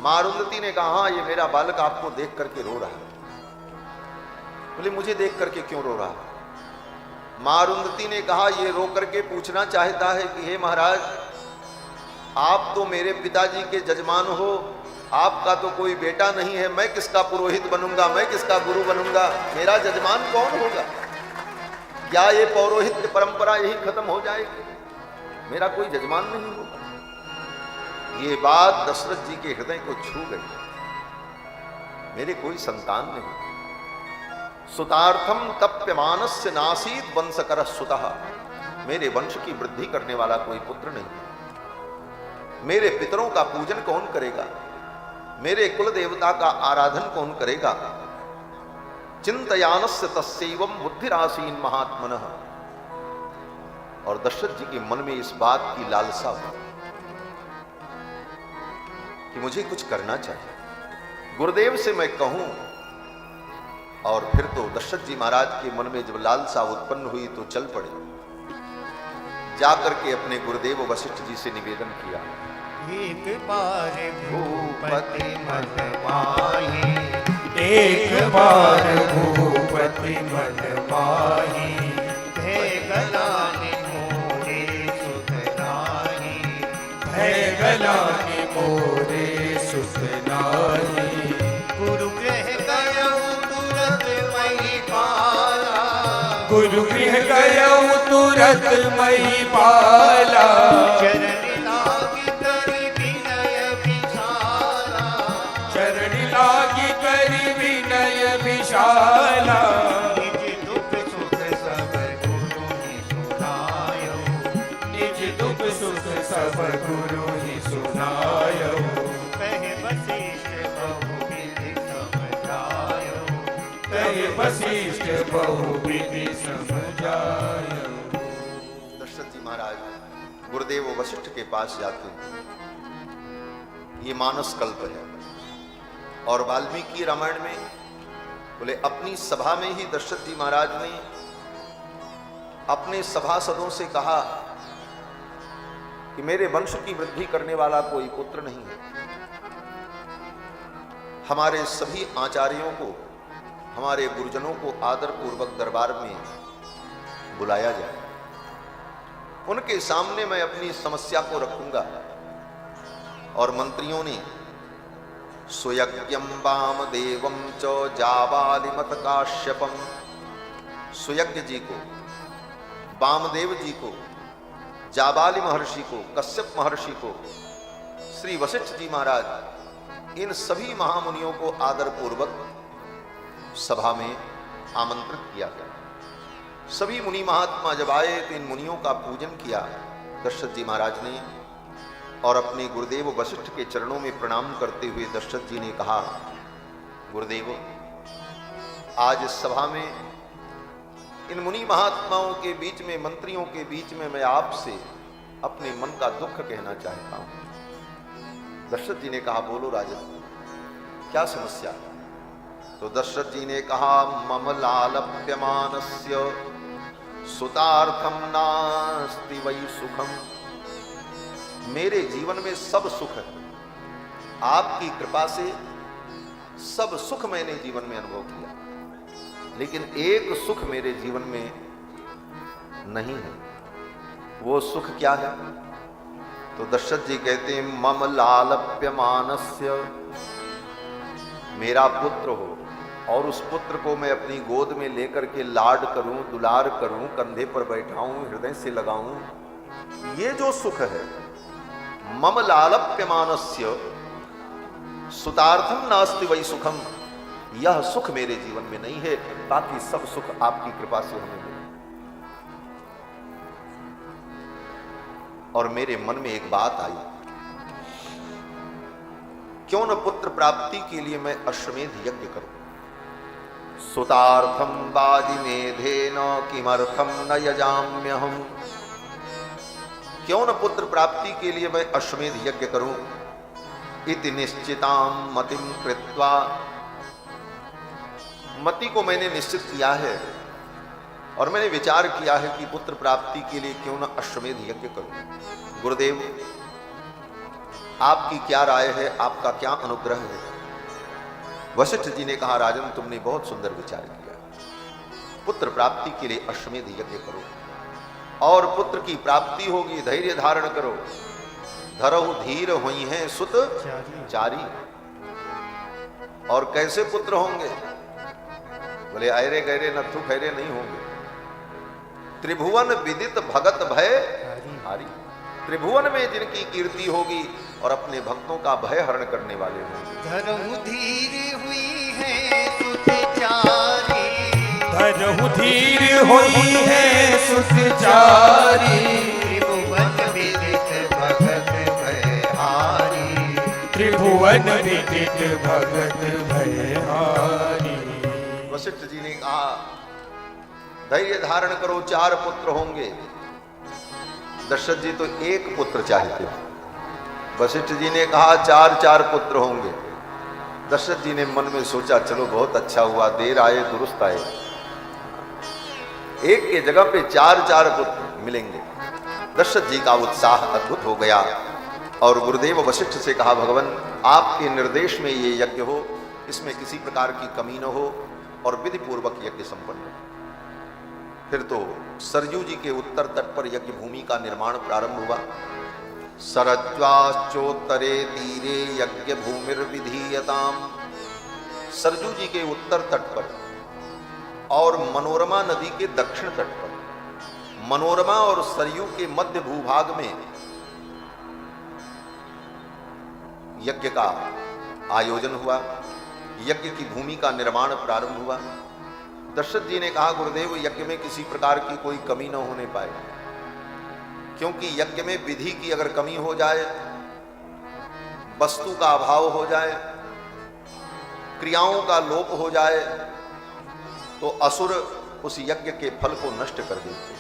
मां अरुंधति ने कहा, हाँ, ये मेरा बालक आपको देख करके रो रहा है। बोले, मुझे देख करके क्यों रो रहा है? मां अरुंधति ने कहा, ये रो करके पूछना चाहता है कि हे महाराज, आप तो मेरे पिताजी के जजमान हो, आपका तो कोई बेटा नहीं है, मैं किसका पुरोहित बनूंगा, मैं किसका गुरु बनूंगा, मेरा जजमान कौन होगा? क्या ये पौरोहित्य परंपरा यही खत्म हो जाएगी? मेरा कोई जजमान नहीं होगा। ये बात दशरथ जी के हृदय को छू गई। मेरे कोई संतान नहीं। सुतार्थम तप्यमानस्य नासीत वंशकर सुतः। मेरे वंश की वृद्धि करने वाला कोई पुत्र नहीं। मेरे पितरों का पूजन कौन करेगा? मेरे कुल देवता का आराधन कौन करेगा? चिंतयानस्य तस्यैवं बुद्धिरासीन महात्मनः। और दशरथ जी के मन में इस बात की लालसा हुई कि मुझे कुछ करना चाहिए, गुरुदेव से मैं कहूं। और फिर तो दशरथ जी महाराज के मन में जब लालसा उत्पन्न हुई तो चल पड़े। जाकर के अपने गुरुदेव वशिष्ठ जी से निवेदन किया, एक बार भूपति मन माही, एक बार भूपति मन माही, भय गलाने मोरे सुध नाही, भय गलाने मोरे सुध नाही। गुरु गृह गयऊ तुरत मही पाला, गुरु गृह गयऊ तुरत मही पाला, चरण लागी करि विनय विशाला, चरण लागी करि विनय विशाला। निज दुख सुख सब गुरु ही सुनायो, निज दुख सुख सब गुरु ही सुनायो, कहे वशिष्ठ बहुविधि समझायो, कहे वशिष्ठ बहुविधि समझायो। दशरथ जी महाराज गुरुदेव वशिष्ठ के पास जाते हैं। ये मानस कल्प है। और वाल्मीकि रामायण में बोले, अपनी सभा में ही दशरथ जी महाराज ने अपने सभासदों से कहा कि मेरे वंश की वृद्धि करने वाला कोई पुत्र नहीं है। हमारे सभी आचार्यों को, हमारे गुरुजनों को आदर पूर्वक दरबार में बुलाया जाए, उनके सामने मैं अपनी समस्या को रखूंगा। और मंत्रियों ने सुयज्ञम वामदेवम च जाबालिमत काश्यपम, सुयज्ञ जी को, वामदेव जी को, जाबाली महर्षि को, कश्यप महर्षि को, श्री वशिष्ठ जी महाराज, इन सभी महामुनियों को आदर पूर्वक सभा में आमंत्रित किया गया। सभी मुनि महात्मा जब आए तो इन मुनियों का पूजन किया दशरथ जी महाराज ने। और अपने गुरुदेव वशिष्ठ के चरणों में प्रणाम करते हुए दशरथ जी ने कहा, गुरुदेव, आज इस सभा में इन मुनि महात्माओं के बीच में, मंत्रियों के बीच में मैं आपसे अपने मन का दुख कहना चाहता हूं। दशरथ जी ने कहा, बोलो राजन, क्या समस्या? तो दशरथ जी ने कहा, मम लालप्यमानस्य सुतार्थम नास्ति वै सुखम। मेरे जीवन में सब सुख है, आपकी कृपा से सब सुख मैंने जीवन में अनुभव किया, लेकिन एक सुख मेरे जीवन में नहीं है। वो सुख क्या है? तो दशरथ जी कहते हैं मम लालप्यमानस्य, मेरा पुत्र हो और उस पुत्र को मैं अपनी गोद में लेकर के लाड करूं, दुलार करूं, कंधे पर बैठाऊं, हृदय से लगाऊं, ये जो सुख है, मम लालप्यमानस्य सुतार्थम नास्ति वै सुखम, यह सुख मेरे जीवन में नहीं है, बाकी सब सुख आपकी कृपा से हमें मिले। और मेरे मन में एक बात आई, क्यों न पुत्र प्राप्ति के लिए मैं अश्वमेध यज्ञ करूं? सुतार्थम वाजिमेधेन किमर्थम न यजाम्यहम्, क्यों न पुत्र प्राप्ति के लिए मैं अश्वमेध यज्ञ करूं? इति निश्चिताम मतिम कृत्वा, मति को मैंने निश्चित किया है और मैंने विचार किया है कि पुत्र प्राप्ति के लिए क्यों न अश्वमेध यज्ञ करूं। गुरुदेव, आपकी क्या राय है, आपका क्या अनुग्रह है? वशिष्ठ जी ने कहा, राजन तुमने बहुत सुंदर विचार किया, पुत्र प्राप्ति के लिए अश्वमेध यज्ञ करो और पुत्र की प्राप्ति होगी, धैर्य धारण करो। धरहु धीर हुई हैं सुत चारी। और कैसे पुत्र होंगे? बोले ऐरे गैरे नथु खैरे नहीं होंगे। त्रिभुवन विदित भगत भय हारी, त्रिभुवन में जिनकी कीर्ति होगी और अपने भक्तों का भय हरण करने वाले होंगे। धरहु धीर हुई है सुत चारी, धरहु धीर हुई है सुत चारी, त्रिभुवन विदित भगत भयहारी, त्रिभुवन विदित भगत भयहारी। वशिष्ठ जी ने कहा, धैर्य धारण करो, 4 पुत्र होंगे। दशरथ जी तो एक पुत्र चाहते हैं, वशिष्ठ जी ने कहा 4 पुत्र होंगे। दशरथ जी ने मन में सोचा, चलो बहुत अच्छा हुआ, देर आए दुरुस्त आए, एक के जगह पे 4 पुत्र मिलेंगे। दशरथ जी का उत्साह अद्भुत हो गया और गुरुदेव वशिष्ठ से कहा, भगवान आपके निर्देश में ये यज्ञ हो, इसमें किसी प्रकार की कमी न हो और विधि पूर्वक यज्ञ संपन्न हो। फिर तो सरयू जी के उत्तर तट पर यज्ञ भूमि का निर्माण प्रारंभ हुआ। सरज्वाश्चोत्तरे तीरे यज्ञ भूमिर्विधीयताम, सरजू जी के उत्तर तट पर और मनोरमा नदी के दक्षिण तट पर, मनोरमा और सरयू के मध्य भूभाग में यज्ञ का आयोजन हुआ, यज्ञ की भूमि का निर्माण प्रारंभ हुआ। दशरथ जी ने कहा, गुरुदेव यज्ञ में किसी प्रकार की कोई कमी न होने पाए, क्योंकि यज्ञ में विधि की अगर कमी हो जाए, वस्तु का अभाव हो जाए, क्रियाओं का लोप हो जाए, तो असुर उस यज्ञ के फल को नष्ट कर देते।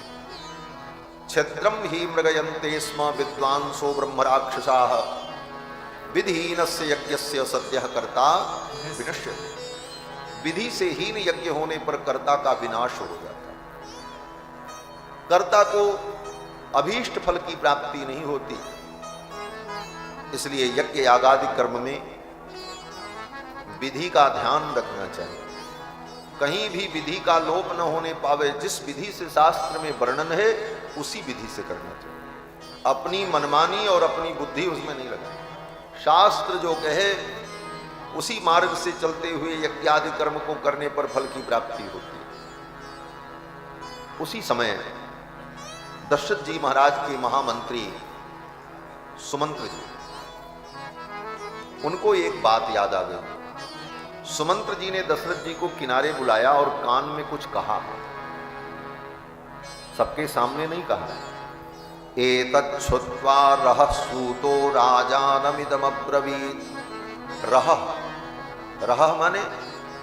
छिद्रम ही मृगयन्ते स्म विद्वांसो ब्रह्मराक्षसाः, विधिहीनस्य यज्ञस्य सद्यः कर्ता विनश्यति। विधि से हीन यज्ञ होने पर कर्ता का विनाश हो जाता, कर्ता को अभीष्ट फल की प्राप्ति नहीं होती। इसलिए यज्ञ यागादि कर्म में विधि का ध्यान रखना चाहिए, कहीं भी विधि का लोप न होने पावे। जिस विधि से शास्त्र में वर्णन है उसी विधि से करना चाहिए, अपनी मनमानी और अपनी बुद्धि उसमें नहीं लगानी। शास्त्र जो कहे उसी मार्ग से चलते हुए यज्ञादि कर्म को करने पर फल की प्राप्ति होती है। उसी समय दशरथ जी महाराज के महामंत्री सुमंत्र जी, उनको एक बात याद आ गई। सुमंत्र जी ने दशरथ जी को किनारे बुलाया और कान में कुछ कहा, सबके सामने नहीं कहा। एतत् श्रुत्वा रह सूतो राजानमिदमब्रवीत्। रह माने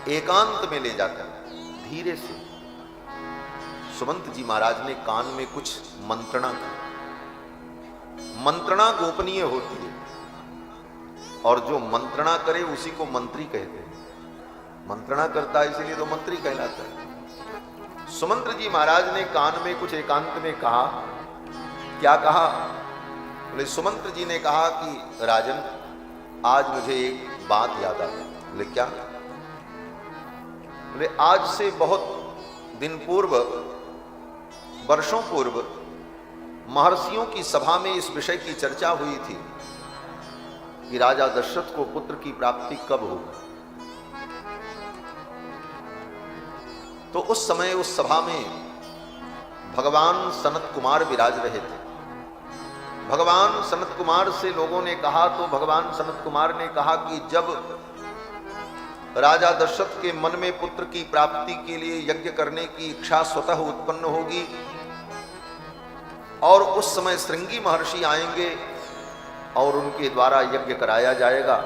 एकांत में ले जाकर धीरे से सुमंत जी महाराज ने कान में कुछ मंत्रणा की। मंत्रणा गोपनीय होती है और जो मंत्रणा करे उसी को मंत्री कहते हैं। मंत्रणा करता है इसीलिए तो मंत्री कहलाता है। सुमंत्र जी महाराज ने कान में कुछ एकांत में कहा। क्या कहा? बोले सुमंत्र जी ने कहा कि राजन, आज मुझे एक बात याद आ गई। बोले क्या? बोले आज से बहुत दिन पूर्व वर्षों पूर्व महर्षियों की सभा में इस विषय की चर्चा हुई थी कि राजा दशरथ को पुत्र की प्राप्ति कब होगी। तो उस समय उस सभा में भगवान सनत कुमार विराज रहे थे। भगवान सनत कुमार से लोगों ने कहा तो भगवान सनत कुमार ने कहा कि जब राजा दशरथ के मन में पुत्र की प्राप्ति के लिए यज्ञ करने की इच्छा स्वतः उत्पन्न होगी और उस समय श्रृंगी महर्षि आएंगे और उनके द्वारा यज्ञ कराया जाएगा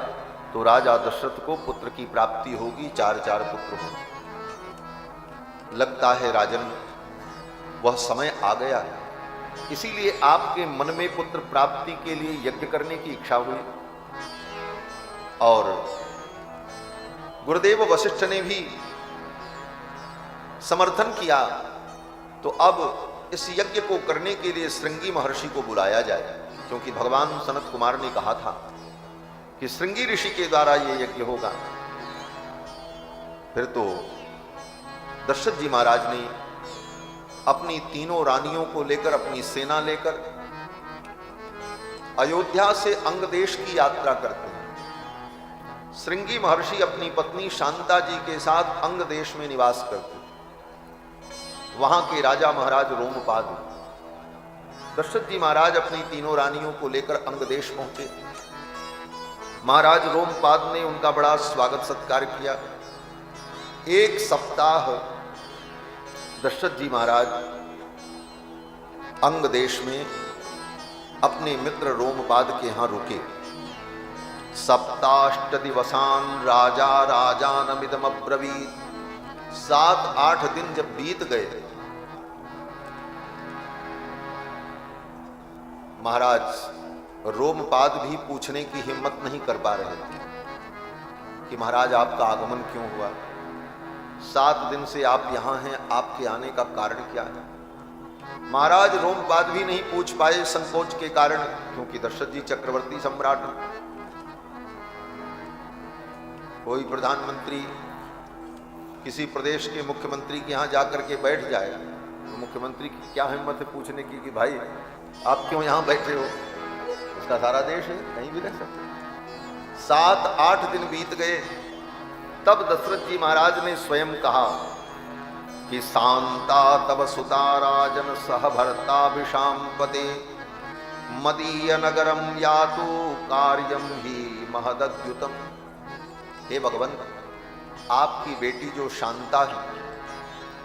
तो राजा दशरथ को पुत्र की प्राप्ति होगी, 4 पुत्र होंगे। लगता है राजन वह समय आ गया है, इसीलिए आपके मन में पुत्र प्राप्ति के लिए यज्ञ करने की इच्छा हुई। और गुरुदेव वशिष्ठ ने भी समर्थन किया। तो अब इस यज्ञ को करने के लिए श्रृंगी महर्षि को बुलाया जाए, क्योंकि भगवान सनत कुमार ने कहा था कि श्रृंगी ऋषि के द्वारा यह यज्ञ होगा। फिर तो दशरथ जी महाराज ने अपनी तीनों रानियों को लेकर, अपनी सेना लेकर अयोध्या से अंग देश की यात्रा करते हैं। श्रृंगी महर्षि अपनी पत्नी शांता जी के साथ अंग देश में निवास करते। वहां के राजा महाराज रोमपाद, दशरथ जी महाराज अपनी तीनों रानियों को लेकर अंग देश पहुंचे। महाराज रोमपाद ने उनका बड़ा स्वागत सत्कार किया। 1 सप्ताह दशरथ जी महाराज अंग देश में अपने मित्र रोमपाद के यहां रुके। 7 दिवसान राजा राजानमिदम अब्रवीत। 7-8 दिन जब बीत गए, महाराज रोमपाद भी पूछने की हिम्मत नहीं कर पा रहे थे कि महाराज आपका आगमन क्यों हुआ, 7 दिन से आप यहां हैं, आपके आने का कारण क्या है। महाराज रोमपाद भी नहीं पूछ पाए संकोच के कारण, क्योंकि दशरथ जी चक्रवर्ती सम्राट। कोई प्रधानमंत्री किसी प्रदेश के मुख्यमंत्री के यहां जाकर के बैठ जाए तो मुख्यमंत्री की क्या हिम्मत है पूछने की कि भाई आप क्यों यहां बैठे हो, उसका सारा देश है, कहीं भी रह सकते। 7-8 दिन बीत गए, तब दशरथ जी महाराज ने स्वयं कहा कि शांता तब सुता राजन सह भरताभिषाम पते मदीय नगरम यातु कार्यम ही महदद्युतम। हे भगवंत, आपकी बेटी जो शांता है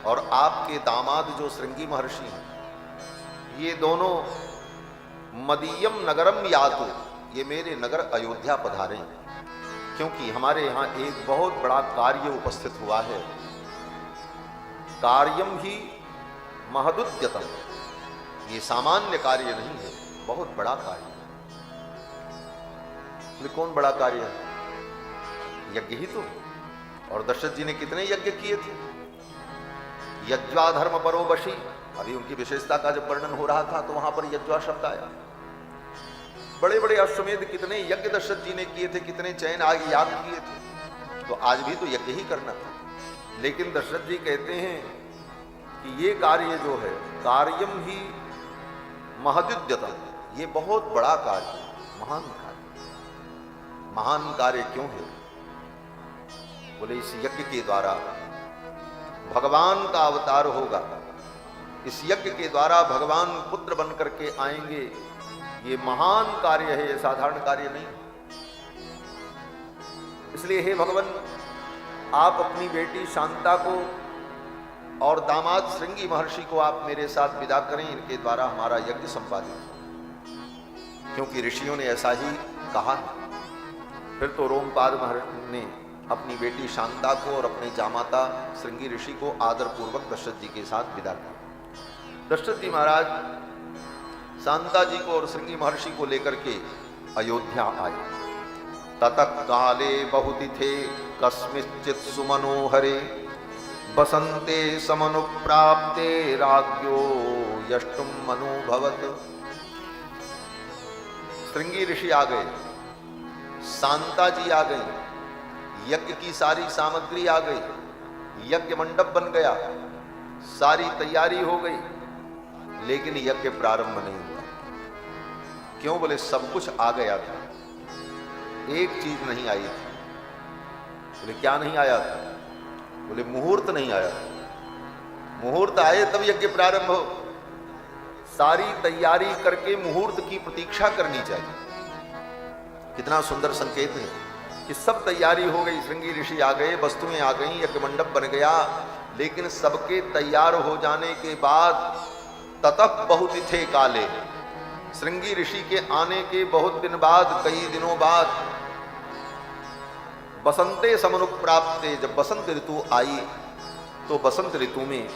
और आपके दामाद जो श्रृंगी महर्षि हैं, ये दोनों मदीयम नगरम यातु, ये मेरे नगर अयोध्या पधारे हैं, क्योंकि हमारे यहाँ एक बहुत बड़ा कार्य उपस्थित हुआ है। कार्यम ही महदुद्यतम, ये सामान्य कार्य नहीं है, बहुत बड़ा कार्य है। कौन बड़ा कार्य है? यज्ञ ही तो। और दशरथ जी ने कितने यज्ञ किए थे। यज्वा धर्म परो वशी, अभी उनकी विशेषता का जब वर्णन हो रहा था तो वहां पर यज्वा शब्द आया। बड़े बड़े अश्वमेध कितने यज्ञ दशरथ जी ने किए थे, कितने चयन आगे याग किए थे। तो आज भी तो यज्ञ ही करना था। लेकिन दशरथ जी कहते हैं कि ये कार्य जो है कार्यम ही महदुद्यतम, ये बहुत बड़ा कार्य, महान कार्य। महान कार्य क्यों है? बोले इस यज्ञ के द्वारा भगवान का अवतार होगा, इस यज्ञ के द्वारा भगवान पुत्र बन करके आएंगे। ये महान कार्य है, ये साधारण कार्य नहीं। इसलिए हे भगवान, आप अपनी बेटी शांता को और दामाद श्रृंगी महर्षि को आप मेरे साथ विदा करें, इनके द्वारा हमारा यज्ञ संपादित, क्योंकि ऋषियों ने ऐसा ही कहा। फिर तो रोमपाद महर्षि ने अपनी बेटी शांता को और अपने जामाता श्रृंगी ऋषि को आदरपूर्वक दशरथ जी के साथ विदा किया। दशरथ जी महाराज शांता जी को और श्रृंगी महर्षि को लेकर के अयोध्या आए। ततः काले बहुतिथे कस्मिश्चित सुमनोहरे बसंते समनुप्राप्ते राज्ञो यष्टुम मनोभवत। श्रृंगी ऋषि आ गए, शांता जी आ गई, यज्ञ की सारी सामग्री आ गई, यज्ञ मंडप बन गया, सारी तैयारी हो गई। लेकिन यज्ञ प्रारंभ नहीं हुआ। क्यों? बोले सब कुछ आ गया था, एक चीज नहीं आई थी। बोले क्या नहीं आया था? बोले मुहूर्त नहीं आया। मुहूर्त आए तब यज्ञ प्रारंभ हो। सारी तैयारी करके मुहूर्त की प्रतीक्षा करनी चाहिए। कितना सुंदर संकेत है कि सब तैयारी हो गई, श्रृंगी ऋषि आ गए, वस्तुएं आ गई, यज्ञ मंडप बन गया, लेकिन सबके तैयार हो जाने के बाद ततः बहुतिथे काले, श्रृंगी ऋषि के आने के बहुत दिन बाद, कई दिनों बाद, बसंते समनुप्राप्ते, जब बसंत ऋतु आई तो बसंत ऋतु में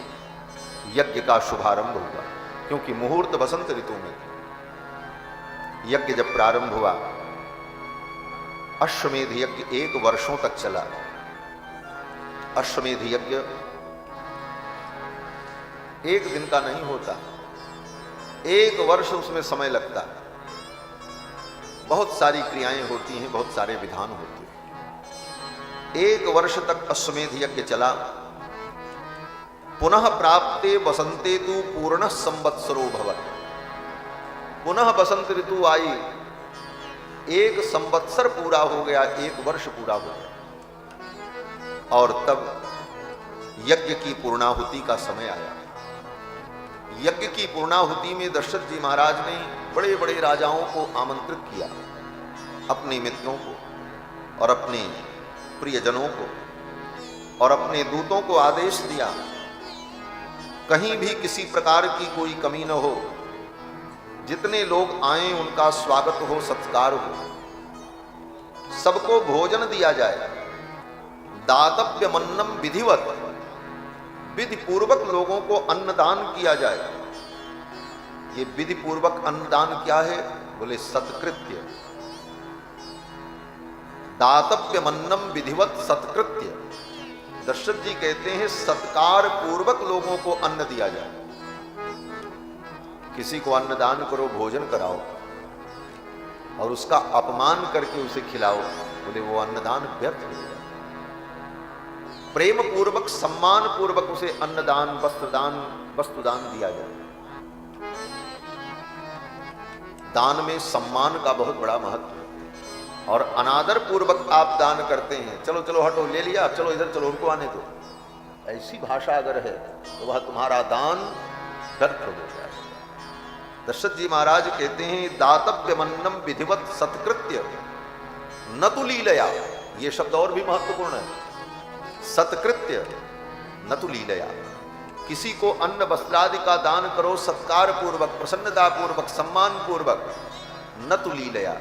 यज्ञ का शुभारंभ हुआ, क्योंकि मुहूर्त बसंत ऋतु में। यज्ञ जब प्रारंभ हुआ, अश्वमेध यज्ञ 1 वर्षों तक चला। अश्वमेध यज्ञ 1 दिन का नहीं होता, 1 वर्ष उसमें समय लगता। बहुत सारी क्रियाएं होती हैं, बहुत सारे विधान होते हैं। 1 वर्ष तक अश्वमेध यज्ञ चला। पुनः प्राप्ते बसंते तु पूर्ण संवत्सरो भवत्। पुनः बसंत ऋतु आई, 1 संवत्सर पूरा हो गया, 1 वर्ष पूरा हो गया, और तब यज्ञ की पूर्णाहुति का समय आया। यज्ञ की पूर्णाहुति में दशरथ जी महाराज ने बड़े बड़े राजाओं को आमंत्रित किया, अपने मित्रों को और अपने प्रियजनों को, और अपने दूतों को आदेश दिया, कहीं भी किसी प्रकार की कोई कमी न हो, जितने लोग आए उनका स्वागत हो, सत्कार हो, सबको भोजन दिया जाए। दातव्यमन्नम विधिवत, विधि पूर्वक लोगों को अन्नदान किया जाए। ये विधि पूर्वक अन्नदान क्या है? बोले सत्कृत्य। दातव्यमन्नम विधिवत सत्कृत्य। दशरथ जी कहते हैं सत्कार पूर्वक लोगों को अन्न दिया जाए। किसी को अन्नदान करो, भोजन कराओ, और उसका अपमान करके उसे खिलाओ, बोले वो अन्नदान व्यर्थ हो जाए। प्रेम पूर्वक, सम्मान पूर्वक उसे अन्नदान, वस्त्रदान, वस्तुदान दिया जाए। दान में सम्मान का बहुत बड़ा महत्व है, और अनादर पूर्वक आप दान करते हैं, चलो चलो हटो, ले लिया, चलो इधर चलो, उनको आने दो, ऐसी भाषा अगर है तो वह तुम्हारा दान व्यर्थ हो जाए। दशरथ जी महाराज कहते हैं दातव्यमन्नम विधिवत सत्कृत्य न तु लीलया। ये शब्द और भी महत्वपूर्ण है। सत्कृत्य न तु लीलया। किसी को अन्न वस्त्रादि का दान करो सत्कार पूर्वक, प्रसन्नता पूर्वक, सम्मान पूर्वक, न तु लीलया।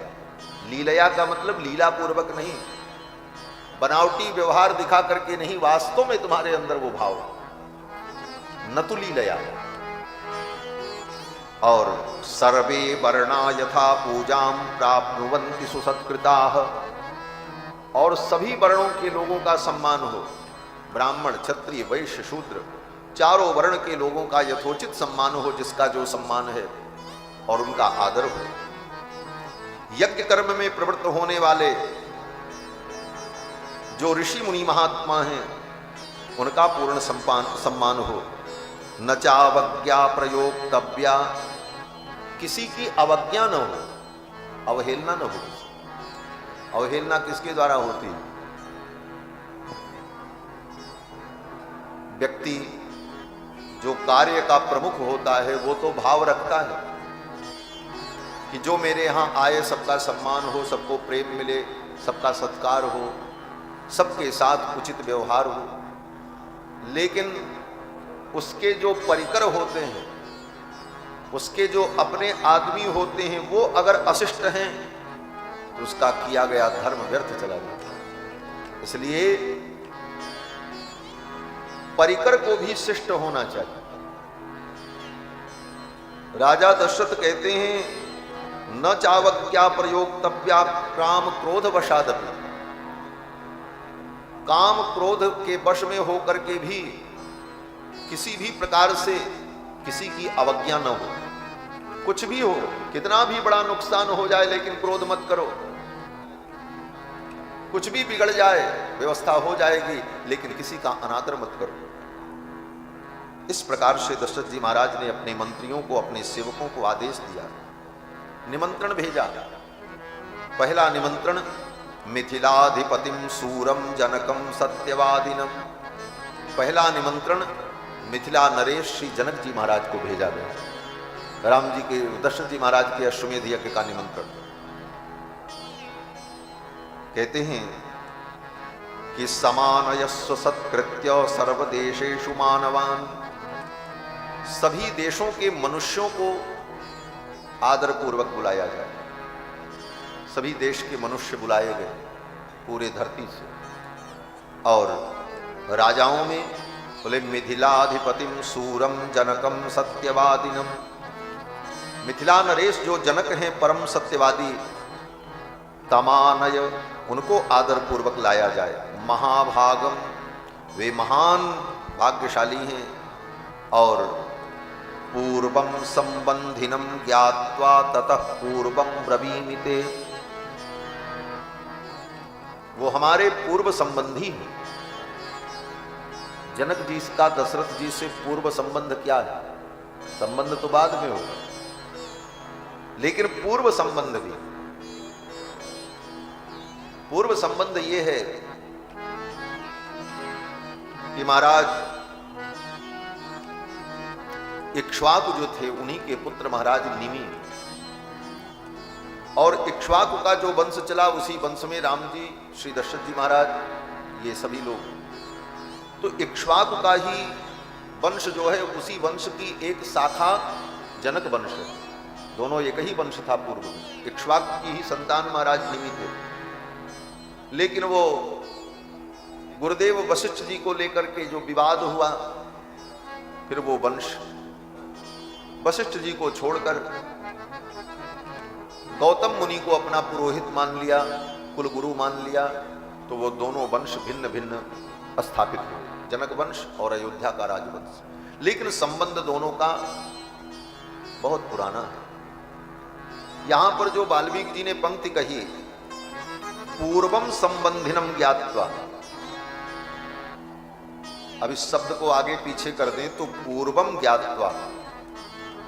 लीलया का मतलब लीला पूर्वक नहीं, बनावटी व्यवहार दिखा करके नहीं, वास्तव में तुम्हारे अंदर वो भाव, न तु लीलया। और सर्वे वर्णा यथा पूजाम प्राप्नुवन्ति सुसत्कृताः, और सभी वर्णों के लोगों का सम्मान हो, ब्राह्मण, क्षत्रिय, वैश्य, शूद्र, चारों वर्ण के लोगों का यथोचित सम्मान हो, जिसका जो सम्मान है, और उनका आदर हो। यज्ञ कर्म में प्रवृत्त होने वाले जो ऋषि मुनि महात्मा हैं, उनका पूर्ण सम्मान हो। न चावज्ञा प्रयोक्तव्या, किसी की अवज्ञा न हो, अवहेलना न हो। अवहेलना किसके द्वारा होती है? व्यक्ति जो कार्य का प्रमुख होता है वो तो भाव रखता है कि जो मेरे यहाँ आए सबका सम्मान हो, सबको प्रेम मिले, सबका सत्कार हो, सबके साथ उचित व्यवहार हो। लेकिन उसके जो परिकर होते हैं, उसके जो अपने आदमी होते हैं, वो अगर अशिष्ट हैं तो उसका किया गया धर्म व्यर्थ चला जाता है। इसलिए परिकर को भी शिष्ट होना चाहिए। राजा दशरथ कहते हैं न चावज्ञा प्रयोक्तव्या काम क्रोध वशादपि, काम क्रोध के वश में होकर के भी किसी भी प्रकार से किसी की अवज्ञा न हो। कुछ भी हो, कितना भी बड़ा नुकसान हो जाए, लेकिन क्रोध मत करो। कुछ भी बिगड़ जाए, व्यवस्था हो जाएगी, लेकिन किसी का अनादर मत करो। इस प्रकार से दशरथ जी महाराज ने अपने मंत्रियों को, अपने सेवकों को आदेश दिया, निमंत्रण भेजा। पहला निमंत्रण मिथिलाधिपतिम सूरम जनकम सत्यवादिनम, पहला निमंत्रण मिथिला नरेश श्री जनक जी महाराज को भेजा गया। राम जी के, दशरथ जी महाराज के अश्वमेध यज्ञ का निमंत्रण। कहते हैं कि समानयस्व सत्कृत्य सर्वदेशेषु मानवान, सभी देशों के मनुष्यों को आदरपूर्वक बुलाया जाए। सभी देश के मनुष्य बुलाए गए पूरे धरती से। और राजाओं में बोले मिथिलाधिपतिम सूरम जनकम सत्यवादिनम, मिथिला नरेश जो जनक हैं परम सत्यवादी, तमानय, उनको आदरपूर्वक लाया जाए। महाभागम, वे महान भाग्यशाली हैं। और पूर्वम संबंधिनम ज्ञात्वा ततः पूर्वम ब्रवीमिते, वो हमारे पूर्व संबंधी हैं। जनक जी का दशरथ जी से पूर्व संबंध क्या है? संबंध तो बाद में होगा, लेकिन पूर्व संबंध भी। पूर्व संबंध ये है कि महाराज इक्ष्वाकु जो थे उन्हीं के पुत्र महाराज निमि, और इक्ष्वाकु का जो वंश चला उसी वंश में राम जी, श्री दशरथ जी महाराज, ये सभी लोग। तो इक्ष्वाकु का ही वंश जो है, उसी वंश की एक शाखा जनक वंश है। दोनों एक ही वंश था पूर्व में। इक्ष्वाकु की ही संतान महाराज निमि थे। लेकिन वो गुरुदेव वशिष्ठ जी को लेकर के जो विवाद हुआ, फिर वो वंश वशिष्ठ जी को छोड़कर गौतम मुनि को अपना पुरोहित मान लिया, कुलगुरु मान लिया। तो वो दोनों वंश भिन्न भिन्न स्थापित हुए, जनक वंश और अयोध्या का राजवंश। लेकिन संबंध दोनों का बहुत पुराना है। यहां पर जो वाल्मीकि जी ने पंक्ति कही, पूर्वम संबंधिनम ज्ञात्वा, अब इस शब्द को आगे पीछे कर दें तो पूर्वम ज्ञात्वा,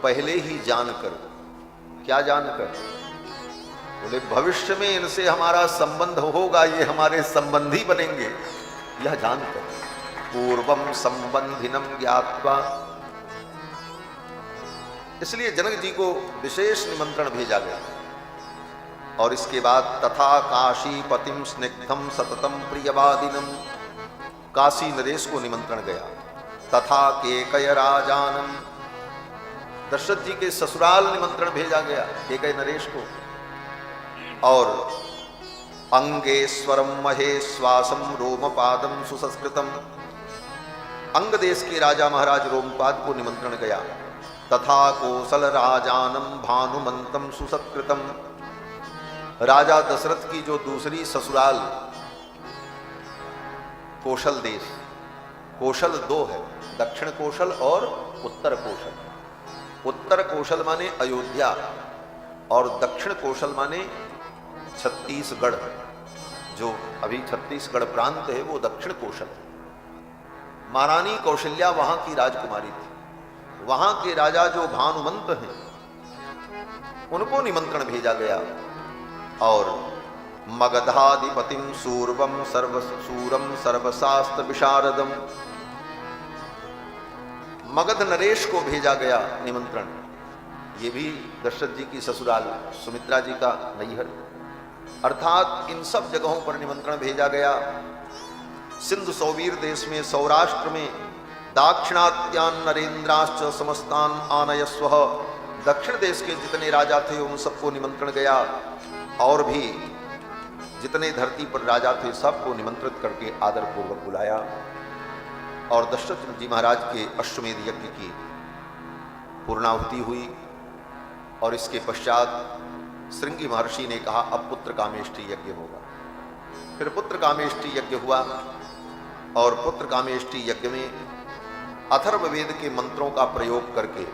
पहले ही जानकर। क्या जानकर? बोले भविष्य में इनसे हमारा संबंध होगा, ये हमारे संबंधी बनेंगे, यह जानकर। पूर्वम संबंधिनम ज्ञात्वा, इसलिए जनक जी को विशेष निमंत्रण भेजा गया। और इसके बाद तथा काशी पतिम स्निग्धम सततम प्रियवादिनम, काशी नरेश को निमंत्रण गया। तथा केकय राजानम, दशरथ जी के ससुराल निमंत्रण भेजा गया केकय नरेश को। और अंगेश्वरम महेश्वासम रोमपादम सुसंस्कृतम, अंग देश के राजा महाराज रोमपाद को निमंत्रण गया। तथा कौशल राजानम भानुमंतम सुसत्कृतम, राजा दशरथ की जो दूसरी ससुराल कौशल देश, कौशल दो है, दक्षिण कौशल और उत्तर कौशल। उत्तर कौशल माने अयोध्या और दक्षिण कौशल माने छत्तीसगढ़। जो अभी छत्तीसगढ़ प्रांत है वो दक्षिण कौशल है। महारानी कौशल्या वहां की राजकुमारी थी। वहां के राजा जो भानुमंत हैं उनको निमंत्रण भेजा गया। और मगधाधिपतिम सूरवम सूरम सर्वशास्त्र विशारदम, मगध नरेश को भेजा गया निमंत्रण। ये भी दशरथ जी की ससुराल, सुमित्रा जी का नैहर। अर्थात इन सब जगहों पर निमंत्रण भेजा गया। सिंधु सौवीर देश में, सौराष्ट्र में, दाक्षिणात्यान नरेंद्राश्च समस्तान आनयस्व, दक्षिण देश के जितने राजा थे उन सबको निमंत्रण गया। और भी जितने धरती पर राजा थे सबको निमंत्रित करके आदरपूर्वक बुलाया। और दशरथ जी महाराज के अश्वमेध यज्ञ की पूर्णाहुति हुई। और इसके पश्चात श्रृंगी महर्षि ने कहा अब पुत्र कामेष्टि यज्ञ होगा। फिर पुत्र कामेष्टि यज्ञ हुआ। और पुत्र कामेष्टि यज्ञ में अथर्ववेद के मंत्रों का प्रयोग करके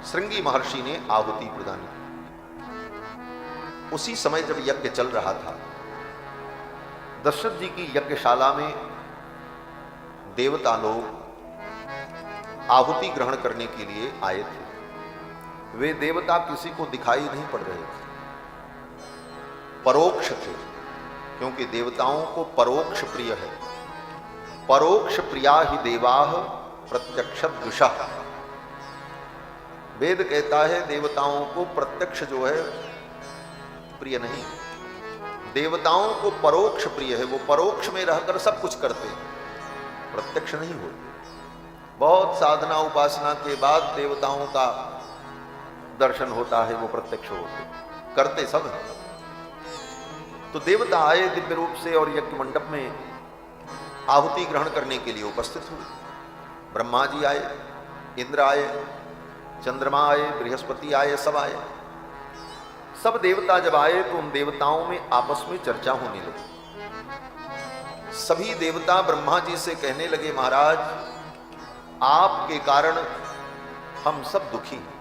श्रृंगी महर्षि ने आहुति प्रदान की। उसी समय जब यज्ञ चल रहा था, दशरथ जी की यज्ञशाला में देवता लोग आहुति ग्रहण करने के लिए आए थे। वे देवता किसी को दिखाई नहीं पड़ रहे थे, परोक्ष थे, क्योंकि देवताओं को परोक्ष प्रिय है। परोक्ष प्रिया ही देवाः प्रत्यक्ष द्विषः। वेद कहता है देवताओं को प्रत्यक्ष जो है प्रिय नहीं, देवताओं को परोक्ष प्रिय है। वो परोक्ष में रहकर सब कुछ करते, प्रत्यक्ष नहीं होते। बहुत साधना उपासना के बाद देवताओं का दर्शन होता है, वो प्रत्यक्ष होते, करते सब है। तो देवता आए दिव्य रूप से और यज्ञ मंडप में आहुति ग्रहण करने के लिए उपस्थित हुए। ब्रह्मा जी आए, इंद्र आए, चंद्रमा आए, बृहस्पति आए, सब आए। सब देवता जब आए तो उन देवताओं में आपस में चर्चा होने लगी। सभी देवता ब्रह्मा जी से कहने लगे, महाराज आपके कारण हम सब दुखी हैं।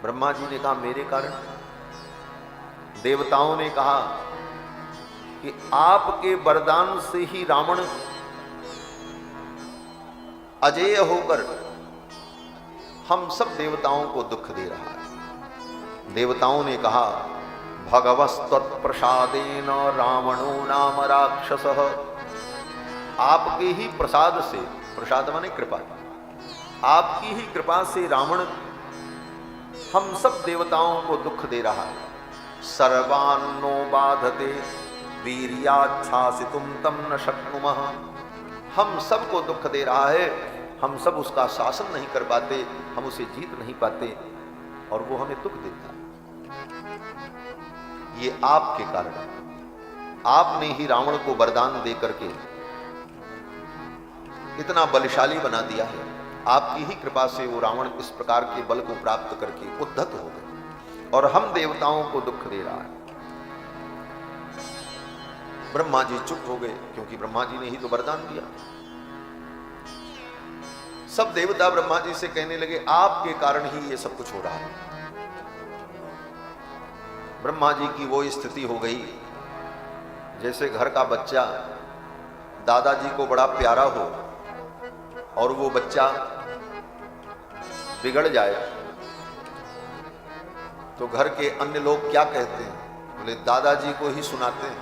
ब्रह्मा जी ने कहा, मेरे कारण? देवताओं ने कहा कि आपके वरदान से ही रावण अजेय होकर हम सब देवताओं को दुख दे रहा है। देवताओं ने कहा, भगवस्तत्प्रसादेन रावणो नाम राक्षसः। आपके ही प्रसाद से, प्रसाद माने कृपा, आपकी ही कृपा से रावण हम सब देवताओं को दुख दे रहा है। सर्वान्नो बाधते वीर्याच्छासितुम तम न शक्नुमः। हम सबको दुख दे रहा है, हम सब उसका शासन नहीं कर पाते, हम उसे जीत नहीं पाते और वो हमें दुख देता है। ये आपके कारण, आपने ही रावण को वरदान दे करके इतना बलशाली बना दिया है। आपकी ही कृपा से वो रावण इस प्रकार के बल को प्राप्त करके उद्धत हो गए और हम देवताओं को दुख दे रहा है। ब्रह्मा जी चुप हो गए, क्योंकि ब्रह्मा जी ने ही तो वरदान दिया। सब देवता ब्रह्मा जी से कहने लगे, आपके कारण ही ये सब कुछ हो रहा है। ब्रह्मा जी की वो स्थिति हो गई जैसे घर का बच्चा दादाजी को बड़ा प्यारा हो और वो बच्चा बिगड़ जाए तो घर के अन्य लोग क्या कहते हैं? बोले, दादाजी को ही सुनाते हैं,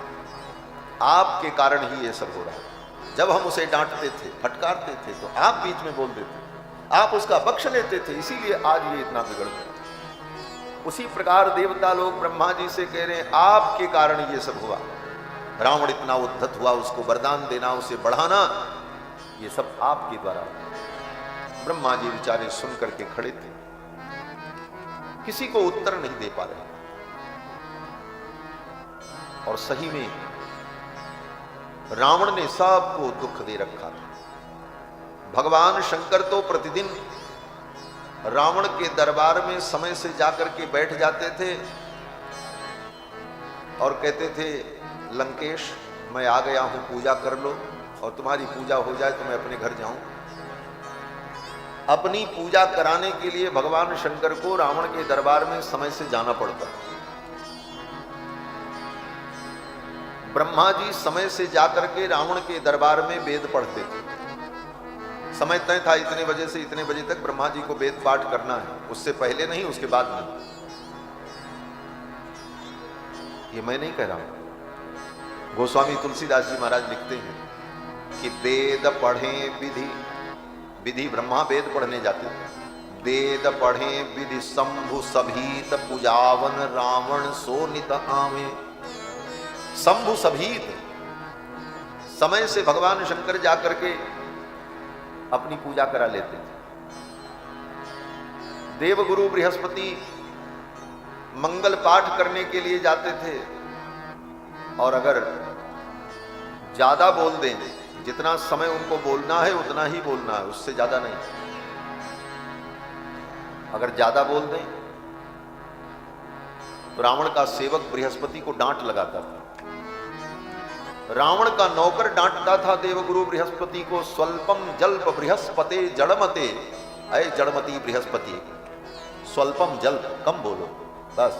आपके कारण ही ये सब हो रहा है। जब हम उसे डांटते थे, फटकारते थे तो आप बीच में बोल देते, आप उसका पक्ष लेते थे, इसीलिए आज ये इतना बिगड़ गया। उसी प्रकार देवता लोग ब्रह्मा जी से कह रहे हैं, आपके कारण ये सब हुआ। रावण इतना उद्धत हुआ, उसको वरदान देना, उसे बढ़ाना, ये सब आपके द्वारा। ब्रह्मा जी बेचारे सुन करके खड़े थे, किसी को उत्तर नहीं दे पा रहे। और सही में रावण ने सबको दुख दे रखा। भगवान शंकर तो प्रतिदिन रावण के दरबार में समय से जाकर के बैठ जाते थे और कहते थे, लंकेश मैं आ गया हूं, पूजा कर लो, और तुम्हारी पूजा हो जाए तो मैं अपने घर जाऊं। अपनी पूजा कराने के लिए भगवान शंकर को रावण के दरबार में समय से जाना पड़ता। ब्रह्मा जी समय से जाकर के रावण के दरबार में वेद पढ़ते थे। समय तय था, इतने बजे से इतने बजे तक ब्रह्मा जी को वेद पाठ करना है, उससे पहले नहीं, उसके बाद नहीं। ये मैं नहीं कह रहा हूं, गोस्वामी तुलसीदास जी महाराज लिखते हैं कि वेद पढ़ें विधि, विधि ब्रह्मा वेद पढ़ने जाते थे। वेद पढ़ें विधि शंभु सभीत, पूजावन रावण सो नित आवे। शंभु सभीत, समय से भगवान शंकर जाकर के अपनी पूजा करा लेते थे। देवगुरु बृहस्पति मंगल पाठ करने के लिए जाते थे और अगर ज्यादा बोल दें, जितना समय उनको बोलना है उतना ही बोलना है, उससे ज्यादा नहीं। अगर ज्यादा बोल दें तो रावण का सेवक बृहस्पति को डांट लगाता था। रावण का नौकर डांटता था देवगुरु बृहस्पति को, स्वल्पम जल्प बृहस्पते जड़मते, अय जड़मती बृहस्पति, स्वल्पम जल्प, कम बोलो बस।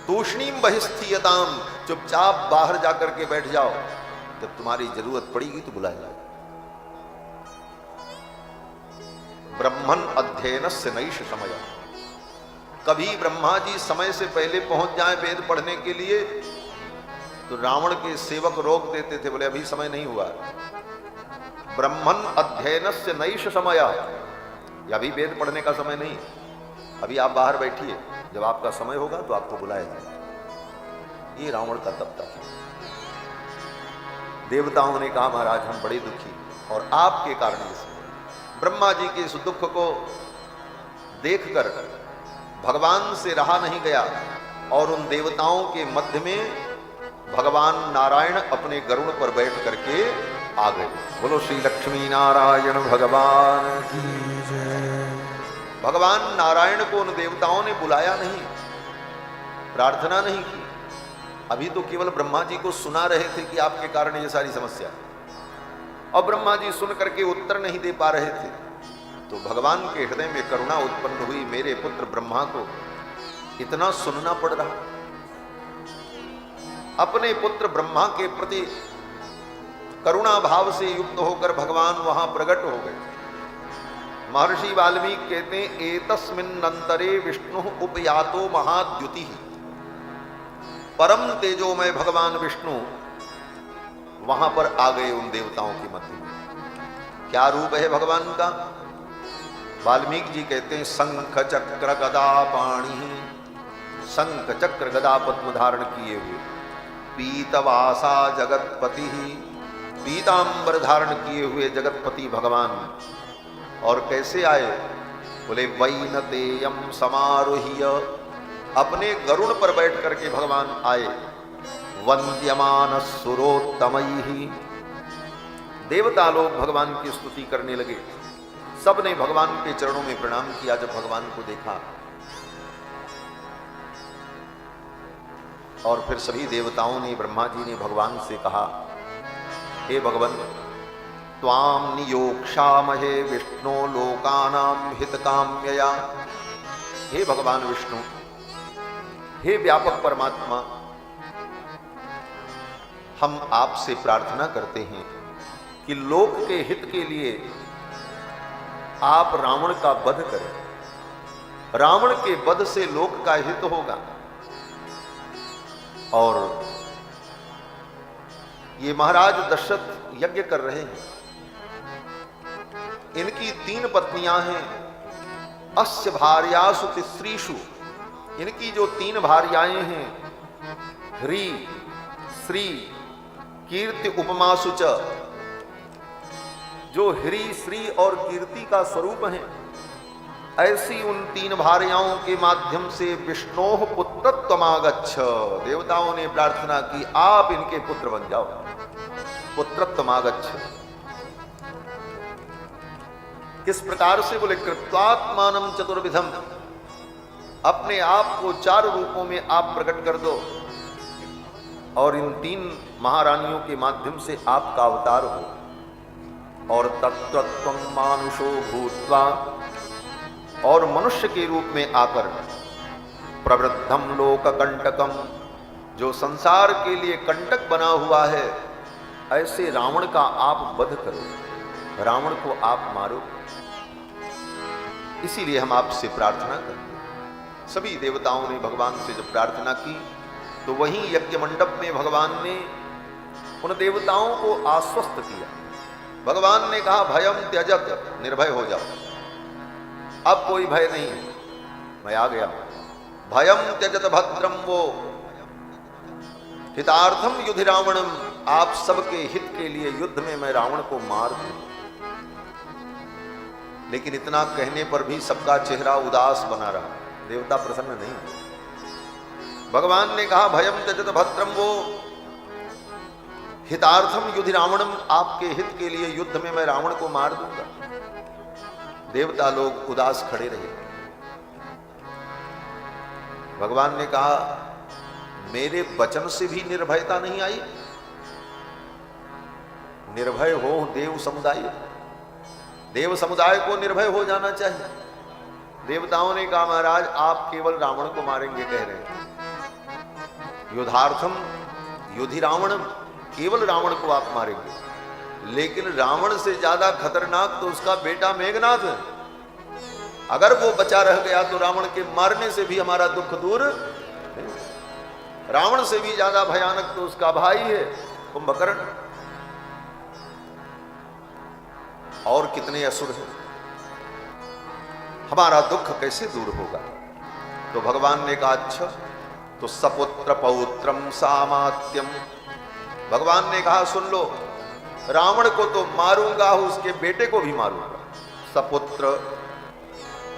तूष्णीम बहिस्थीयताम, चुपचाप बाहर जाकर के बैठ जाओ, जब तुम्हारी जरूरत पड़ेगी तो बुलाया जाए। ब्रह्मन अध्ययन से नैष समय। कभी ब्रह्मा जी समय से पहले पहुंच जाए वेद पढ़ने के लिए तो रावण के सेवक रोक देते थे, बोले अभी समय नहीं हुआ। ब्रह्मन अध्ययन से नैष समय, अभी वेद पढ़ने का समय नहीं, अभी आप बाहर बैठिए, जब आपका समय होगा तो आपको बुलाया जाए। ये रावण का तब था। देवताओं ने कहा महाराज हम बड़े दुखी, और आपके कारण से ब्रह्मा जी के इस दुख को देखकर भगवान से रहा नहीं गया, और उन देवताओं के मध्य में भगवान नारायण अपने गरुड़ पर बैठ करके आ गए। बोलो श्री लक्ष्मी नारायण भगवान की जय। भगवान नारायण को उन देवताओं ने बुलाया नहीं, प्रार्थना नहीं की। अभी तो केवल ब्रह्मा जी को सुना रहे थे कि आपके कारण ये सारी समस्या, और ब्रह्मा जी सुन करके उत्तर नहीं दे पा रहे थे। तो भगवान के हृदय में करुणा उत्पन्न हुई, मेरे पुत्र ब्रह्मा को इतना सुनना पड़ रहा। अपने पुत्र ब्रह्मा के प्रति करुणा भाव से युक्त होकर भगवान वहां प्रकट हो गए। महर्षि वाल्मीकि कहते हैं एतस्मिन्नंतरे विष्णु उपयातो महाद्युति, परम तेजोमय भगवान विष्णु वहां पर आ गए उन देवताओं के मध्य में। क्या रूप है भगवान का? वाल्मीकि जी कहते हैं शंख चक्र गदा पाणि, शंख चक्र गदा पद्म धारण किए हुए, पीतवासा जगतपति, पीतांबर धारण किए हुए जगतपति भगवान। और कैसे आए? बोले वैनतेयम समारोह्य, अपने गरुड़ पर बैठ करके भगवान आए। वंद्यमान सुरोत्तमैहि, देवता लोग भगवान की स्तुति करने लगे। सबने भगवान के चरणों में प्रणाम किया जब भगवान को देखा। और फिर सभी देवताओं ने, ब्रह्मा जी ने भगवान से कहा हे भगवान, त्वाम नियोक्षामहे विष्णु लोकानां हितकाम्यया। हे भगवान विष्णु, हे व्यापक परमात्मा, हम आपसे प्रार्थना करते हैं कि लोक के हित के लिए आप रावण का वध करें। रावण के वध से लोक का हित होगा। और ये महाराज दशरथ यज्ञ कर रहे हैं, इनकी 3 पत्नियां हैं। अस्य भार्यासु तिस्रीषु, इनकी जो 3 भार्याएं हैं, ह्री श्री कीर्ति उपमासु च, जो ह्री श्री और कीर्ति का स्वरूप है, ऐसी उन 3 भार्याओं के माध्यम से विष्णोः पुत्रत्वमागच्छ। देवताओं ने प्रार्थना की आप इनके पुत्र बन जाओ, पुत्रत्वमागच्छ। किस प्रकार से? बोले कृत्वात्मानं चतुर्विधम, अपने आप को 4 रूपों में आप प्रकट कर दो, और इन 3 महारानियों के माध्यम से आपका अवतार हो। और तत्त्वत्वं मानुषो भूत्वा, और मनुष्य के रूप में आकर प्रवृद्धम लोक कंटकम, जो संसार के लिए कंटक बना हुआ है, ऐसे रावण का आप वध करो, रावण को आप मारो। इसीलिए हम आपसे प्रार्थना करते हैं। सभी देवताओं ने भगवान से जब प्रार्थना की तो वहीं यज्ञ मंडप में भगवान ने उन देवताओं को आश्वस्त किया। भगवान ने कहा भयम त्यजत, निर्भय हो जाओ, अब कोई भय नहीं है, मैं आ गया। भयम त्यजत भद्रम वो हितार्थम युधि रावणम, आप सबके हित के लिए युद्ध में मैं रावण को मार दूं। लेकिन इतना कहने पर भी सबका चेहरा उदास बना रहा, देवता प्रसन्न नहीं। भगवान ने कहा भयम त्यजत भद्रम वो हितार्थम युधि रावणम, आपके हित के लिए युद्ध में मैं रावण को मार दूंगा। देवता लोग उदास खड़े रहे। भगवान ने कहा मेरे वचन से भी निर्भयता नहीं आई। निर्भय हो देव समुदाय, देव समुदाय को निर्भय हो जाना चाहिए। देवताओं ने कहा महाराज आप केवल रावण को मारेंगे कह रहे हैं, युद्धार्थम युधि रावणम, केवल रावण को आप मारेंगे। लेकिन रावण से ज्यादा खतरनाक तो उसका बेटा मेघनाथ है। अगर वो बचा रह गया तो रावण के मारने से भी हमारा दुख दूर नहीं। रावण से भी ज्यादा भयानक तो उसका भाई है कुंभकर्ण, और कितने असुर हैं। हमारा दुख कैसे दूर होगा? तो भगवान ने कहा अच्छा तो सपुत्र पौत्रम सामात्यम। भगवान ने कहा सुन लो, रावण को तो मारूंगा, उसके बेटे को भी मारूंगा। सपुत्र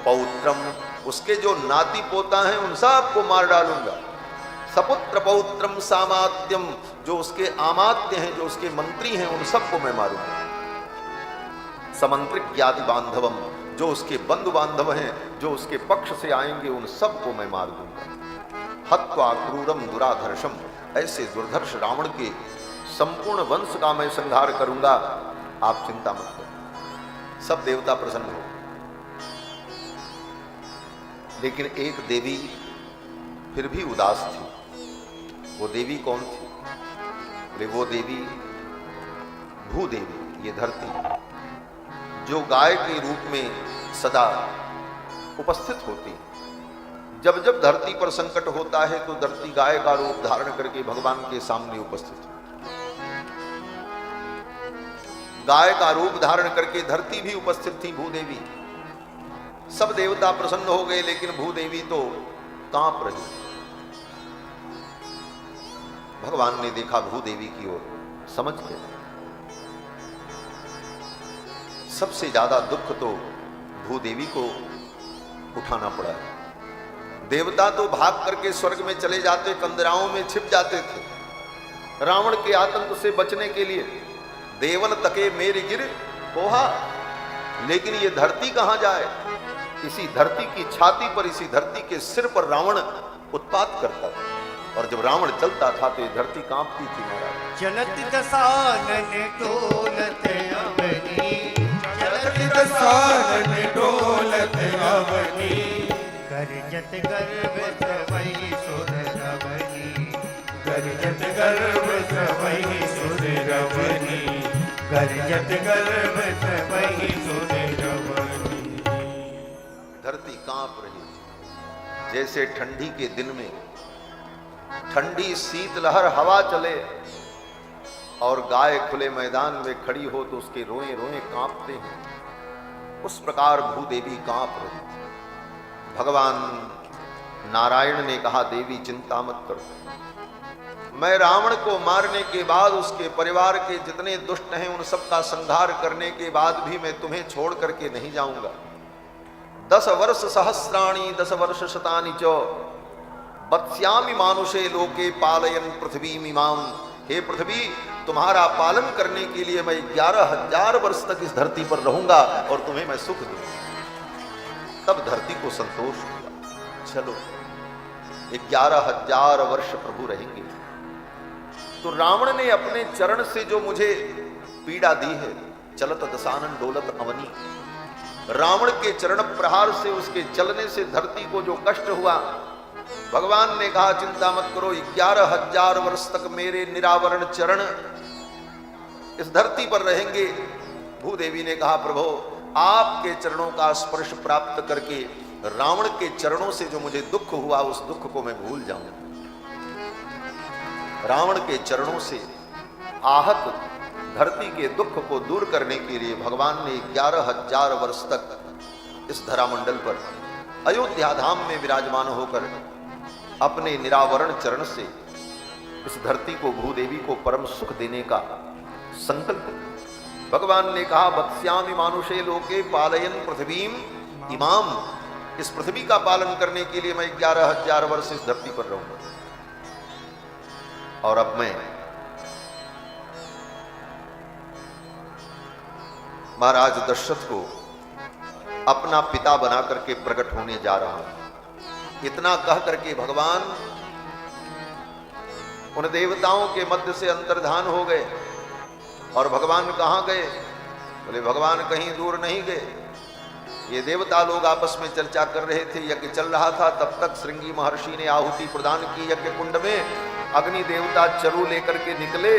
पौत्रम, उसके जो नाती पोता हैं उन सबको मार डालूंगा। सपुत्र पौत्रम सामात्यम, जो उसके आमात्य हैं, जो उसके मंत्री हैं, उन सबको मैं मारूंगा। समंत्रिक ज्ञाति बांधवम, जो उसके बंधु बांधव हैं, जो उसके पक्ष से आएंगे, उन सबको मैं मार दूंगा। हत्वा क्रूरम दुराधर्षम, ऐसे दुर्धर्ष रावण के संपूर्ण वंश का मैं संहार करूंगा। आप चिंता मत करो। सब देवता प्रसन्न हो, लेकिन एक देवी फिर भी उदास थी। वो देवी कौन थी? बोले वो देवी भूदेवी, ये धरती जो गाय के रूप में सदा उपस्थित होती। जब जब धरती पर संकट होता है तो धरती गाय का रूप धारण करके भगवान के सामने उपस्थित होती। गाय का रूप धारण करके धरती भी उपस्थित थी भूदेवी। सब देवता प्रसन्न हो गए, लेकिन भूदेवी तो कांप रही। भगवान ने देखा भूदेवी की ओर, समझ गए सबसे ज्यादा दुख तो भूदेवी को उठाना पड़ा है। देवता तो भाग करके स्वर्ग में चले जाते, कंदराओं में छिप जाते थे रावण के आतंक से बचने के लिए। देवन तके मेरी गिर पोहा, लेकिन ये धरती कहां जाए? इसी धरती की छाती पर, इसी धरती के सिर पर रावण उत्पात करता था, और जब रावण चलता था तो ये धरती कांपती थी महाराज। चलत दसानन डोलत अवनी, चलत दसानन डोलत अवनी, गर्जत गर्भ सवई सुर रवनी, गर्जत गर्भ सवई सुर रवनी, गर्जत गर्भ सवई सुर रवनी। धरती कांप रही थी, जैसे ठंडी के दिन में ठंडी शीतलहर हवा चले और गाय खुले मैदान में खड़ी हो तो उसके रोए रोए कांपते हैं, उस प्रकार भूदेवी कांप रही थी। भगवान नारायण ने कहा देवी चिंता मत करो, मैं रावण को मारने के बाद उसके परिवार के जितने दुष्ट हैं उन सबका संहार करने के बाद भी मैं तुम्हें छोड़ करके नहीं जाऊंगा। 10 वर्ष सहस्राणि 10 वर्ष शतानि च बत्स्यामि मानुषे लोके पालयन पृथ्वी इमाम। हे पृथ्वी, तुम्हारा पालन करने के लिए मैं 11,000 वर्ष तक इस धरती पर रहूंगा और तुम्हें मैं सुख दूंगा। तब धरती को संतोष हुआ, चलो 11,000 वर्ष प्रभु रहेंगे। तो रावण ने अपने चरण से जो मुझे पीड़ा दी है, चलत दसानन डोलत अवनी, रावण के चरण प्रहार से, उसके चलने से धरती को जो कष्ट हुआ, भगवान ने कहा चिंता मत करो, 11,000 वर्ष तक मेरे निरावरण चरण इस धरती पर रहेंगे। भूदेवी ने कहा प्रभु, आपके चरणों का स्पर्श प्राप्त करके रावण के चरणों से जो मुझे दुख हुआ उस दुख को मैं भूल जाऊं। रावण के चरणों से आहत धरती के दुख को दूर करने के लिए भगवान ने 11,000 वर्ष तक इस धरामंडल पर अयोध्या धाम में विराजमान होकर अपने निरावरण चरण से इस धरती को, भूदेवी को परम सुख देने का संकल्प। भगवान ने कहा बत्स्यामि मानुषे लोके पालयन पृथ्वीम इमाम, इस पृथ्वी का पालन करने के लिए मैं 11,000 वर्ष इस धरती पर रहूंगा। और अब मैं महाराज दशरथ को अपना पिता बना करके प्रकट होने जा रहा हूं। इतना कह करके भगवान उन देवताओं के मध्य से अंतर्धान हो गए। और भगवान कहां गए? बोले भगवान कहीं दूर नहीं गए, ये देवता लोग आपस में चर्चा कर रहे थे, यज्ञ चल रहा था। तब तक श्रृंगी महर्षि ने आहुति प्रदान की यज्ञ कुंड में। अग्नि देवता चरु लेकर के निकले,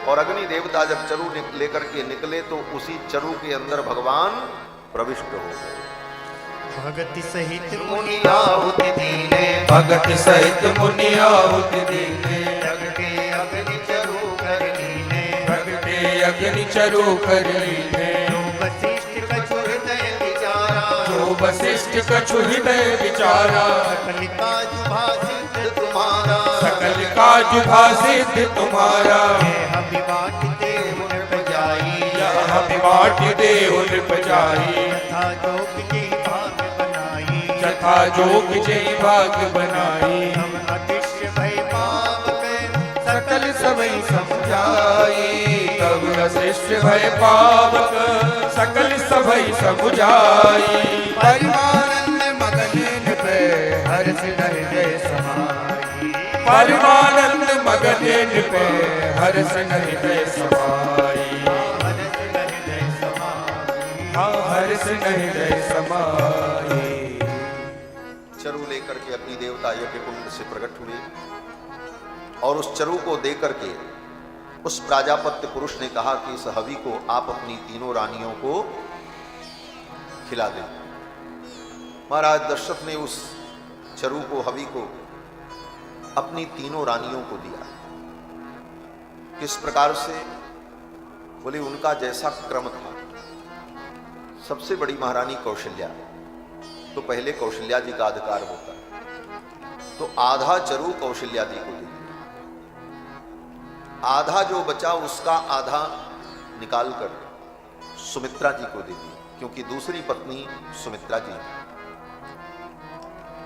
और अग्नि देवता जब चरु लेकर के निकले तो उसी चरु के अंदर भगवान प्रविष्ट हो गए। भगति सहित मुनि आहुति दीने भगत सहित मुनि आहुति दीने जगते अग्नि चरु कर लीने भगते अग्नि चरु कर लीने जो वशिष्ठ कछु हृदय विचारा जो वशिष्ठ कछु हृदय विचारा सकल काज भाषित तुम्हारा सकल काज भाषित तुम्हारा यह विवाट देव नृप जाई यह विवाट देव नृप जाई तथा जोग जी भाग बनाई तथा जोग जय भाग बनाई हम अतिश्य भय पावक सकल सबई समझाई तब वशिष्ठ भय पावक सकल सबई समझाई परमानंद मगन नृप हर्ष हृदय समाई परमानंद मगन नृप हर्ष हृदय समाई हाँ हर्ष हृदय समाई चरु लेकर के अपनी देवता यज्ञ कुंड से प्रकट हुए और उस चरु को देकर के उस प्राजापत्य पुरुष ने कहा कि इस हवि को आप अपनी तीनों रानियों को खिला दें। महाराज दशरथ ने उस चरु को, हवि को अपनी तीनों रानियों को दिया। किस प्रकार से? बोले उनका जैसा क्रम था। सबसे बड़ी महारानी कौशल्या, तो पहले कौशल्या जी का अधिकार होता है, तो आधा चरु कौशल्या जी को दे दिया। आधा जो बचा उसका आधा निकालकर सुमित्रा जी को दे दी, क्योंकि दूसरी पत्नी सुमित्रा जी।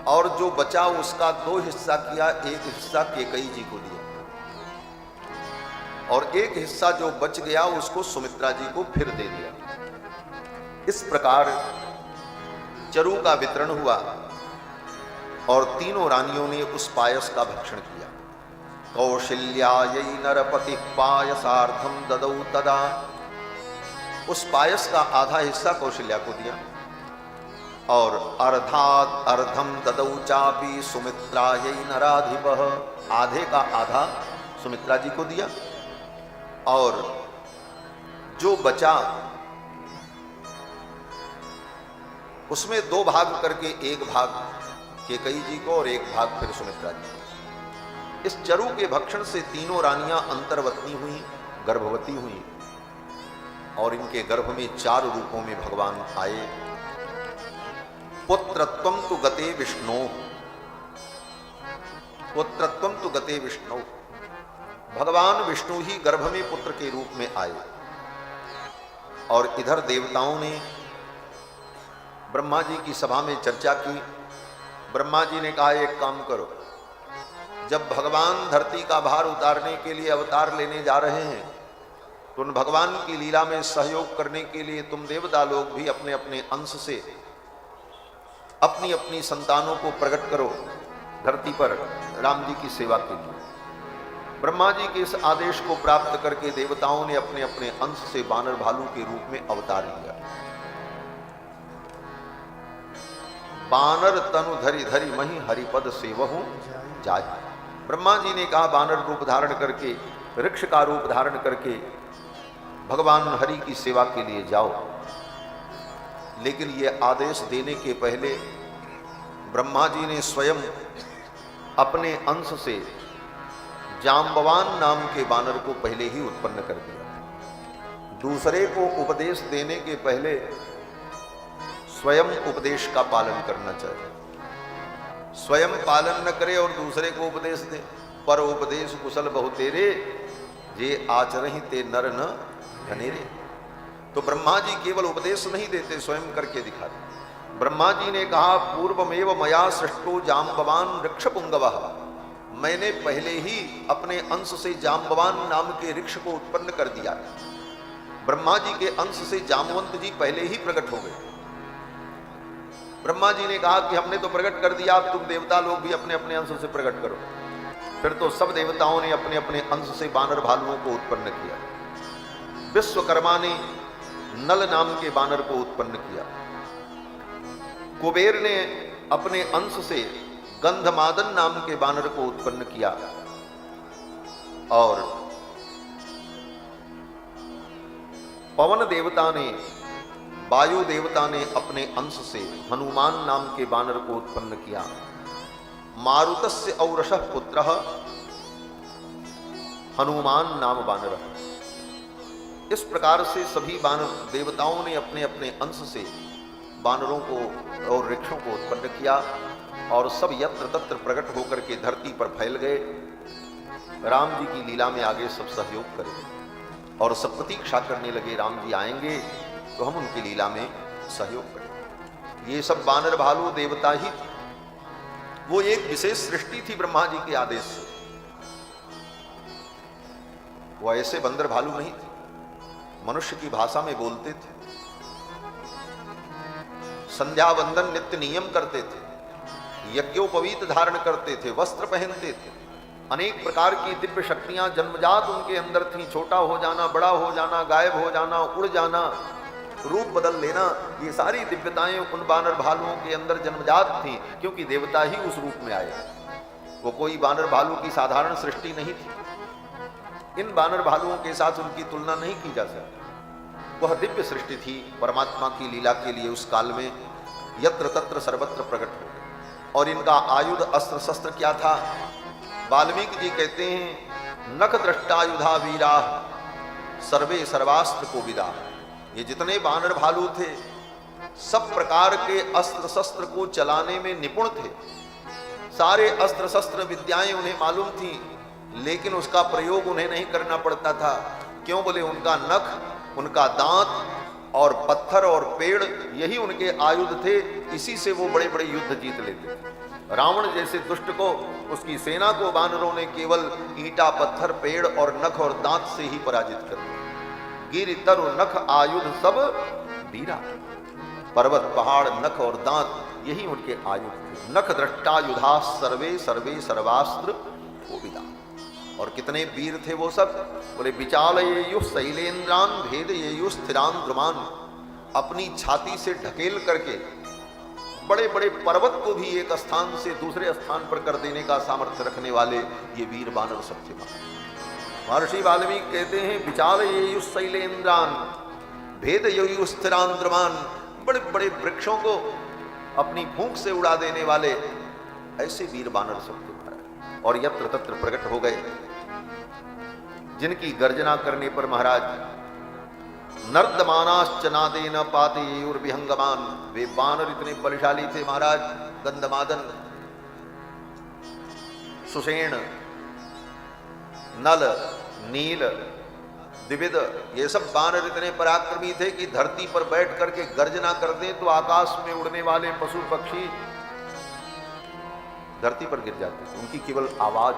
और जो बचा उसका 2 हिस्सा किया, एक हिस्सा केकई जी को दिया और एक हिस्सा जो बच गया उसको सुमित्रा जी को फिर दे दिया। इस प्रकार चरु का वितरण हुआ और तीनों रानियों ने उस पायस का भक्षण किया। कौशल्यायै नरपति पायसार्थम ददौ तदा, उस पायस का आधा हिस्सा कौशल्या को दिया और अर्धात् अर्धम ददौ चापि सुमित्रायै नराधिपः, आधे का आधा सुमित्रा जी को दिया और जो बचा उसमें 2 भाग करके एक भाग केकई जी को और एक भाग फिर सुमित्रा जी को। इस चरु के भक्षण से तीनों रानियां अंतर्वतनी हुई, गर्भवती हुई और इनके गर्भ में 4 रूपों में भगवान आए। पुत्रत्वम तु गते विष्णु, पुत्रत्वम तु गते विष्णु, भगवान विष्णु ही गर्भ में पुत्र के रूप में आए। और इधर देवताओं ने ब्रह्मा जी की सभा में चर्चा की। ब्रह्मा जी ने कहा एक काम करो, जब भगवान धरती का भार उतारने के लिए अवतार लेने जा रहे हैं तो उन भगवान की लीला में सहयोग करने के लिए तुम देवता लोग भी अपने अपने अंश से अपनी अपनी संतानों को प्रकट करो धरती पर राम जी की सेवा के लिए। ब्रह्मा जी के इस आदेश को प्राप्त करके देवताओं ने अपने अपने अंश से बानर भालू के रूप में अवतार लिया। बानर तनु धरि धरि मही हरिपद सेवहु जाय। ब्रह्मा जी ने कहा बानर रूप धारण करके, वृक्ष का रूप धारण करके भगवान हरि की सेवा के लिए जाओ। लेकिन ये आदेश देने के पहले ब्रह्मा जी ने स्वयं अपने अंश से जाम्बवान नाम के बानर को पहले ही उत्पन्न कर दिया। दूसरे को उपदेश देने के पहले स्वयं उपदेश का पालन करना चाहिए। स्वयं पालन न करे और दूसरे को उपदेश दे। पर उपदेश कुशल बहु तेरे, जे आचरहि ते नर न घनेरे। तो ब्रह्मा जी केवल उपदेश नहीं देते, स्वयं करके दिखाते। ब्रह्मा जी ने कहा पूर्वमेव मया सृष्टो जाम्बवान वृक्ष पुंगवः, मैंने पहले ही अपने अंश से जाम्बवान नाम के वृक्ष को उत्पन्न कर दिया। ब्रह्मा जी के अंश से जामवंत जी पहले ही प्रकट हो गए। ब्रह्मा जी ने कहा कि हमने तो प्रकट कर दिया, अब तुम देवता लोग भी अपने अपने अंश से प्रकट करो। फिर तो सब देवताओं ने अपने अपने अंश से बानर भालुओं को उत्पन्न किया। विश्वकर्मा ने नल नाम के बानर को उत्पन्न किया। कुबेर ने अपने अंश से गंधमादन नाम के बानर को उत्पन्न किया और पवन देवता ने वायु देवता ने अपने अंश से हनुमान नाम के बानर को उत्पन्न किया। मारुतस्य औरसः पुत्रः हनुमान नाम बानर। इस प्रकार से सभी बानर देवताओं ने अपने अपने अंश से बानरों को और वृक्षों को उत्पन्न किया और सब यत्र तत्र प्रकट होकर के धरती पर फैल गए। राम जी की लीला में आगे सब सहयोग करें और सब प्रतीक्षा करने लगे, राम जी आएंगे तो हम उनकी लीला में सहयोग करें। ये सब बानर भालू देवता ही थे। वो एक विशेष सृष्टि थी ब्रह्मा जी के आदेश से। वो ऐसे बंदर भालू नहीं थे, मनुष्य की भाषा में बोलते थे, संध्या वंदन नित्य नियम करते थे, यज्ञोपवीत धारण करते थे, वस्त्र पहनते थे, अनेक प्रकार की दिव्य शक्तियां जन्मजात उनके अंदर थी। छोटा हो जाना, बड़ा हो जाना, गायब हो जाना, उड़ जाना, रूप बदल लेना, ये सारी दिव्यताएं उन बानर भालुओं के अंदर जन्मजात थी, क्योंकि देवता ही उस रूप में आए। वो कोई बानर भालू की साधारण सृष्टि नहीं थी। इन बानर भालुओं के साथ उनकी तुलना नहीं की जा सकती। वह दिव्य सृष्टि थी, परमात्मा की लीला के लिए उस काल में यत्र तत्र सर्वत्र प्रकट हो गए। और इनका आयुध अस्त्र शस्त्र क्या था? वाल्मीकि जी कहते हैं, नख दृष्टायुधा वीरा सर्वे सर्वास्त्र को विदा। ये जितने बानर भालू थे सब प्रकार के अस्त्र शस्त्र को चलाने में निपुण थे। सारे अस्त्र शस्त्र विद्याएं उन्हें मालूम थी, लेकिन उसका प्रयोग उन्हें नहीं करना पड़ता था। क्यों? बोले उनका नख, उनका दांत और पत्थर और पेड़ यही उनके आयुध थे। इसी से वो बड़े बड़े युद्ध जीत लेते थे। रावण जैसे दुष्ट को, उसकी सेना को बानरों ने केवल ईंटा, पत्थर, पेड़ और नख और दांत से ही पराजित कर दिया। गिर तरु नख आयुध सब वीरा। पर्वत, पहाड़, नख और दांत यही उनके आयुध थे। नख दृष्टायुधा सर्वे सर्वे सर्वास्त्र कोविदा। और कितने वीर थे वो सब? बोले विचाल येयु शैलेन्द्रान भेद येयु स्थिरान द्रुमान। अपनी छाती से ढकेल करके बड़े बड़े पर्वत को भी एक स्थान से दूसरे स्थान पर कर देने का सामर्थ्य रखने वाले ये वीर बानर सब थे। महर्षि वाल्मीकि कहते हैं, विचाल येयु शैलेन्द्रान भेद येयु स्थिरान द्रुमान। बड़े बड़े वृक्षों को अपनी फूंक से उड़ा देने वाले ऐसे वीर बानर सब थे और यत्र तत्र प्रकट हो गए, जिनकी गर्जना करने पर महाराज नर्दमानाश्च नादेन पातेयुर्विहंगमान। वे बानर इतने बलशाली थे महाराज। गंधमादन, सुषेण, नल, नील, द्विविद, ये सब बानर इतने पराक्रमी थे कि धरती पर बैठ करके गर्जना कर दें तो आकाश में उड़ने वाले पशु पक्षी धरती पर गिर जाते थे। उनकी केवल आवाज